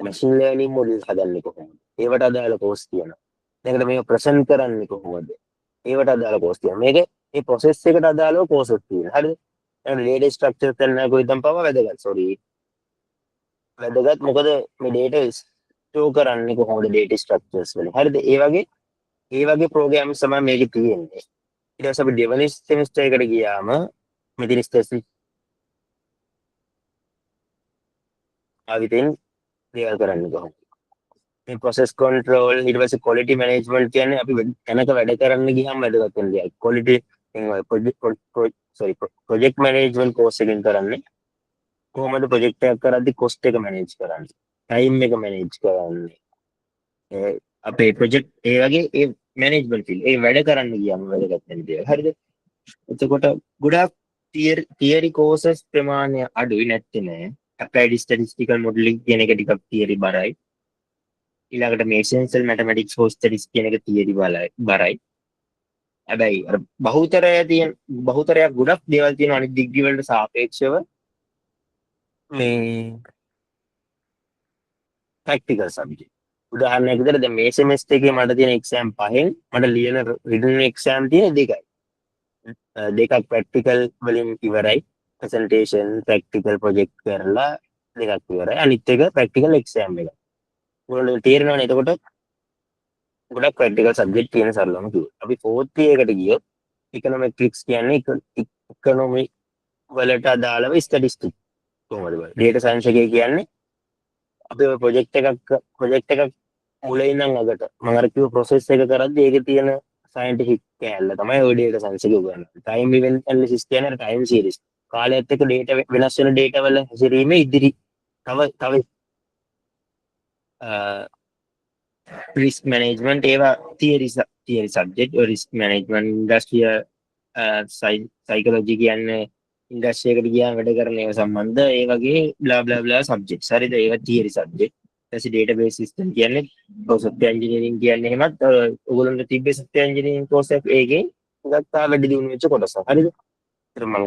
machine learning model හදන්නේ කොහොමද? ඒවට අදාළ course තියෙනවා. ඊළඟට මේක present කරන්නේ කොහොමද? ඒවට අදාළ course තියෙනවා. මේක මේ process එකට අදාළව courses තියෙනවා. හරිද? ඊළඟට data structure කරන්න කොයිදම් පවා වැදගත්. වැදගත් මොකද මේ data store කරන්නේ කොහොමද data structures වලින්. හරිද? ඒ වගේ programs තමයි මේකේ තියෙන්නේ. ඊට පස්සේ අපි දෙවෙනි semester එකට ගියාම මෙතන ආවිතෙන් දේවල් කරන්නේ කොහොමද? මේ process control ඊට පස්සේ quality management කියන්නේ අපි තැනක වැඩ කරන්න ගියාම වැදගත් වෙන දෙයක්. quality project management course එකකින් කරන්නේ කොහොමද project එකක් කරද්දි cost එක manage කරන්නේ, time එක manage කරන්නේ. අපේ project ඒ වගේ ඒ management field ඒ වැඩ කරන්න ගියාම වැදගත් වෙන දේවල්. හරිද? එතකොට ගොඩාක් theory courses ප්‍රමාණය අඩුයි නැත්තේ නෑ. applied statistical modeling කියන එක ටිකක් theory බරයි. ඊළඟට මේ essential mathematics for statistics කියන එක theory බරයි. හැබැයි අර බහුතරයක් ගොඩක් දේවල් තියෙන අනිත් degree වලට සාපේක්ෂව මේ practical subject. උදාහරණයක් විදිහට දැන් මේ semester එකේ මට තියෙන exam පහෙන් මට ලියන written exam තියෙන දෙකයි. දෙකක් practical වලින් ඉවරයි. presentation practical project කරලා දෙකක් ඉවරයි. අනිත් එක practical exam එක. ඔයාලට තේරෙනවනේ එතකොට ගොඩක් practical subject තියෙන සරලවම කිව්වා. අපි 4th year එකට ගියොත් econometrics කියන්නේ economy වලට අදාළව statistics කොහොමද බලන්නේ. data science එකේ කියන්නේ අපි ඔය project එකක් මුලින් ඉඳන් අගට මම අර කිව්ව process එක කරද්දී ඒකේ තියෙන scientific කැලල තමයි ඔය data science එකේ උගන්වන්නේ. time event analysis කියන්නේ time series. කාලයත් එක්ක data වෙනස් වෙන data වල හැසිරීමේ ඉදිරි තව risk management ඒවා theory subject or risk management industrial psychology කියන්නේ industry එකට ගියාම වැඩ කරන ඒවා සම්බන්ධ ඒ වගේ blah blah blah subjects. හරිද? ඒවා theory subject. ඊට database system කියන්නේ software engineering කියන්නේ එහෙමත් ඔයගොල්ලන්ට තිබ්බේ software engineering course එක ඒකේ ගත්තා වැඩි දියුණු වෙච්ච කොටසක්. හරිද? ඒතර මම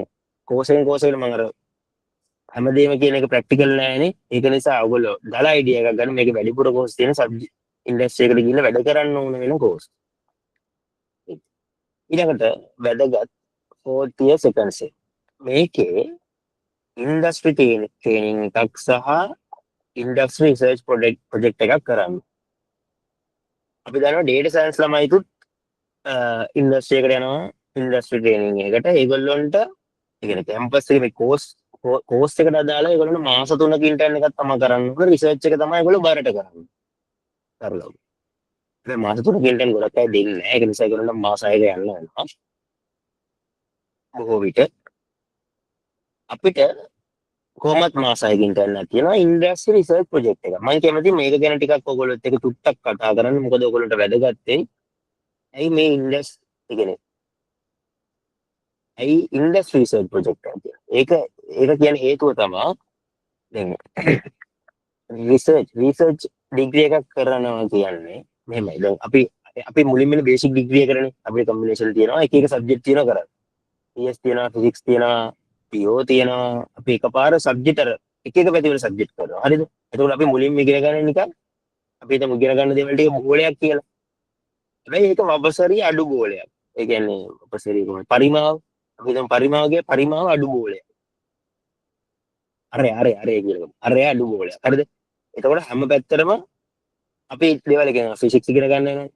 course එකට මම අර හැමදේම කියන එක ප්‍රැක්ටිකල් නෑනේ. ඒක නිසා ඔයගොල්ලෝ දල අයිඩියා එකක් ගන්න මේක වැඩිපුර course තියෙන subject industry එකට ගිහිල්ලා වැඩ කරන්න ඕන වෙන course. ඊළඟට වැදගත් 4th year second sem. මේකේ industry training එකක් සහ industry research project එකක් කරන්න. අපි දන්නවා data science ළමයිතුත් industry එකට යනවා industry training එකකට. ඒගොල්ලොන්ට ඒ කියන්නේ campus එකේ මේ course එකට අදාළව ඒගොල්ලන්ට මාස 3ක intern එකක් තමයි කරන්න ඕනේ. research එක තමයි ඒගොල්ලෝ බාරට කරන්නේ. කරලා. දැන් මාස 3ක intern ගොඩක් අය දෙන්නේ නැහැ. ඒක නිසා ඒගොල්ලන්ට මාස 6ක යන්න වෙනවා. බොහෝ විට අපිට කොහොමත් මාස 6ක intern එකක් තියෙනවා industry research project එක. මම කැමති මේක ගැන ටිකක් ඔයගොල්ලොත් එක්ක තුට්ටක් කතා කරන්න. මොකද ඔයගොල්ලන්ට වැදගත් වෙයි. ඇයි මේ industry කියන්නේ ඇයි industry research project එක කියන්නේ? ඒක කියන්නේ හේතුව තමයි දැන් research degree එකක් කරනවා කියන්නේ මෙහෙමයි. දැන් අපි මුලින්ම basic degree එකනේ අපේ combination තියෙනවා. එක subject තියෙනවා කරන්නේ. PS තියෙනවා, physics තියෙනවා, PO තියෙනවා. අපි එකපාර subject අර එක පැතිවල subject කරනවා. හරිද? එතකොට අපි මුලින්ම ඉගෙන ගන්න නිකන් අපි හිතමු ඉගෙන ගන්න දේවල් ටික භූගෝලයක් කියලා. හැබැයි ඒක වපසරිය අඩු ගෝලයක්. ඒ කියන්නේ වපසරිය කොහොමද? පරිමාව. අපි හිතමු පරිමාවගේ පරිමාව අඩු ගෝලයක්. අර කියලා. අර අඩු ගෝලයක්. හරිද? එතකොට හැම පැත්තටම අපි දේවල් ඉගෙන physics ඉගෙන ගන්න වෙනවා.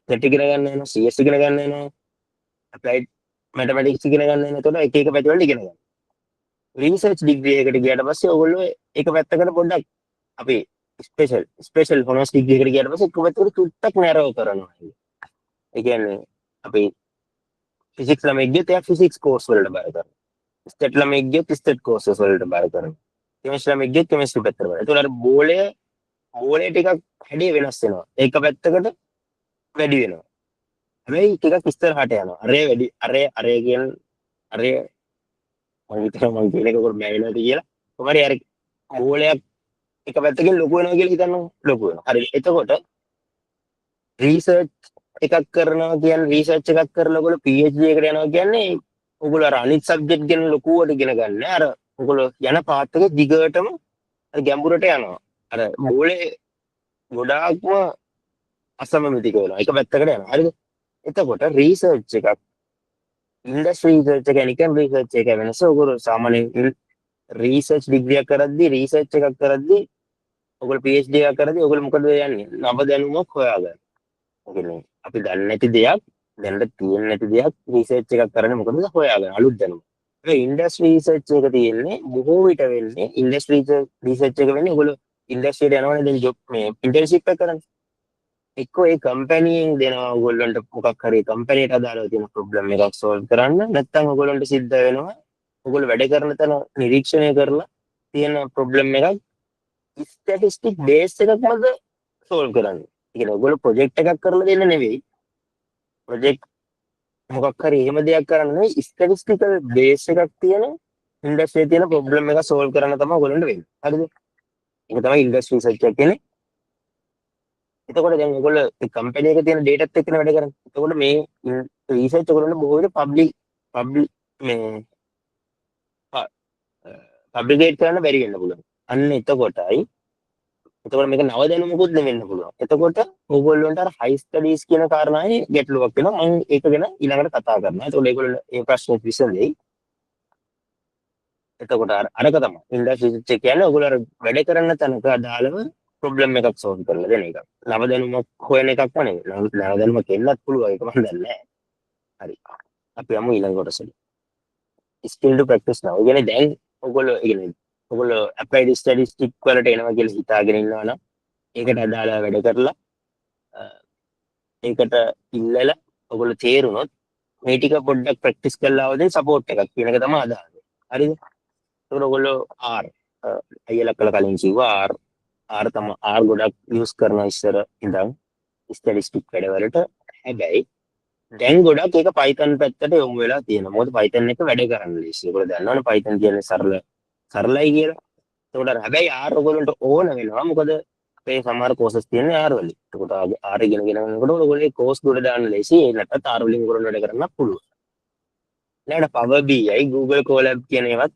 stat ඉගෙන ගන්න වෙනවා. CS ඉගෙන ගන්න වෙනවා. applied mathematics ඉගෙන ගන්න වෙනවා. එතකොට එක පැතිවල ඉගෙන ගන්න. research degree එකට ගියාට පස්සේ ඔයගොල්ලෝ එක පැත්තකට පොඩ්ඩක් අපි ස්පෙෂල් honors degree එකට ගියාට පස්සේ එක පැත්තකට චුට්ටක් narrow කරනවා. ඒ කියන්නේ අපි physics ළමෙක් ගියත් එයා physics course වලට බාර කරනවා. stat ළමෙක් ගියත් stat courses වලට බාර කරනවා. chemistry ළමෙක් ගියත් chemistry පැත්තට බාර. ඒතකොට අර බෝලය ටිකක් හැඩේ වෙනස් වෙනවා. එක පැත්තකට වැඩි වෙනවා. හැබැයි ටිකක් ඉස්සරහට යනවා. අරේ වැඩි අරේ කියන අරේ මම හිතනවා මම කියන එක කොට මැවෙනවද කියලා. කොහමද අර ගෝලයක් එක පැත්තකින් ලොකු වෙනවා කියලා හිතනවා ලොකු වෙනවා. හරි. එතකොට රිසර්ච් එකක් කරනවා කියන්නේ රිසර්ච් එකක් කරලා ඔයගොල්ලෝ PhD එකට යනවා කියන්නේ ඔයගොල්ලෝ අර අනිත් සබ්ජෙක්ට් ගැන ලොකුවට ඉගෙන ගන්න. අර ඔයගොල්ලෝ යන පාත් එක දිගටම අර ගැඹුරට යනවා. අර ගෝලේ ගොඩාක්ම අසමමිතික වෙනවා. එක පැත්තකට යනවා. හරිද? එතකොට රිසර්ච් එකක් ඉන්ඩස්ට්‍රි රිසර්ච් එක නිකන් රිසර්ච් එක වෙනස. ඔයගොල්ලෝ සාමාන්‍යයෙන් රිසර්ච් ඩිග්‍රී එකක් කරද්දී රිසර්ච් එකක් කරද්දී ඔයගොල්ලෝ PhD එකක් කරද්දී ඔයගොල්ලෝ මොකද යන්නේ? නව දැනුමක් හොයාගන්න. කියන්නේ අපි දන්නේ නැති දෙයක් දැනට තියෙන්නේ නැති දෙයක් රිසර්ච් එකක් කරන්නේ මොකද හොයාගන්න අලුත් දැනුම. ඒ ඉන්ඩස්ට්‍රි රිසර්ච් එක තියෙන්නේ බොහෝ විට වෙන්නේ ඉන්ඩස්ට්‍රි රිසර්ච් එක වෙන්නේ ඔයගොල්ලෝ ඉන්ඩස්ට්‍රියට යනවනේ දැන් ජොබ් මේ ඉන්ටර්න්ෂිප් එක කරන්නේ. එක්කෝ ඒ කම්පැනියෙන් දෙනවා ඔයගොල්ලන්ට මොකක් හරි කම්පැනියට අදාළව තියෙන ප්‍රොබ්ලම් එකක් සෝල්ව් කරන්න. නැත්නම් ඔයගොල්ලන්ට සිද්ධ වෙනවා ඔයගොල්ලෝ වැඩ කරන තැන නිරීක්ෂණය කරලා තියෙන ප්‍රොබ්ලම් එකක් ස්ටැටිස්ටික් බේස් එකක්මද සෝල්ව් කරන්න. ඒ කියන්නේ ඔයගොල්ලෝ ප්‍රොජෙක්ට් එකක් කරලා දෙන්න නෙවෙයි. ප්‍රොජෙක්ට් මොකක් හරි එහෙම දෙයක් කරන්න නෙවෙයි ස්ටැටිස්ටිකල් බේස් එකක් තියෙන ඉන්ඩස්ට්‍රියේ තියෙන ප්‍රොබ්ලම් එක සෝල්ව් කරන්න තමයි ඔයගොල්ලන්ට වෙන්නේ. හරිද? ඒක තමයි ඉන්ඩස්ට්‍රි රිසර්ච් එක කියන්නේ. එතකොට දැන් ඔයගොල්ලෝ ඒ කම්පැනි එකේ තියෙන ඩේටාත් එක්කනේ වැඩ කරන්නේ. එතකොට මේ රිසර්ච් ඔයගොල්ලන්ට බොහෝ විට පබ්ලික් මේ පබ්ලිකේට් කරන්න බැරි වෙන්න පුළුවන්. අන්න එතකොටයි මේක නව දැනුමකුත් නෙවෙන්න පුළුවන්. එතකොට ඕගොල්ලන්ට අර හයි ස්ටඩීස් කියන කාරණාවේ ගැටලුවක් වෙනවා. මම ඒක ගැන ඊළඟට කතා කරනවා. එතකොට ඒගොල්ලෝ මේ ප්‍රශ්නේ විසඳෙයි. එතකොට අරක තමයි ඉන්ඩස්ට්‍රි රිසර්ච් කියන්නේ ඔයගොල්ලෝ අර වැඩ කරන තැනක අදාළව ප්‍රොබ්ලම් එකක් සෝල්ව් කරලා දෙන එක. නව දැනුමක් හොයන එකක් නෙවෙයි. නව දැනුමක් එන්නත් පුළුවන්. ඒක මම දන්නේ නැහැ. හරි. අපි යමු ඊළඟ කොටසට. ස්කිල් ටු ප්‍රැක්ටිස් නව. කියන්නේ දැන් ඔයගොල්ලෝ ඇප්ලයිඩ් ස්ටැටිස්ටික් වලට එනවා කියලා හිතාගෙන ඉන්නවා නම් ඒකට අදාළව වැඩ කරලා ඒකට ඉල්ලලා ඔයගොල්ලෝ තේරුණොත් මේ ටික පොඩ්ඩක් ප්‍රැක්ටිස් කරලා આવදී සපෝට් එකක් කියන එක තමයි අදාළ. හරිද? ඒකට ඔයගොල්ලෝ R අයියලා කලින් කිව්වා R තමයි R ගොඩක් යූස් කරන ඉස්සර ඉඳන් ස්ටැටිස්ටික් වැඩවලට. හැබැයි දැන් ගොඩක් ඒක Python පැත්තට යොමු වෙලා තියෙනවා. මොකද Python එක වැඩ කරන්න ලේසි. ඒගොල්ලෝ දන්නවනේ Python කියන්නේ සරලයි කියලා. ඒකට හැබැයි R ඔයගොල්ලන්ට ඕන වෙනවා. මොකද අපේ සමහර කෝසස් තියෙන්නේ R වලින්. ඒකට R ඉගෙන යනකොට ඔයගොල්ලෝ ඒ කෝස් ගොඩ දාන්න ලේසි. ඒ නැත්තත් R වලින් ඔයගොල්ලෝ වැඩ කරන්න පුළුවන්. ඊළඟට Power BI, Google Colab කියන ඒවත්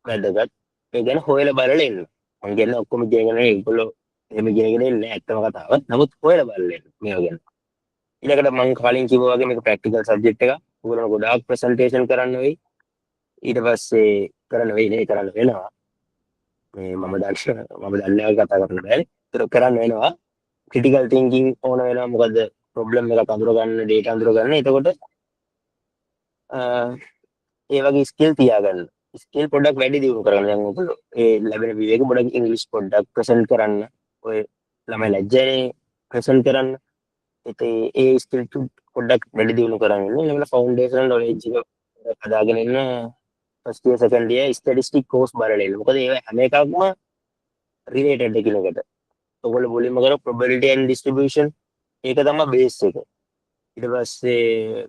වැදගත්. ඒ ගැන හොයලා බලලා එන්න. මම කියන්නේ ඔක්කොම ඉගෙනගෙන ඒගොල්ලෝ එහෙම ඉගෙනගෙන ඉන්නේ ඇත්තම කතාව. නමුත් හොයලා බලලා එන්න මේවා ගැන. ඊළඟට මම කලින් කිව්වා වගේ මේක ප්‍රැක්ටිකල් සබ්ජෙක්ට් එකක්. ඔයගොල්ලෝ ගොඩාක් ප්‍රසන්ටේෂන් කරන්න වෙයි. ඊට පස්සේ කරන්න වෙනවා. මේ මම දන්නේ කතා කරන්න බෑනේ. ඒක කරන්න වෙනවා. ක්‍රිටිකල් තින්කින් ඕන වෙනවා. මොකද ප්‍රොබ්ලම් එකක් අඳුර ගන්න, ඩේටා අඳුර ගන්න. එතකොට ඒ වගේ ස්කිල් තියාගන්න. ස්කිල් පොඩ්ඩක් වැඩි දියුණු කරගන්න. දැන් ඔයගොල්ලෝ ඒ ලැබෙන විවේක පොඩ්ඩක් ඉංග්‍රීසි පොඩ්ඩක් ප්‍රසන්ට් කරන්න. ඔය ළමයි ලැජ්ජානේ ප්‍රසන්ට් කරන්න. ඒ ස්කිල් පොඩ්ඩක් වැඩි දියුණු කරගන්න. ඊළඟට ෆවුන්ඩේෂනල් නොලෙජ් එක හදාගෙන ඉන්න first year second year statistic course බලලා ඉන්න. මොකද ඒ හැම එකක්ම රිලේටඩ් එකිනෙකට. ඔයගොල්ලෝ මුලින්ම කරා probability and distribution. ඒක තමයි බේස් එක. ඊට පස්සේ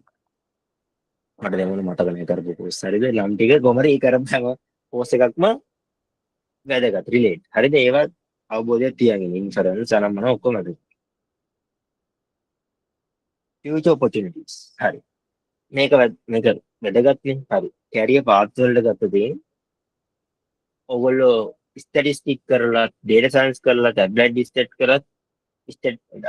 මට දැන් මොන මතක නැහැ කරපු කෝස් හරිද? නම් ටික කොහමද ඒ කරපු හැම කෝස් එකක්ම වැදගත් රිලේට්. හරිද? ඒවත් අවබෝධයක් තියාගෙන ඉන්ෆරන්ස් අනම්මන ඔක්කොම හරි. future opportunities. හරි. මේක වැදගත් නේ. හරි. කැරියර් පාත් වලට ගත්තදී ඔයගොල්ලෝ ස්ටැටිස්ටික් කරලා data science කරලා ඇප්ලයිඩ් ස්ටැට් කරත්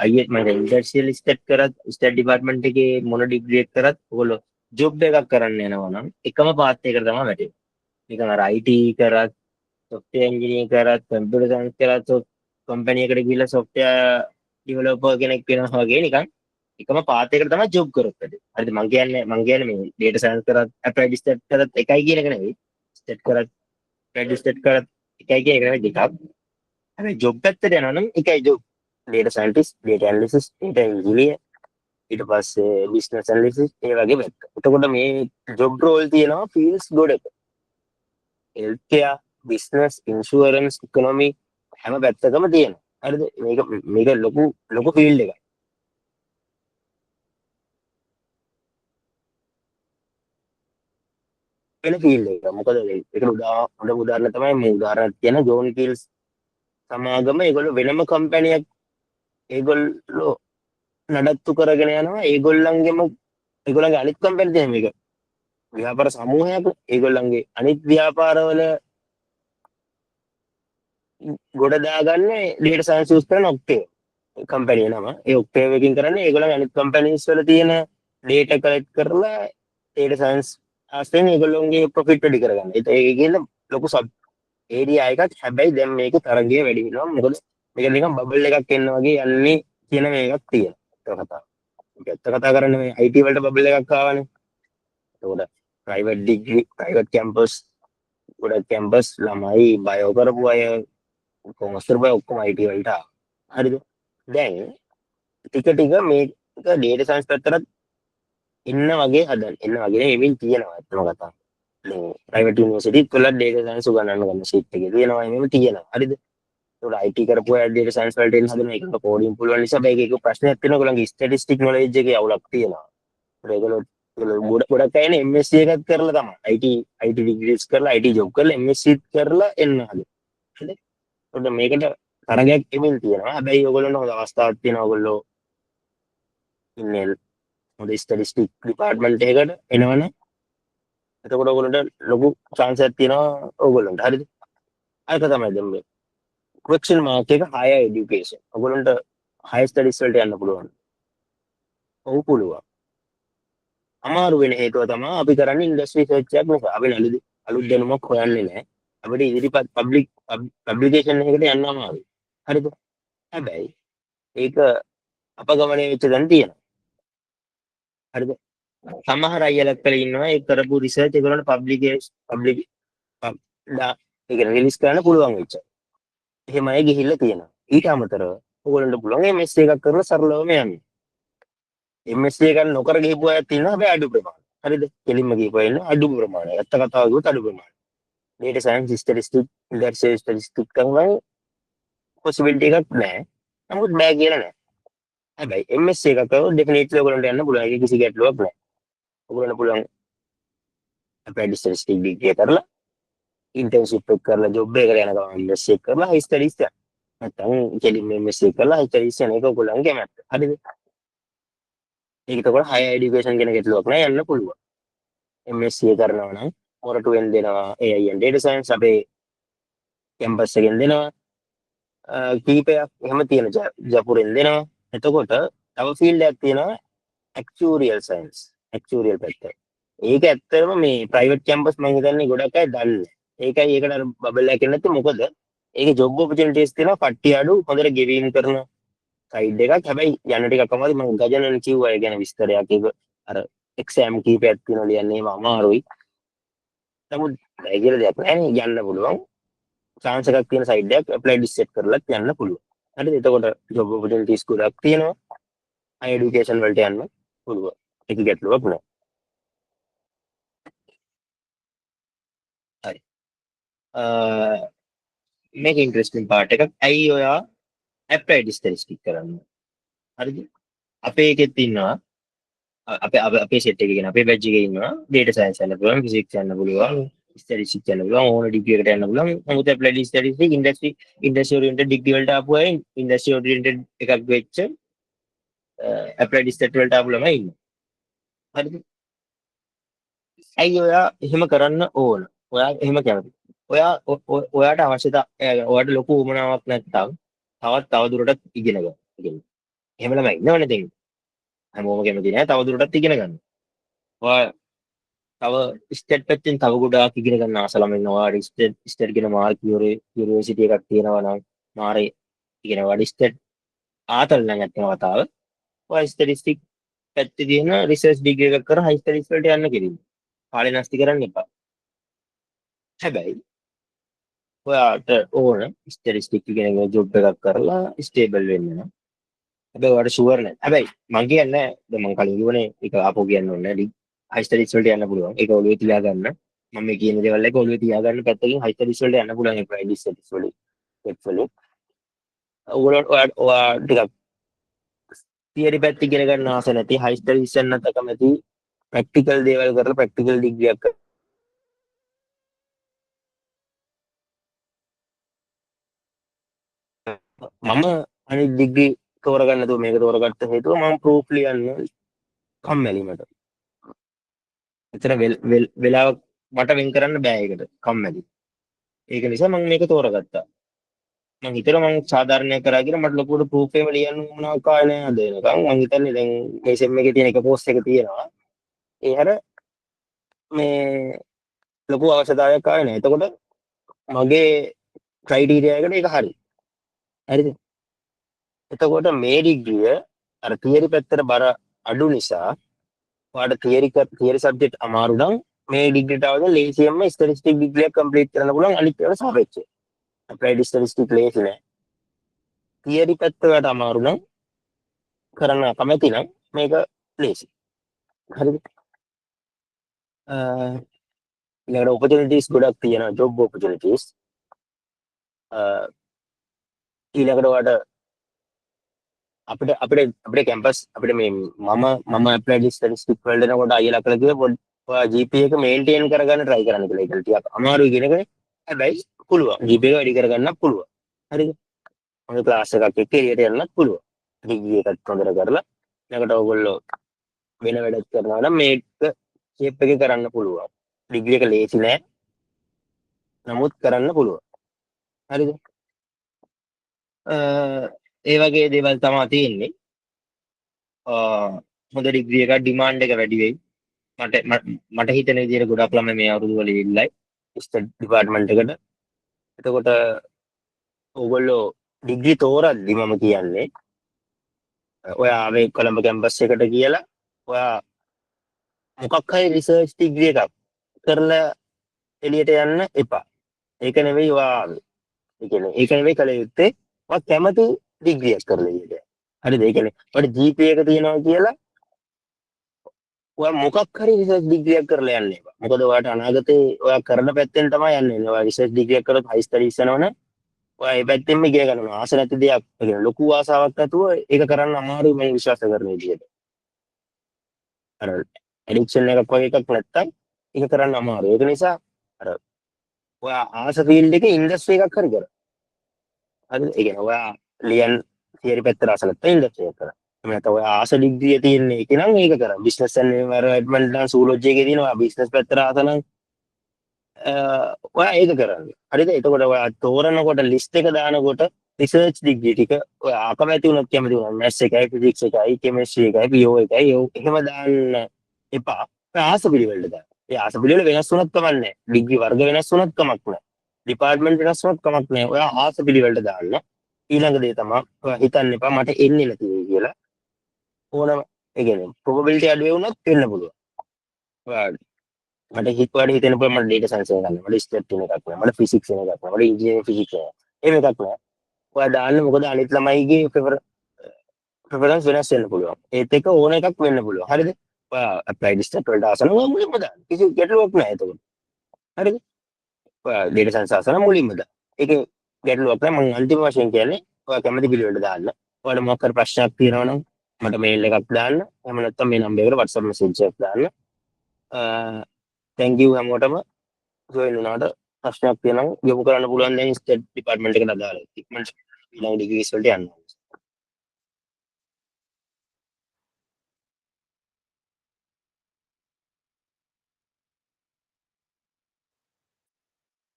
අයියෙත් මම ඉන්ඩස්ට්‍රියල් ස්ටැට් කරත් ස්ටැට් ඩිපාර්ට්මන්ට් එකේ මොන ඩිග්‍රී එක කරත් ඔයගොල්ලෝ ජොබ් එකක් කරන්න යනවා නම් එකම පාත් එකකට තමයි වැටෙන්නේ. නිකන් අර IT කරත් software engineering කරත් computer science කරත් කම්පැනි එකට ගිහිල්ලා software developer කෙනෙක් වෙනවා වගේ නිකන් එකම පාත් එකකට තමයි ජොබ් කරත් වැඩි. හරිද? මං කියන්නේ මේ data science කරත් applied stat කරත් එකයි කියන එක නෙවෙයි. stat කරත් applied stat කරත් එකයි කියන එක නෙවෙයි දෙකක්. හැබැයි ජොබ් පැත්තට යනවා නම් එකයි job. data scientist, data analysis, data engineer ඊට පස්සේ business analysis ඒ වගේ පැත්ත. එතකොට මේ ජොබ් රෝල් තියෙනවා fields ගොඩක. healthcare, business, insurance, economy හැම පැත්තකම තියෙනවා. හරිද? මේක ලොකු field එකක්. වෙන ෆීල්ඩ් එක. මොකද ඒකට උදාහරණ තමයි මේ උදාහරණයක් කියන ජෝන් කීල්ස් සමාගම ඒගොල්ලෝ වෙනම කම්පැනියක් ඒගොල්ලෝ නඩත්තු කරගෙන යනවා. ඒගොල්ලන්ගේ අනිත් කම්පැනි තියෙන මේක ව්‍යාපාර සමූහයක්. ඒගොල්ලන්ගේ අනිත් ව්‍යාපාරවල ගොඩ දාගන්නේ ඩේටා සයන්ස් යූස් කරන ඔක්ටේව් කම්පැනි නම. ඒ ඔක්ටේව් එකකින් කරන්නේ ඒගොල්ලන්ගේ අනිත් කම්පැනිස් වල තියෙන ඩේටා කලෙක්ට් කරලා ඩේටා සයන්ස් ආස්තෙන් ඒගොල්ලොන්ගේ ප්‍රොෆිට් වැඩි කරගන්න. ඒක කියන ලොකු සබ් ඒරියා එකක්. හැබැයි දැන් මේක තරගය වැඩි වෙනවා. මොකද මේක නිකන් බබල් එකක් එන්න වගේ යන්නේ කියන මේකක් තියෙනවා. කතාව. ඇත්ත කතා කරන්නේ මේ IT වලට බබල් එකක් ආවනේ. එතකොට ප්‍රයිවට් කැම්පස් ගොඩක් කැම්පස් ළමයි බයෝ කරපු අය කොමර්ස් කරපු අය ඔක්කොම IT වලට ආවා. හරිද? දැන් ටික ටික මේක ඩේටා සයන්ස් පැත්තට එන්න වගේ එමින් තියෙනවා. ඇත්තම කතාව. දැන් ප්‍රයිවට් යුනිවර්සිටි වල ඩේටා සයන්ස් උගන්වන්න ගන්න ෂීට් එකේ තියෙනවා. එහෙම තියෙනවා. හරිද? ඒකට IT කරපු අය ඩේටා සයන්ස් වලට එන්න හදන එක කෝඩින් පුළුවන් නිසා මේක ප්‍රශ්නයක් තියෙනවා. ඔයගොල්ලන්ගේ ස්ටැටිස්ටික් නොලෙජ් එකේ අවුලක් තියෙනවා. ඒගොල්ලෝ ගොඩක් අය නේ MSc එකක් කරලා තමයි IT ඩිග්‍රීස් කරලා IT ජොබ් කරලා MSc කරලා එන්න හදන. හරිද? ඒකට මේකට තරගයක් එමින් තියෙනවා. හැබැයි ඔයගොල්ලන්ට හොඳ අවස්ථාවක් තියෙනවා. ඔයගොල්ලෝ ඉන්නේ හොඳ ස්ටැටිස්ටික් ඩිපාර්ට්මන්ට් එකකට එනවනේ. එතකොට ඔයගොල්ලන්ට ලොකු chance එකක් තියෙනවා ඔයගොල්ලන්ට. හරිද? අයක තමයි දැන් මේ question mark එක higher education. ඔයගොල්ලන්ට higher studies වලට යන්න පුළුවන්. ඔව් පුළුවන්. අමාරු වෙන හේතුව තමයි අපි කරන්නේ ඉන්ඩස්ට්‍රි සර්ච් එකක් නිසා. අපි අලුත් දැනුමක් හොයන්නේ නැහැ. අපිට ඉදිරිපත් පබ්ලිකේෂන් එකකට යන්න අමාරුයි. හරිද? හැබැයි ඒක අපගමනයේ වෙච්ච දැන් තියෙනවා. හරිද? සමහර අයලක් කරලා ඉන්නවා ඒ කරපු රිසර්ච් ඒගොල්ලන්ට ඒක රිලීස් කරන්න පුළුවන් වෙච්ච. එහෙම අය ගිහිල්ලා තියෙනවා. ඊට අමතරව ඔයගොල්ලන්ට පුළුවන් MSc එකක් කරලා සරලවම යන්න. MSc එකක් නොකර ගිහපු අය තියෙනවා. හැබැයි අඩු ප්‍රමාණය. හරිද? කෙලින්ම ගිහපු අය ඉන්නවා අඩු ප්‍රමාණය. ඇත්ත කතාව කිව්වොත් අඩු ප්‍රමාණය. data science statistics industrial statistics කරනවා possibility එකක් නැහැ. නමුත් බෑ කියලා නෑ. හැබැයි MSc එකක් කරොත් definitely ඔයගොල්ලන්ට යන්න පුළුවන්. ඒක කිසි ගැටලුවක් නෑ. ඔයගොල්ලන්ට පුළුවන් applied statistics degree කරලා internship එක කරලා job එකකට යන ගමන් MSc එක කරලා high studies යන්න. නැත්නම් කෙලින්ම MSc කරලා high studies යන එක ඔයගොල්ලන්ගේ කැමැත්ත. හරිද? ඒක එතකොට higher education කියන ගැටලුවක් නෑ යන්න පුළුවන්. MSc කරනවා නම් මොරටුවෙන් දෙනවා AI and data science අපේ කැම්පස් එකෙන් දෙනවා. කීපයක් එහෙම තියෙන ජපුරෙන් දෙනවා. එතකොට තව ෆීල්ඩ් එකක් තියෙනවා actuarial science. actuarial පැත්ත. ඒක ඇත්තටම මේ ප්‍රයිවට් කැම්පස් මම හිතන්නේ ගොඩක් අය දන්නේ. ඒකයි ඒකට අර බබල් එකක් නැත්නම් මොකද ඒකේ ජොබ් ඔපචුනිටිස් තියෙනවා කට්ටිය අඩු හොඳට ගෙවීම් කරන සයිඩ් එකක්. හැබැයි යන්න ටිකක් අමාරුයි. මම ගජනන් කිව්වා ඒ ගැන විස්තරයක්. ඒක අර එක්සෑම් කීපයක් තියෙනවා ලියන්නේ ඒම අමාරුයි. නමුත් ඒ කියලා දෙයක් නැහැ නේ යන්න පුළුවන්. chance එකක් තියෙන සයිඩ් එකක් applied set කරලා යන්න පුළුවන්. හරිද? එතකොට job opportunities ගොඩක් තියෙනවා. higher education වලට යන්න පුළුවන්. ඒක ගැටලුවක් නෑ. හරි. මේක ඉන්ටරෙස්ටිං පාර්ට් එකක්. ඇයි ඔයා applied statistics කරන්නේ? හරිද? අපේ එකෙත් ඉන්නවා අපේ සෙට් එකේ කියන අපේ බැච් එකේ ඉන්නවා data science යන්න පුළුවන්, physics යන්න පුළුවන්, statistics යන්න පුළුවන්, ඕන degree එකට යන්න පුළුවන්. නමුත් applied statistics industry oriented degree වලට ආපු අය industry oriented එකක් වෙච්ච applied statistics වලට ආපු ළමයි ඉන්නවා. හරිද? ඇයි ඔයා එහෙම කරන්න ඕන? ඔයා එහෙම කැමති. ඔයාට ඔයාට ලොකු උවමනාවක් නැත්නම් තව දුරටත් ඉගෙන ගන්න. එහෙම ළමයි ඉන්නවනේ දැන්. හැමෝම කැමති නෑ තව දුරටත් ඉගෙන ගන්න. ඔයා තව ස්ටේට් පැත්තෙන් තව ගොඩාක් ඉගෙන ගන්න ආස ළමයි ඉන්නවා. ස්ටේට් කියන මාර්ක් යුනිවර්සිටි එකක් තියෙනවා නම් මාරේ ඉගෙන වඩ ස්ටේට් ආතල් නම් නැත්නම් වතාව. ඔයා ස්ටැටිස්ටික් පැත්තේ තියෙන රිසර්ච් ඩිග්‍රී එකක් කර හයි ස්ටඩීස් වලට යන්න කිරීම. කාලේ නැස්ති කරන්න එපා. හැබැයි ඔයාට ඕන ස්ටැටිස්ටික් ඉගෙන ජොබ් එකක් කරලා ස්ටේබල් වෙන්න නම්. හැබැයි ඔයාට ෂුවර් නැහැ. හැබැයි මං කියන්නේ දැන් මං කලින් කිව්වනේ ඒක ආපහු කියන්න ඕනේ නැහැ. හයි ස්ටඩීස් වලට යන්න පුළුවන්. ඒක ඔළුවේ තියා ගන්න. මම මේ කියන දේවල් එක ඔළුවේ තියා ගන්න පැත්තකින් හයි ස්ටඩීස් වලට යන්න පුළුවන්. ඒ ප්‍රයිවට් ස්ටඩීස් වලින් එක්වලු. ඔයා ටිකක් තියරි පැත්ත ඉගෙන ගන්න ආස නැති හයි ස්ටඩීස් යන්න කැමති ප්‍රැක්ටිකල් දේවල් කරලා ප්‍රැක්ටිකල් ඩිග්‍රී එකක් මම අනිත් ඩිග්‍රී තෝරගන්න නැතුව මේක තෝරගත්ත හේතුව මම ප්‍රූෆ් ලියන්න කම්මැලි මට. එතන වෙලාවක් මට වෙන් කරන්න බෑ ඒකට කම්මැලි. ඒක නිසා මම මේක තෝරගත්තා. මම හිතලා මම සාධාරණයක් කරා කියලා මට ලොකුවට ප්‍රූෆ් එකම ලියන්න මොනවක් ආවේ නෑ අද එනකන්. මම හිතන්නේ දැන් මේ සෙම් එකේ තියෙන එක පෝස්ට් එක තියෙනවා. ඒ හැර මේ ලොකු අවශ්‍යතාවයක් ආවේ නෑ. එතකොට මගේ ක්‍රයිටීරියා එකට ඒක හරි. හරිද? එතකොට මේ ඩිග්‍රිය අර තියරි පැත්තට බර අඩු නිසා ඔයාලට තියරි සබ්ජෙක්ට් අමාරු නම් මේ ඩිග්‍රීට ආවම ලේසියෙන්ම ස්ටැටිස්ටික් ඩිග්‍රියක් කම්ප්ලීට් කරන්න පුළුවන් අනිත් ඒවාට සාපේක්ෂව. අප්ලයිඩ් ස්ටැටිස්ටික් ලේසි නෑ. තියරි පැත්ත ඔයාලට අමාරු නම් කරන්න කැමති නම් මේක ලේසි. හරිද? ඊළඟට ඔපචුනිටිස් ගොඩක් තියෙනවා ජොබ් ඔපචුනිටිස්. ඊළඟට ඔයාලට අපිට කැම්පස් අපිට මේ මම ඇප්ලයිඩ් ස්ටැටිස්ටික් වලට එනකොට අයියලා කළා කිව්වා ඔයා GPA එක මේන්ටේන් කරගන්න try කරන්න කියලා. ඒක ටිකක් අමාරුයි කියන එකනේ. හැබැයි පුළුවන්. GPA එක වැඩි කරගන්නත් පුළුවන්. හරිද? මොන ක්ලාස් එකක් එක්ක එළියට යන්නත් පුළුවන්. ඩිග්‍රී එකත් හොඳට කරලා ඊළඟට ඔයගොල්ලෝ වෙන වැඩක් කරනවා නම් මේක ෂේප් එකේ කරන්න පුළුවන්. ඩිග්‍රී එක ලේසි නෑ. නමුත් කරන්න පුළුවන්. හරිද? ඒ වගේ දේවල් තමයි තියෙන්නේ. හොඳ ඩිග්‍රී එකක් ඩිමාන්ඩ් එක වැඩි වෙයි. මට හිතෙන විදිහට ගොඩක් ළමයි මේ අවුරුදු වල ඉල්ලයි ස්ටඩ් ඩිපාර්ට්මන්ට් එකට. එතකොට ඕගොල්ලෝ ඩිග්‍රී තෝරද්දි මම කියන්නේ ඔයා ආවේ කොළඹ කැම්පස් එකට කියලා ඔයා මොකක් හරි රිසර්ච් ඩිග්‍රී එකක් කරලා එළියට යන්න එපා. ඒක නෙවෙයි ඔයා ආවේ. ඒ කියන්නේ ඒක නෙවෙයි කල යුත්තේ ඔයා කැමති ඩිග්‍රියක් කරලා එළියට යන්න. හරිද? ඒ කියන්නේ ඔයාට GPA එක තියෙනවා කියලා ඔයා මොකක් හරි රිසර්ච් ඩිග්‍රියක් කරලා යන්න එපා. මොකද ඔයාට අනාගතේ ඔයා කරන පැත්තෙන් තමයි යන්නේ. ඔයා රිසර්ච් ඩිග්‍රියක් කරොත් හයි ස්ටඩීස් යනවනේ. ඔයා ඒ පැත්තෙන්ම ඉගෙන ගන්නවා. ආස නැති දෙයක්. ඒ කියන්නේ ලොකු ආසාවක් නැතුව ඒක කරන්න අමාරුයි මම විශ්වාස කරන විදිහට. අර ඇඩික්ෂන් එකක් වගේ එකක් නැත්තම් ඒක කරන්න අමාරුයි. ඒක නිසා අර ඔයා ආස ෆීල්ඩ් එකේ ඉන්ඩස්ට්‍රි එකක් හරි කර. හරිද? ඒ කියන්නේ ඔයා ලියන් තියරි පැත්තට ආස නැත්නම් ඉන්ඩස්ට්‍රි එකක් කරා. එහෙම නැත්නම් ඔයා ආස ඩිග්‍රිය තියෙන එක නම් ඒක කරා. බිස්නස් ඇන්ඩ් එන්වයරන්මන්ට් නම් සූලොජි එකේ තියෙනවා. බිස්නස් පැත්තට ආස නම් ඔයා ඒක කරන්න. හරිද? එතකොට ඔයා තෝරනකොට ලිස්ට් එක දානකොට රිසර්ච් ඩිග්‍රී ටික ඔයා අකමැති වුණොත් කැමති වුණා මැත්ස් එකයි ෆිසික්ස් එකයි කෙමිස්ට්‍රි එකයි PO එකයි එහෙම දාන්න එපා. ඔයා ආස පිළිවෙලට දාන්න. ඒ ආස පිළිවෙල වෙනස් වුණත් කමක් නැහැ. ඩිග්‍රී වර්ග වෙනස් වුණත් කමක් නැහැ. ඩිපාර්ට්මන්ට් වෙනස් වුණත් කමක් නැහැ. ඔයා ආස පිළිවෙලට දාන්න. ඊළඟ දේ තමයි ඔයා හිතන්න එපා මට එන්නේ නැති වෙයි කියලා. ඕනම ඒ කියන්නේ probability අඩු වුණත් වෙන්න පුළුවන්. ඔයා මට හිතවල හිතෙන පුළුවන් මට data science එක ගන්න. මට ස්ටැට් එකක් නෑ. මට physics එකක් නෑ. මට engineering physics නෑ. එහෙම එකක් නෑ. ඔයා දාන්න මොකද අනිත් ළමයිගේ preference වෙනස් වෙන්න පුළුවන්. ඒත් එක ඕන එකක් වෙන්න පුළුවන්. හරිද? ඔයා applied stat වලට ආසන ඔයා මුලින්ම දාන්න. කිසි ගැටලුවක් නෑ එතකොට. හරිද? ඔයා data science ආසන මුලින්ම දාන්න. ඒකේ ගැටලුවක් නෑ. මම අන්තිම වශයෙන් කියන්නේ ඔයා කැමති පිළිවෙලට දාන්න. ඔයාලට මොකක් හරි ප්‍රශ්නයක් තියෙනවා නම් මට mail එකක් දාන්න. එහෙම නැත්නම් මේ නම්බර් එකට WhatsApp message එකක් දාන්න. thank you හැමෝටම join වුණාට ප්‍රශ්නයක් තියෙනවා යොමු කරන්න පුළුවන් දැන් ස්ටේට් ඩිපාර්ට්මන්ට් එකට අදාළව ඉක්මනට ඊළඟ ඩිග්‍රීස් වලට යන්න.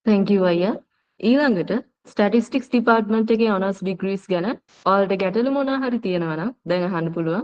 thank you අයියා. ඊළඟට ස්ටැටිස්ටික්ස් ඩිපාර්ට්මන්ට් එකේ honours degrees ගැන ඔයාලට ගැටලු මොනවා හරි තියෙනවා නම් දැන් අහන්න පුළුවන්.